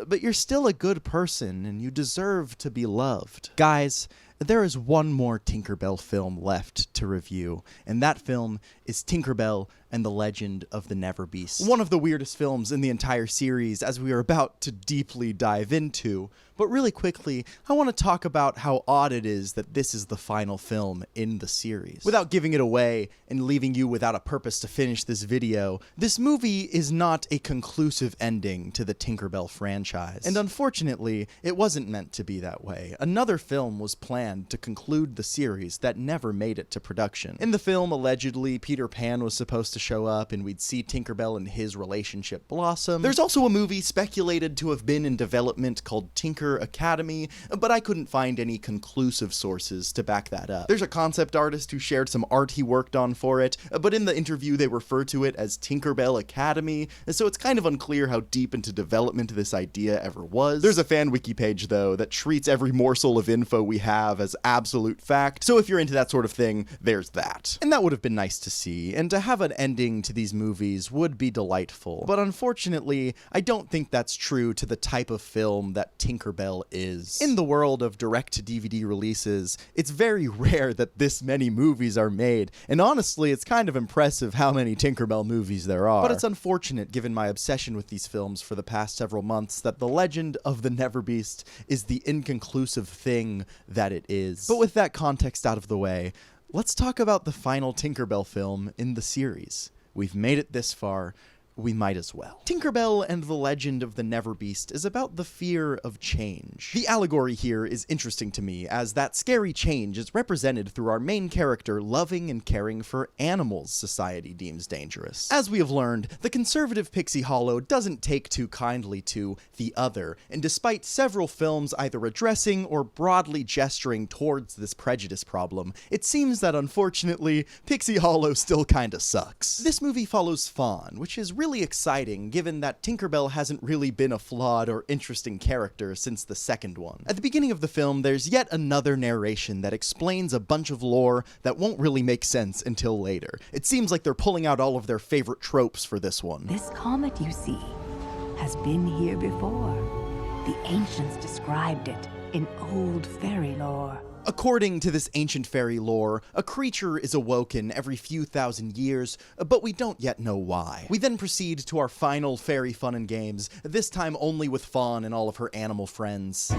but you're still a good person and you deserve to be loved. Guys, there is one more Tinkerbell film left to review, and that film is Tinkerbell and the Legend of the NeverBeast. One of the weirdest films in the entire series, as we are about to deeply dive into. But really quickly, I want to talk about how odd it is that this is the final film in the series. Without giving it away and leaving you without a purpose to finish this video, this movie is not a conclusive ending to the Tinkerbell franchise. And unfortunately, it wasn't meant to be that way. Another film was planned to conclude the series that never made it to production. In the film, allegedly, Peter Pan was supposed to show up and we'd see Tinkerbell and his relationship blossom. There's also a movie speculated to have been in development called Tinker Academy, but I couldn't find any conclusive sources to back that up. There's a concept artist who shared some art he worked on for it, but in the interview they refer to it as Tinkerbell Academy, so it's kind of unclear how deep into development this idea ever was. There's a fan wiki page though that treats every morsel of info we have as absolute fact. So if you're into that sort of thing, there's that. And that would have been nice to see, and to have an ending to these movies would be delightful. But unfortunately, I don't think that's true to the type of film that Tinkerbell is. In the world of direct-to-DVD releases, it's very rare that this many movies are made, and honestly, it's kind of impressive how many Tinkerbell movies there are. But it's unfortunate, given my obsession with these films for the past several months, that the legend of the NeverBeast is the inconclusive thing that it is. But with that context out of the way, let's talk about the final Tinkerbell film in the series. We've made it this far, we might as well. Tinkerbell and the Legend of the NeverBeast is about the fear of change. The allegory here is interesting to me, as that scary change is represented through our main character loving and caring for animals society deems dangerous. As we have learned, the conservative Pixie Hollow doesn't take too kindly to the other, and despite several films either addressing or broadly gesturing towards this prejudice problem, it seems that unfortunately, Pixie Hollow still kinda sucks. This movie follows Fawn, which is really exciting given that Tinkerbell hasn't really been a flawed or interesting character since the second one. At the beginning of the film, there's yet another narration that explains a bunch of lore that won't really make sense until later. It seems like they're pulling out all of their favorite tropes for this one. This comet you see has been here before. The ancients described it in old fairy lore. According to this ancient fairy lore, a creature is awoken every few thousand years, but we don't yet know why. We then proceed to our final fairy fun and games, this time only with Fawn and all of her animal friends.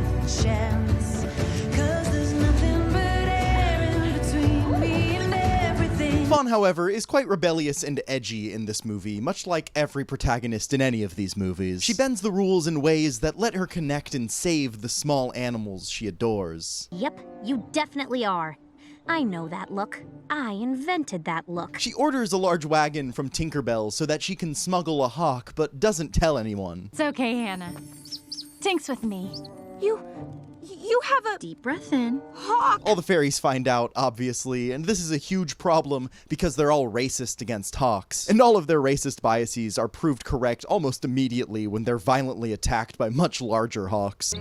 Fawn, however, is quite rebellious and edgy in this movie, much like every protagonist in any of these movies. She bends the rules in ways that let her connect and save the small animals she adores. Yep, you definitely are. I know that look. I invented that look. She orders a large wagon from Tinkerbell so that she can smuggle a hawk, but doesn't tell anyone. It's okay, Hannah. Tink's with me. You have a... Deep breath in. Hawk! All the fairies find out, obviously, and this is a huge problem because they're all racist against hawks. And all of their racist biases are proved correct almost immediately when they're violently attacked by much larger hawks.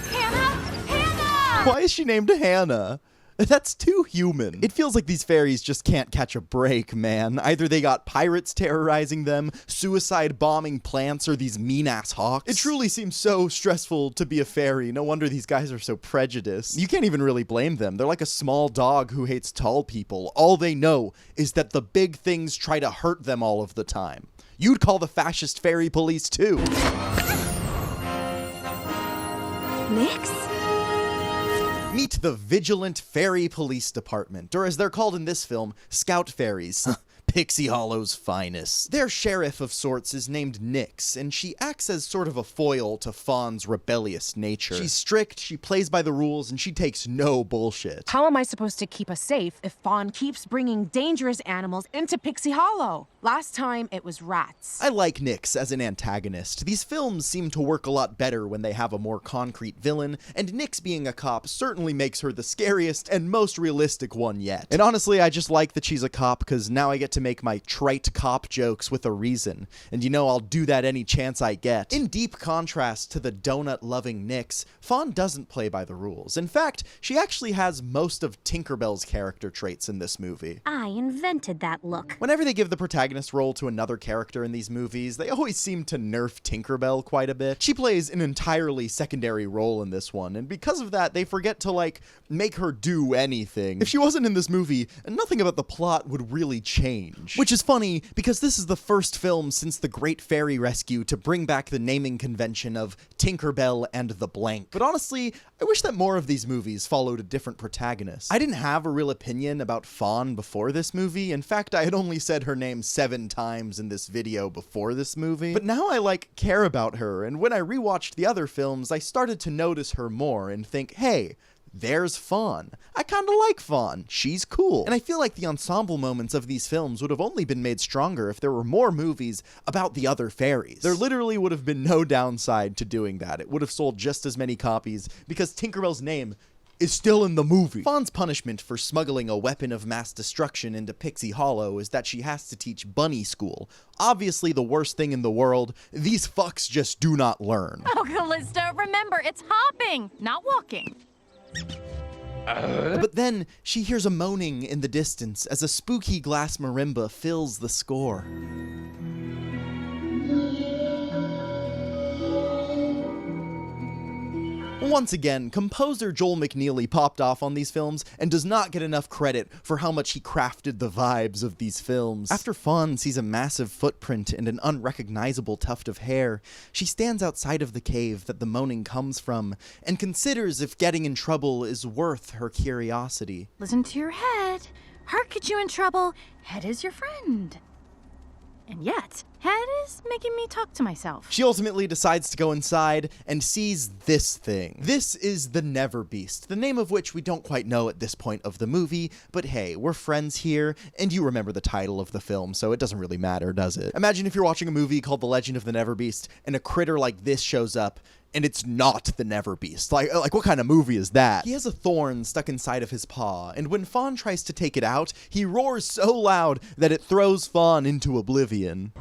Hannah! Why is she named Hannah? That's too human. It feels like these fairies just can't catch a break, man. Either they got pirates terrorizing them, suicide bombing plants, or these mean-ass hawks. It truly seems so stressful to be a fairy. No wonder these guys are so prejudiced. You can't even really blame them. They're like a small dog who hates tall people. All they know is that the big things try to hurt them all of the time. You'd call the fascist fairy police too. Nix? Meet the Vigilant Fairy Police Department, or as they're called in this film, Scout Fairies. Pixie Hollow's finest. Their sheriff of sorts is named Nyx, and she acts as sort of a foil to Fawn's rebellious nature. She's strict, she plays by the rules, and she takes no bullshit. How am I supposed to keep us safe if Fawn keeps bringing dangerous animals into Pixie Hollow? Last time, it was rats. I like Nyx as an antagonist. These films seem to work a lot better when they have a more concrete villain, and Nyx being a cop certainly makes her the scariest and most realistic one yet. And honestly, I just like that she's a cop, because now I get to make my trite cop jokes with a reason. And you know, I'll do that any chance I get. In deep contrast to the donut-loving Nyx, Fawn doesn't play by the rules. In fact, she actually has most of Tinkerbell's character traits in this movie. I invented that look. Whenever they give the protagonist role to another character in these movies, they always seem to nerf Tinkerbell quite a bit. She plays an entirely secondary role in this one, and because of that, they forget to, like, make her do anything. If she wasn't in this movie, nothing about the plot would really change. Which is funny, because this is the first film since the Great Fairy Rescue to bring back the naming convention of Tinkerbell and the blank. But honestly, I wish that more of these movies followed a different protagonist. I didn't have a real opinion about Fawn before this movie. In fact, I had only said her name 7 times in this video before this movie. But now I, care about her, and when I rewatched the other films, I started to notice her more and think, hey, there's Fawn. I kinda like Fawn. She's cool. And I feel like the ensemble moments of these films would have only been made stronger if there were more movies about the other fairies. There literally would have been no downside to doing that. It would have sold just as many copies because Tinkerbell's name is still in the movie. Fawn's punishment for smuggling a weapon of mass destruction into Pixie Hollow is that she has to teach bunny school. Obviously the worst thing in the world. These fucks just do not learn. Oh, Callisto, remember, it's hopping, not walking. But then she hears a moaning in the distance as a spooky glass marimba fills the score. Once again, composer Joel McNeely popped off on these films and does not get enough credit for how much he crafted the vibes of these films. After Fawn sees a massive footprint and an unrecognizable tuft of hair, she stands outside of the cave that the moaning comes from and considers if getting in trouble is worth her curiosity. Listen to your head. Heart gets you in trouble. Head is your friend. And yet, head is making me talk to myself. She ultimately decides to go inside and sees this thing. This is the NeverBeast, the name of which we don't quite know at this point of the movie, but hey, we're friends here, and you remember the title of the film, so it doesn't really matter, does it? Imagine if you're watching a movie called The Legend of the NeverBeast, and a critter like this shows up, and it's not the NeverBeast. Like what kind of movie is that? He has a thorn stuck inside of his paw, and when Fawn tries to take it out, he roars so loud that it throws Fawn into oblivion.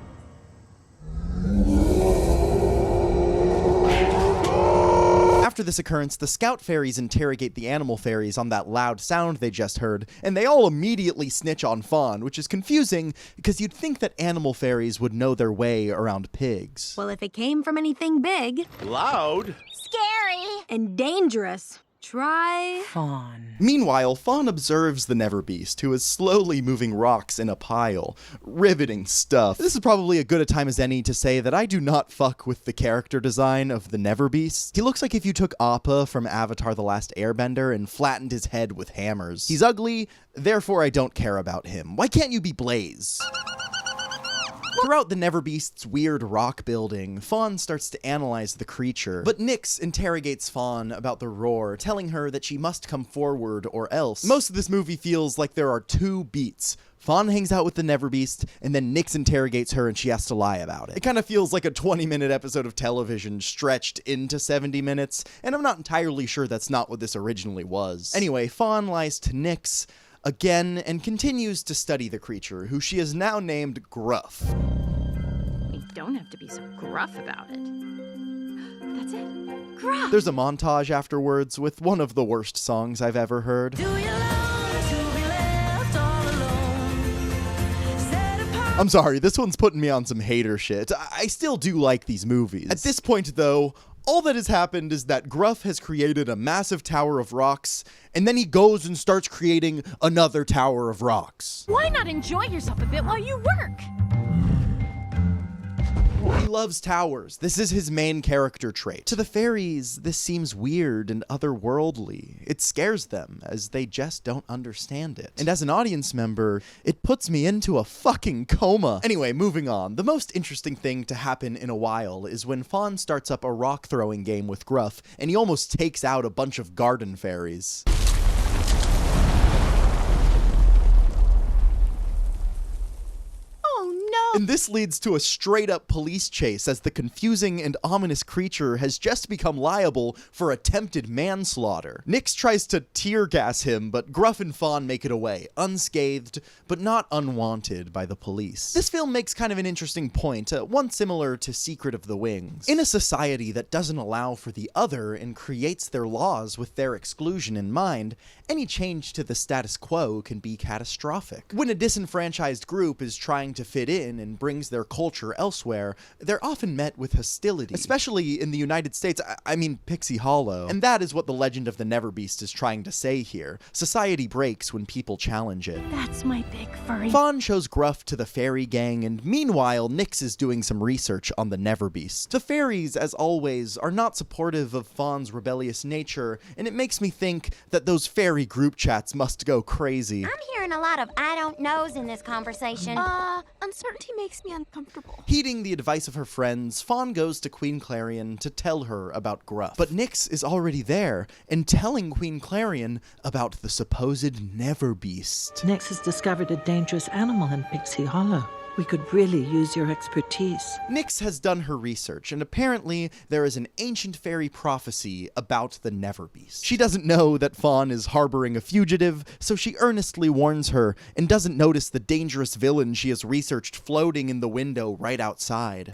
After this occurrence, the scout fairies interrogate the animal fairies on that loud sound they just heard, and they all immediately snitch on Fawn, which is confusing because you'd think that animal fairies would know their way around pigs. Well, if it came from anything big, Loud. Scary. and dangerous, try Fawn. Meanwhile, Fawn observes the NeverBeast, who is slowly moving rocks in a pile. Riveting stuff. This is probably as good a time as any to say that I do not fuck with the character design of the NeverBeast. He looks like if you took Appa from Avatar: The Last Airbender and flattened his head with hammers. He's ugly, therefore I don't care about him. Why can't you be Blaze? Throughout the NeverBeast's weird rock building, Fawn starts to analyze the creature, but Nyx interrogates Fawn about the roar, telling her that she must come forward or else. Most of this movie feels like there are two beats. Fawn hangs out with the NeverBeast, and then Nyx interrogates her and she has to lie about it. It kind of feels like a 20-minute episode of television stretched into 70 minutes, and I'm not entirely sure that's not what this originally was. Anyway, Fawn lies to Nyx again and continues to study the creature, who she has now named Gruff. You don't have to be so gruff about it. That's it. Gruff. There's a montage afterwards with one of the worst songs I've ever heard. I'm sorry, this one's putting me on some hater shit. I still do like these movies. At this point, though, all that has happened is that Gruff has created a massive tower of rocks, and then he goes and starts creating another tower of rocks. Why not enjoy yourself a bit while you work? He loves towers. This is his main character trait. To the fairies, this seems weird and otherworldly. It scares them, as they just don't understand it. And as an audience member, it puts me into a fucking coma. Anyway, moving on. The most interesting thing to happen in a while is when Fawn starts up a rock throwing game with Gruff, and he almost takes out a bunch of garden fairies. And this leads to a straight-up police chase as the confusing and ominous creature has just become liable for attempted manslaughter. Nyx tries to tear gas him, but Gruff and Fawn make it away, unscathed, but not unwanted by the police. This film makes kind of an interesting point, one similar to Secret of the Wings. In a society that doesn't allow for the other and creates their laws with their exclusion in mind, any change to the status quo can be catastrophic. When a disenfranchised group is trying to fit in and brings their culture elsewhere, they're often met with hostility, especially in the United States, I mean Pixie Hollow. And that is what the Legend of the NeverBeast is trying to say here. Society breaks when people challenge it. That's my big furry. Fawn shows Gruff to the fairy gang, and meanwhile, Nyx is doing some research on the NeverBeast. The fairies, as always, are not supportive of Fawn's rebellious nature, and it makes me think that those fairy group chats must go crazy. I'm hearing a lot of I don't knows in this conversation. Uncertainty makes me uncomfortable. Heeding the advice of her friends, Fawn goes to Queen Clarion to tell her about Gruff. But Nyx is already there and telling Queen Clarion about the supposed NeverBeast. Nyx has discovered a dangerous animal in Pixie Hollow. We could really use your expertise. Nyx has done her research, and apparently there is an ancient fairy prophecy about the NeverBeast. She doesn't know that Fawn is harboring a fugitive, so she earnestly warns her and doesn't notice the dangerous villain she has researched floating in the window right outside.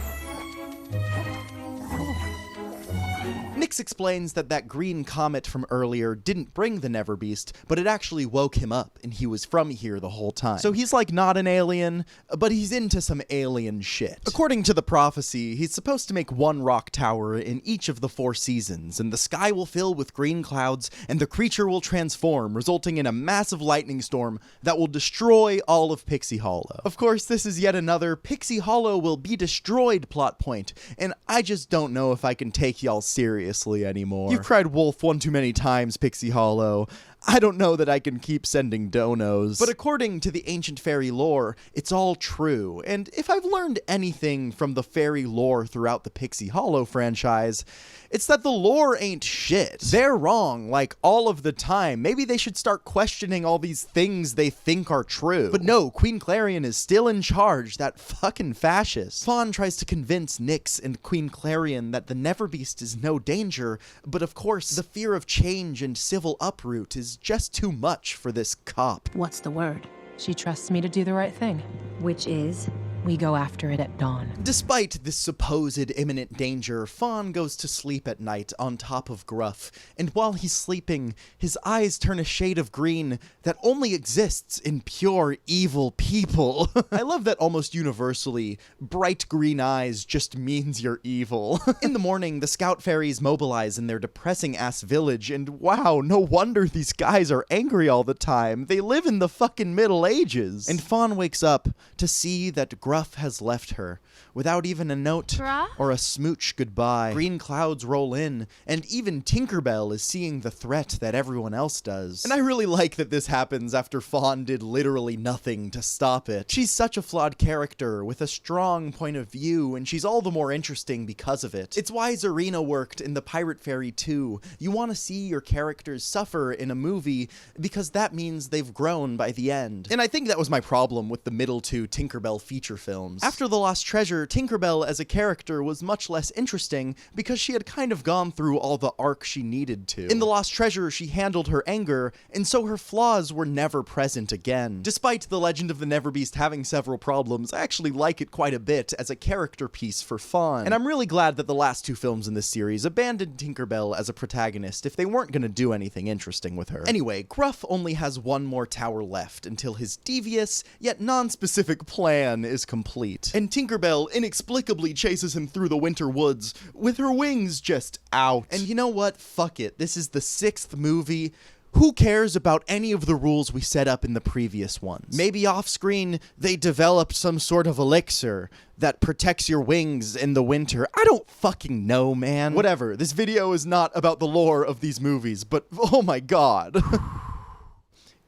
Nix explains that green comet from earlier didn't bring the NeverBeast, but it actually woke him up, and he was from here the whole time. So he's like not an alien, but he's into some alien shit. According to the prophecy, he's supposed to make one rock tower in each of the 4 seasons, and the sky will fill with green clouds, and the creature will transform, resulting in a massive lightning storm that will destroy all of Pixie Hollow. Of course, this is yet another Pixie Hollow will be destroyed plot point, and I just don't know if I can take y'all seriously anymore. You've cried wolf one too many times, Pixie Hollow. I don't know that I can keep sending donos. But according to the ancient fairy lore, it's all true. And if I've learned anything from the fairy lore throughout the Pixie Hollow franchise, it's that the lore ain't shit. They're wrong, like, all of the time. Maybe they should start questioning all these things they think are true. But no, Queen Clarion is still in charge, that fucking fascist. Fawn tries to convince Nix and Queen Clarion that the NeverBeast is no danger, but of course, the fear of change and civil uproot is just too much for this cop. What's the word? She trusts me to do the right thing. Which is? We go after it at dawn. Despite this supposed imminent danger, Fawn goes to sleep at night on top of Gruff, and while he's sleeping, his eyes turn a shade of green that only exists in pure evil people. I love that almost universally, bright green eyes just means you're evil. In the morning, the scout fairies mobilize in their depressing-ass village, and wow, no wonder these guys are angry all the time. They live in the fucking Middle Ages. And Fawn wakes up to see that Gruff has left her, without even a note or a smooch goodbye. Green clouds roll in, and even Tinkerbell is seeing the threat that everyone else does. And I really like that this happens after Fawn did literally nothing to stop it. She's such a flawed character, with a strong point of view, and she's all the more interesting because of it. It's why Zarina worked in The Pirate Fairy 2. You want to see your characters suffer in a movie, because that means they've grown by the end. And I think that was my problem with the middle 2 Tinkerbell feature films. After The Lost Treasure, Tinkerbell as a character was much less interesting because she had kind of gone through all the arc she needed to. In The Lost Treasure, she handled her anger, and so her flaws were never present again. Despite The Legend of the NeverBeast having several problems, I actually like it quite a bit as a character piece for Fawn. And I'm really glad that the last 2 films in this series abandoned Tinkerbell as a protagonist if they weren't going to do anything interesting with her. Anyway, Gruff only has one more tower left until his devious, yet non-specific plan is complete. And Tinkerbell inexplicably chases him through the winter woods with her wings just out. And you know what? Fuck it. This is the 6th movie. Who cares about any of the rules we set up in the previous ones? Maybe off-screen, they developed some sort of elixir that protects your wings in the winter. I don't fucking know, man. Whatever. This video is not about the lore of these movies, but oh my god.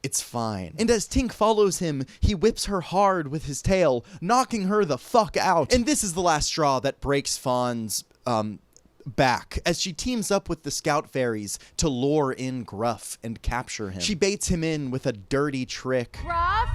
It's fine. And as Tink follows him, he whips her hard with his tail, knocking her the fuck out. And this is the last straw that breaks Fawn's, back, as she teams up with the scout fairies to lure in Gruff and capture him. She baits him in with a dirty trick. Gruff?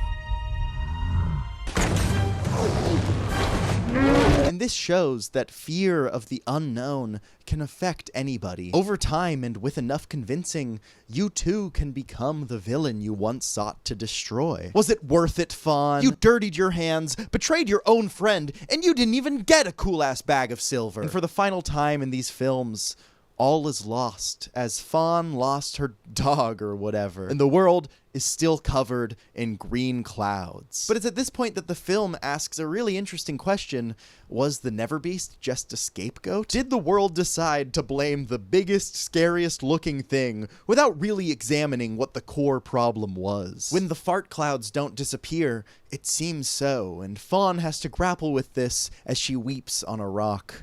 And this shows that fear of the unknown can affect anybody. Over time, and with enough convincing, you too can become the villain you once sought to destroy. Was it worth it, Fawn? You dirtied your hands, betrayed your own friend, and you didn't even get a cool-ass bag of silver. And for the final time in these films, all is lost, as Fawn lost her dog or whatever, and the world is still covered in green clouds. But it's at this point that the film asks a really interesting question. Was the NeverBeast just a scapegoat? Did the world decide to blame the biggest, scariest looking thing without really examining what the core problem was? When the fart clouds don't disappear, it seems so, and Fawn has to grapple with this as she weeps on a rock.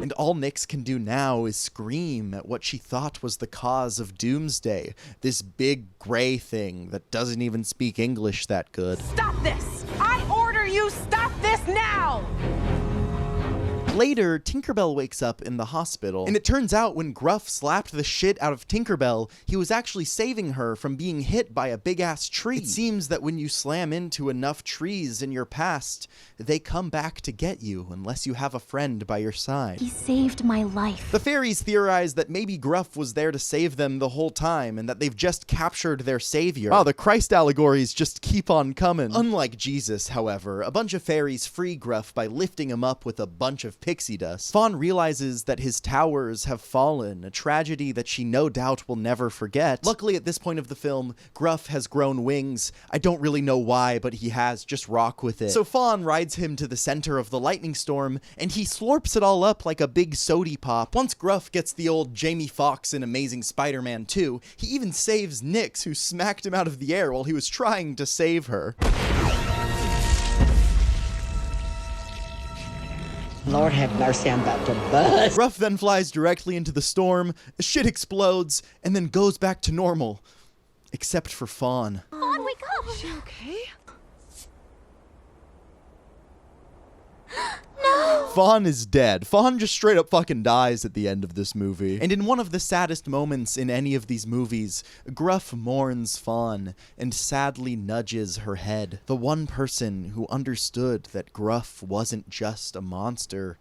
And all Nix can do now is scream at what she thought was the cause of Doomsday, this big gray thing that doesn't even speak English that good. Stop this! I order you stop this now! Later, Tinkerbell wakes up in the hospital, and it turns out when Gruff slapped the shit out of Tinkerbell, he was actually saving her from being hit by a big-ass tree. It seems that when you slam into enough trees in your past, they come back to get you unless you have a friend by your side. He saved my life. The fairies theorize that maybe Gruff was there to save them the whole time, and that they've just captured their savior. Wow, the Christ allegories just keep on coming. Unlike Jesus, however, a bunch of fairies free Gruff by lifting him up with a bunch of pixie dust. Fawn realizes that his towers have fallen, a tragedy that she no doubt will never forget. Luckily, at this point of the film, Gruff has grown wings. I don't really know why, but he has. Just rock with it. So Fawn rides him to the center of the lightning storm, and he slurps it all up like a big sody pop. Once Gruff gets the old Jamie Foxx in Amazing Spider-Man 2, he even saves Nyx, who smacked him out of the air while he was trying to save her. Lord have mercy, I'm about to bust. Gruff then flies directly into the storm, shit explodes, and then goes back to normal. Except for Fawn. Fawn, wake up! Is she okay? No! Fawn is dead. Fawn just straight up fucking dies at the end of this movie. And in one of the saddest moments in any of these movies, Gruff mourns Fawn and sadly nudges her head. The one person who understood that Gruff wasn't just a monster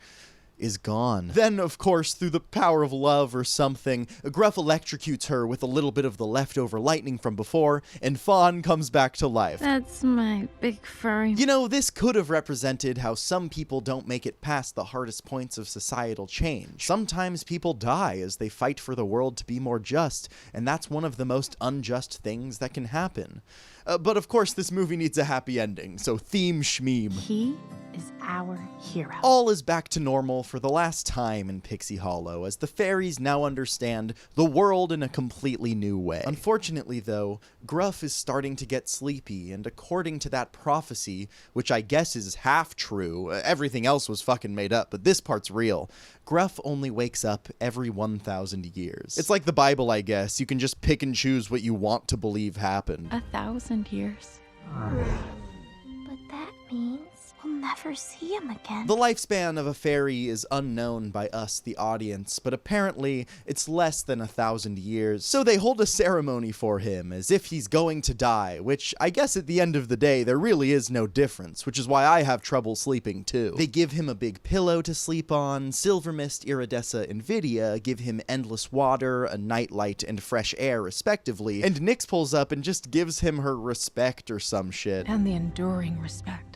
is gone. Then, of course, through the power of love or something, Gruff electrocutes her with a little bit of the leftover lightning from before, and Fawn comes back to life. That's my big furry. You know, this could have represented how some people don't make it past the hardest points of societal change. Sometimes people die as they fight for the world to be more just, and that's one of the most unjust things that can happen. But of course, this movie needs a happy ending, so theme shmeem. He is our hero. All is back to normal for the last time in Pixie Hollow, as the fairies now understand the world in a completely new way. Unfortunately, though, Gruff is starting to get sleepy, and according to that prophecy, which I guess is half true, everything else was fucking made up, but this part's real, Gruff only wakes up every 1,000 years. It's like the Bible, I guess. You can just pick and choose what you want to believe happened. 1,000 years. But that means we'll never see him again. The lifespan of a fairy is unknown by us, the audience, but apparently it's less than 1,000 years. So they hold a ceremony for him as if he's going to die, which I guess at the end of the day there really is no difference, which is why I have trouble sleeping too. They give him a big pillow to sleep on, Silvermist, Iridessa, and Vidya give him endless water, a nightlight, and fresh air respectively, and Nyx pulls up and just gives him her respect or some shit. And the enduring respect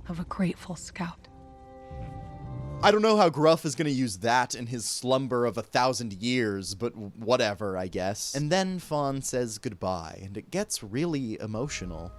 of a grateful scout. I don't know how Gruff is gonna use that in his slumber of 1,000 years, but whatever, I guess. And then Fawn says goodbye, and it gets really emotional.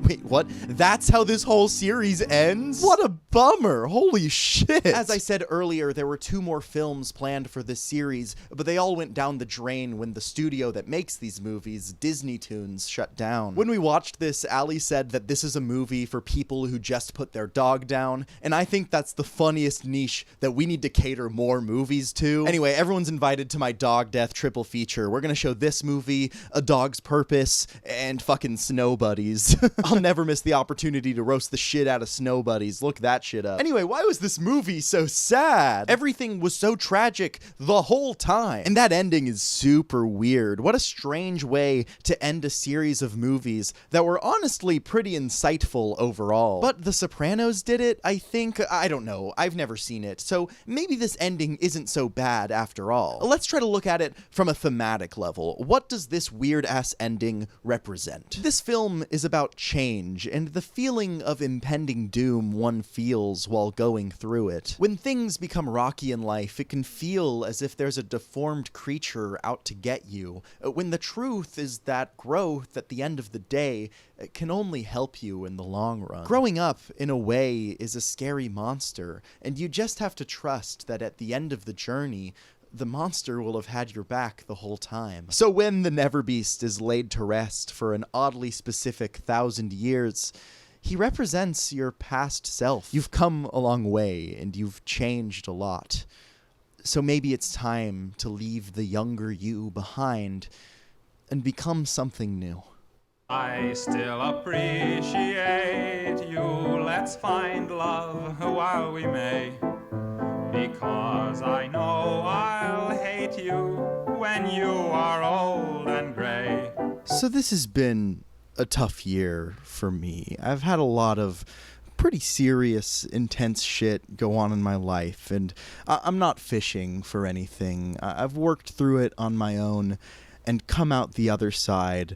Wait, what? That's how this whole series ends? What a bummer. Holy shit. As I said earlier, there were 2 more films planned for this series, but they all went down the drain when the studio that makes these movies, Disney Toons, shut down. When we watched this, Allie said that this is a movie for people who just put their dog down, and I think that's the funniest niche that we need to cater more movies to. Anyway, everyone's invited to my dog death triple feature. We're gonna show this movie, A Dog's Purpose, and fucking Snow Buddies. I'll never miss the opportunity to roast the shit out of Snow Buddies. Look that shit up. Anyway, why was this movie so sad? Everything was so tragic the whole time. And that ending is super weird. What a strange way to end a series of movies that were honestly pretty insightful overall. But The Sopranos did it, I think. I don't know. I've never seen it. So maybe this ending isn't so bad after all. Let's try to look at it from a thematic level. What does this weird-ass ending represent? This film is about change and the feeling of impending doom one feels while going through it. When things become rocky in life, it can feel as if there's a deformed creature out to get you, when the truth is that growth at the end of the day can only help you in the long run. Growing up, in a way, is a scary monster, and you just have to trust that at the end of the journey, the monster will have had your back the whole time. So when the NeverBeast is laid to rest for an oddly specific 1,000 years, he represents your past self. You've come a long way, and you've changed a lot. So maybe it's time to leave the younger you behind and become something new. I still appreciate you. Let's find love while we may, because I know I'll hate you when you are old and gray. So this has been a tough year for me. I've had a lot of pretty serious, intense shit go on in my life, and I'm not fishing for anything. I've worked through it on my own and come out the other side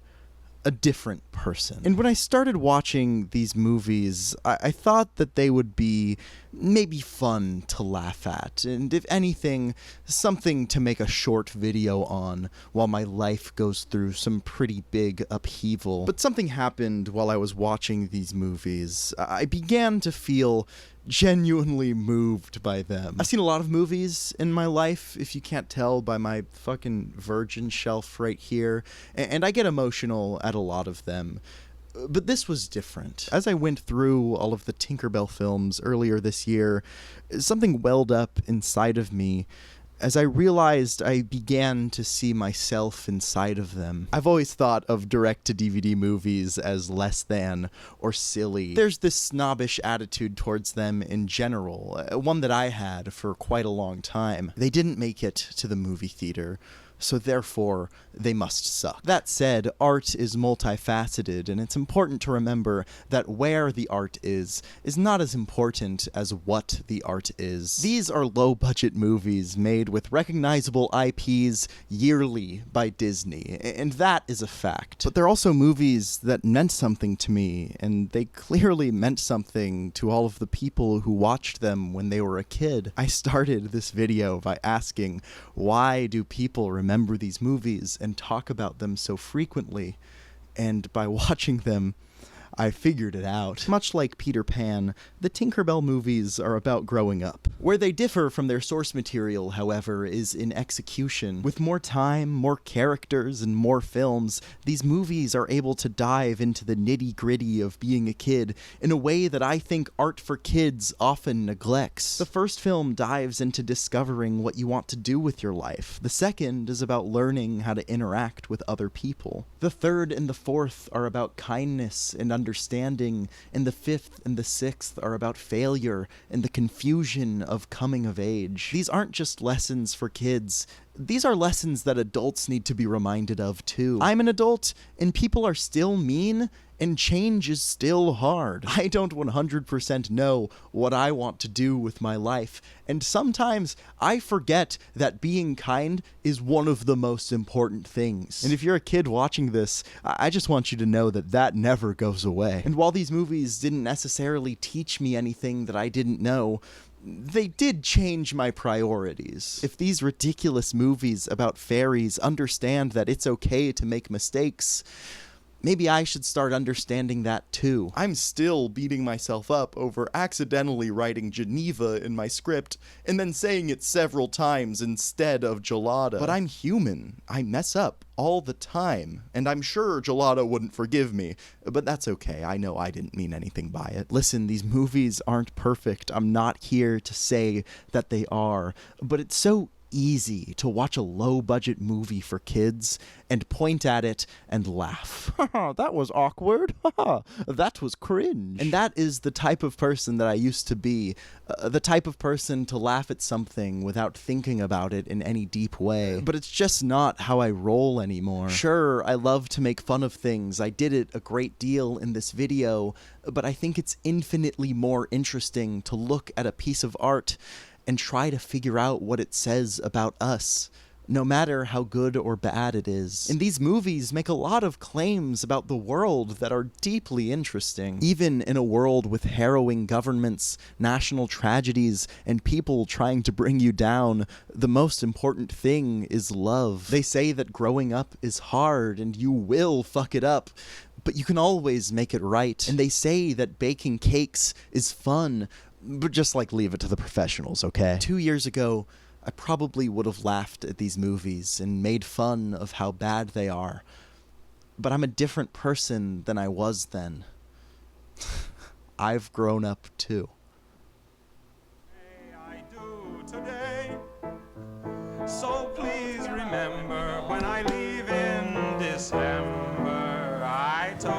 a different person. And when I started watching these movies, I thought that they would be maybe fun to laugh at, and if anything, something to make a short video on while my life goes through some pretty big upheaval. But something happened while I was watching these movies. I began to feel genuinely moved by them. I've seen a lot of movies in my life, if you can't tell by my fucking Virgin shelf right here, and I get emotional at a lot of them. But this was different. As I went through all of the Tinkerbell films earlier this year, something welled up inside of me as I realized I began to see myself inside of them. I've always thought of direct-to-DVD movies as less than or silly. There's this snobbish attitude towards them in general, one that I had for quite a long time. They didn't make it to the movie theater, so therefore they must suck. That said, art is multifaceted, and it's important to remember that where the art is not as important as what the art is. These are low-budget movies made with recognizable IPs yearly by Disney, and that is a fact. But they're also movies that meant something to me, and they clearly meant something to all of the people who watched them when they were a kid. I started this video by asking, why do people remember these movies and talk about them so frequently? And by watching them, I figured it out. Much like Peter Pan, the Tinkerbell movies are about growing up. Where they differ from their source material, however, is in execution. With more time, more characters, and more films, these movies are able to dive into the nitty-gritty of being a kid in a way that I think art for kids often neglects. The first film dives into discovering what you want to do with your life. The second is about learning how to interact with other people. The third and the fourth are about kindness and understanding, and the fifth and the sixth are about failure and the confusion of coming of age. These aren't just lessons for kids. These are lessons that adults need to be reminded of too. I'm an adult, and people are still mean, and change is still hard. I don't 100% know what I want to do with my life, and sometimes I forget that being kind is one of the most important things. And if you're a kid watching this, I just want you to know that that never goes away. And while these movies didn't necessarily teach me anything that I didn't know, they did change my priorities. If these ridiculous movies about fairies understand that it's okay to make mistakes, maybe I should start understanding that too. I'm still beating myself up over accidentally writing Geneva in my script and then saying it several times instead of gelada. But I'm human. I mess up all the time, and I'm sure gelada wouldn't forgive me, but that's okay. I know I didn't mean anything by it. Listen, these movies aren't perfect. I'm not here to say that they are, but it's so easy to watch a low-budget movie for kids and point at it and laugh. That was awkward. That was cringe. And that is the type of person that I used to be. The type of person to laugh at something without thinking about it in any deep way. But it's just not how I roll anymore. Sure, I love to make fun of things. I did it a great deal in this video, but I think it's infinitely more interesting to look at a piece of art and try to figure out what it says about us, no matter how good or bad it is. And these movies make a lot of claims about the world that are deeply interesting. Even in a world with harrowing governments, national tragedies, and people trying to bring you down, the most important thing is love. They say that growing up is hard and you will fuck it up, but you can always make it right. And they say that baking cakes is fun, but just leave it to the professionals, okay? 2 years ago, I probably would have laughed at these movies and made fun of how bad they are. But I'm a different person than I was then. I've grown up too. I do today. So please remember when I leave in December, I told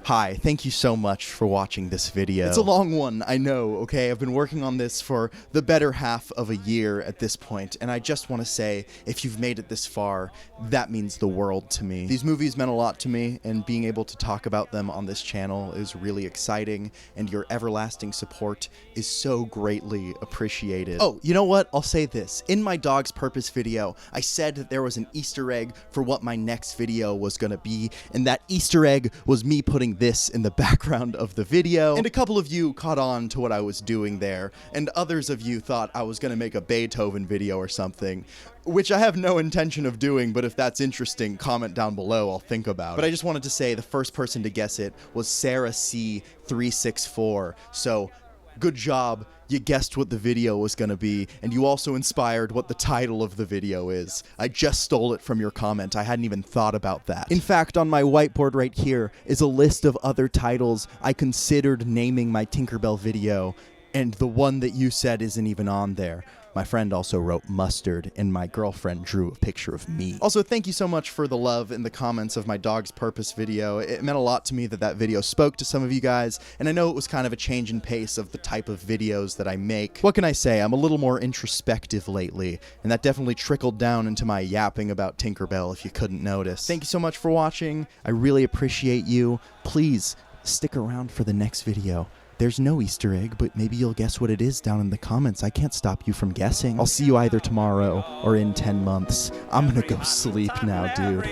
Hi, thank you so much for watching this video. It's a long one, I know, okay? I've been working on this for the better half of a year at this point, and I just want to say, if you've made it this far, that means the world to me. These movies meant a lot to me, and being able to talk about them on this channel is really exciting, and your everlasting support is so greatly appreciated. Oh, you know what? I'll say this. In my Dog's Purpose video, I said that there was an Easter egg for what my next video was gonna be, and that Easter egg was me putting this in the background of the video, and a couple of you caught on to what I was doing there, and others of you thought I was gonna make a Beethoven video or something, which I have no intention of doing, but if that's interesting, comment down below, I'll think about it. But I just wanted to say the first person to guess it was Sarah C364, so good job. You guessed what the video was gonna be, and you also inspired what the title of the video is. I just stole it from your comment. I hadn't even thought about that. In fact, on my whiteboard right here is a list of other titles I considered naming my Tinkerbell video, and the one that you said isn't even on there. My friend also wrote mustard, and my girlfriend drew a picture of me. Also, thank you so much for the love in the comments of my Dog's Purpose video. It meant a lot to me that that video spoke to some of you guys, and I know it was kind of a change in pace of the type of videos that I make. What can I say? I'm a little more introspective lately, and that definitely trickled down into my yapping about Tinkerbell, if you couldn't notice. Thank you so much for watching. I really appreciate you. Please stick around for the next video. There's no Easter egg, but maybe you'll guess what it is down in the comments. I can't stop you from guessing. I'll see you either tomorrow or in 10 months. I'm gonna go sleep now, dude.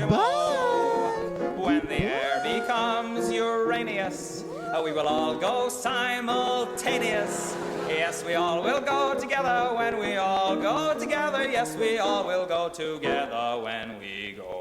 Bye! When the air becomes Uranus, we will all go simultaneous. Yes, we all will go together when we all go together. Yes, we all will go together when we go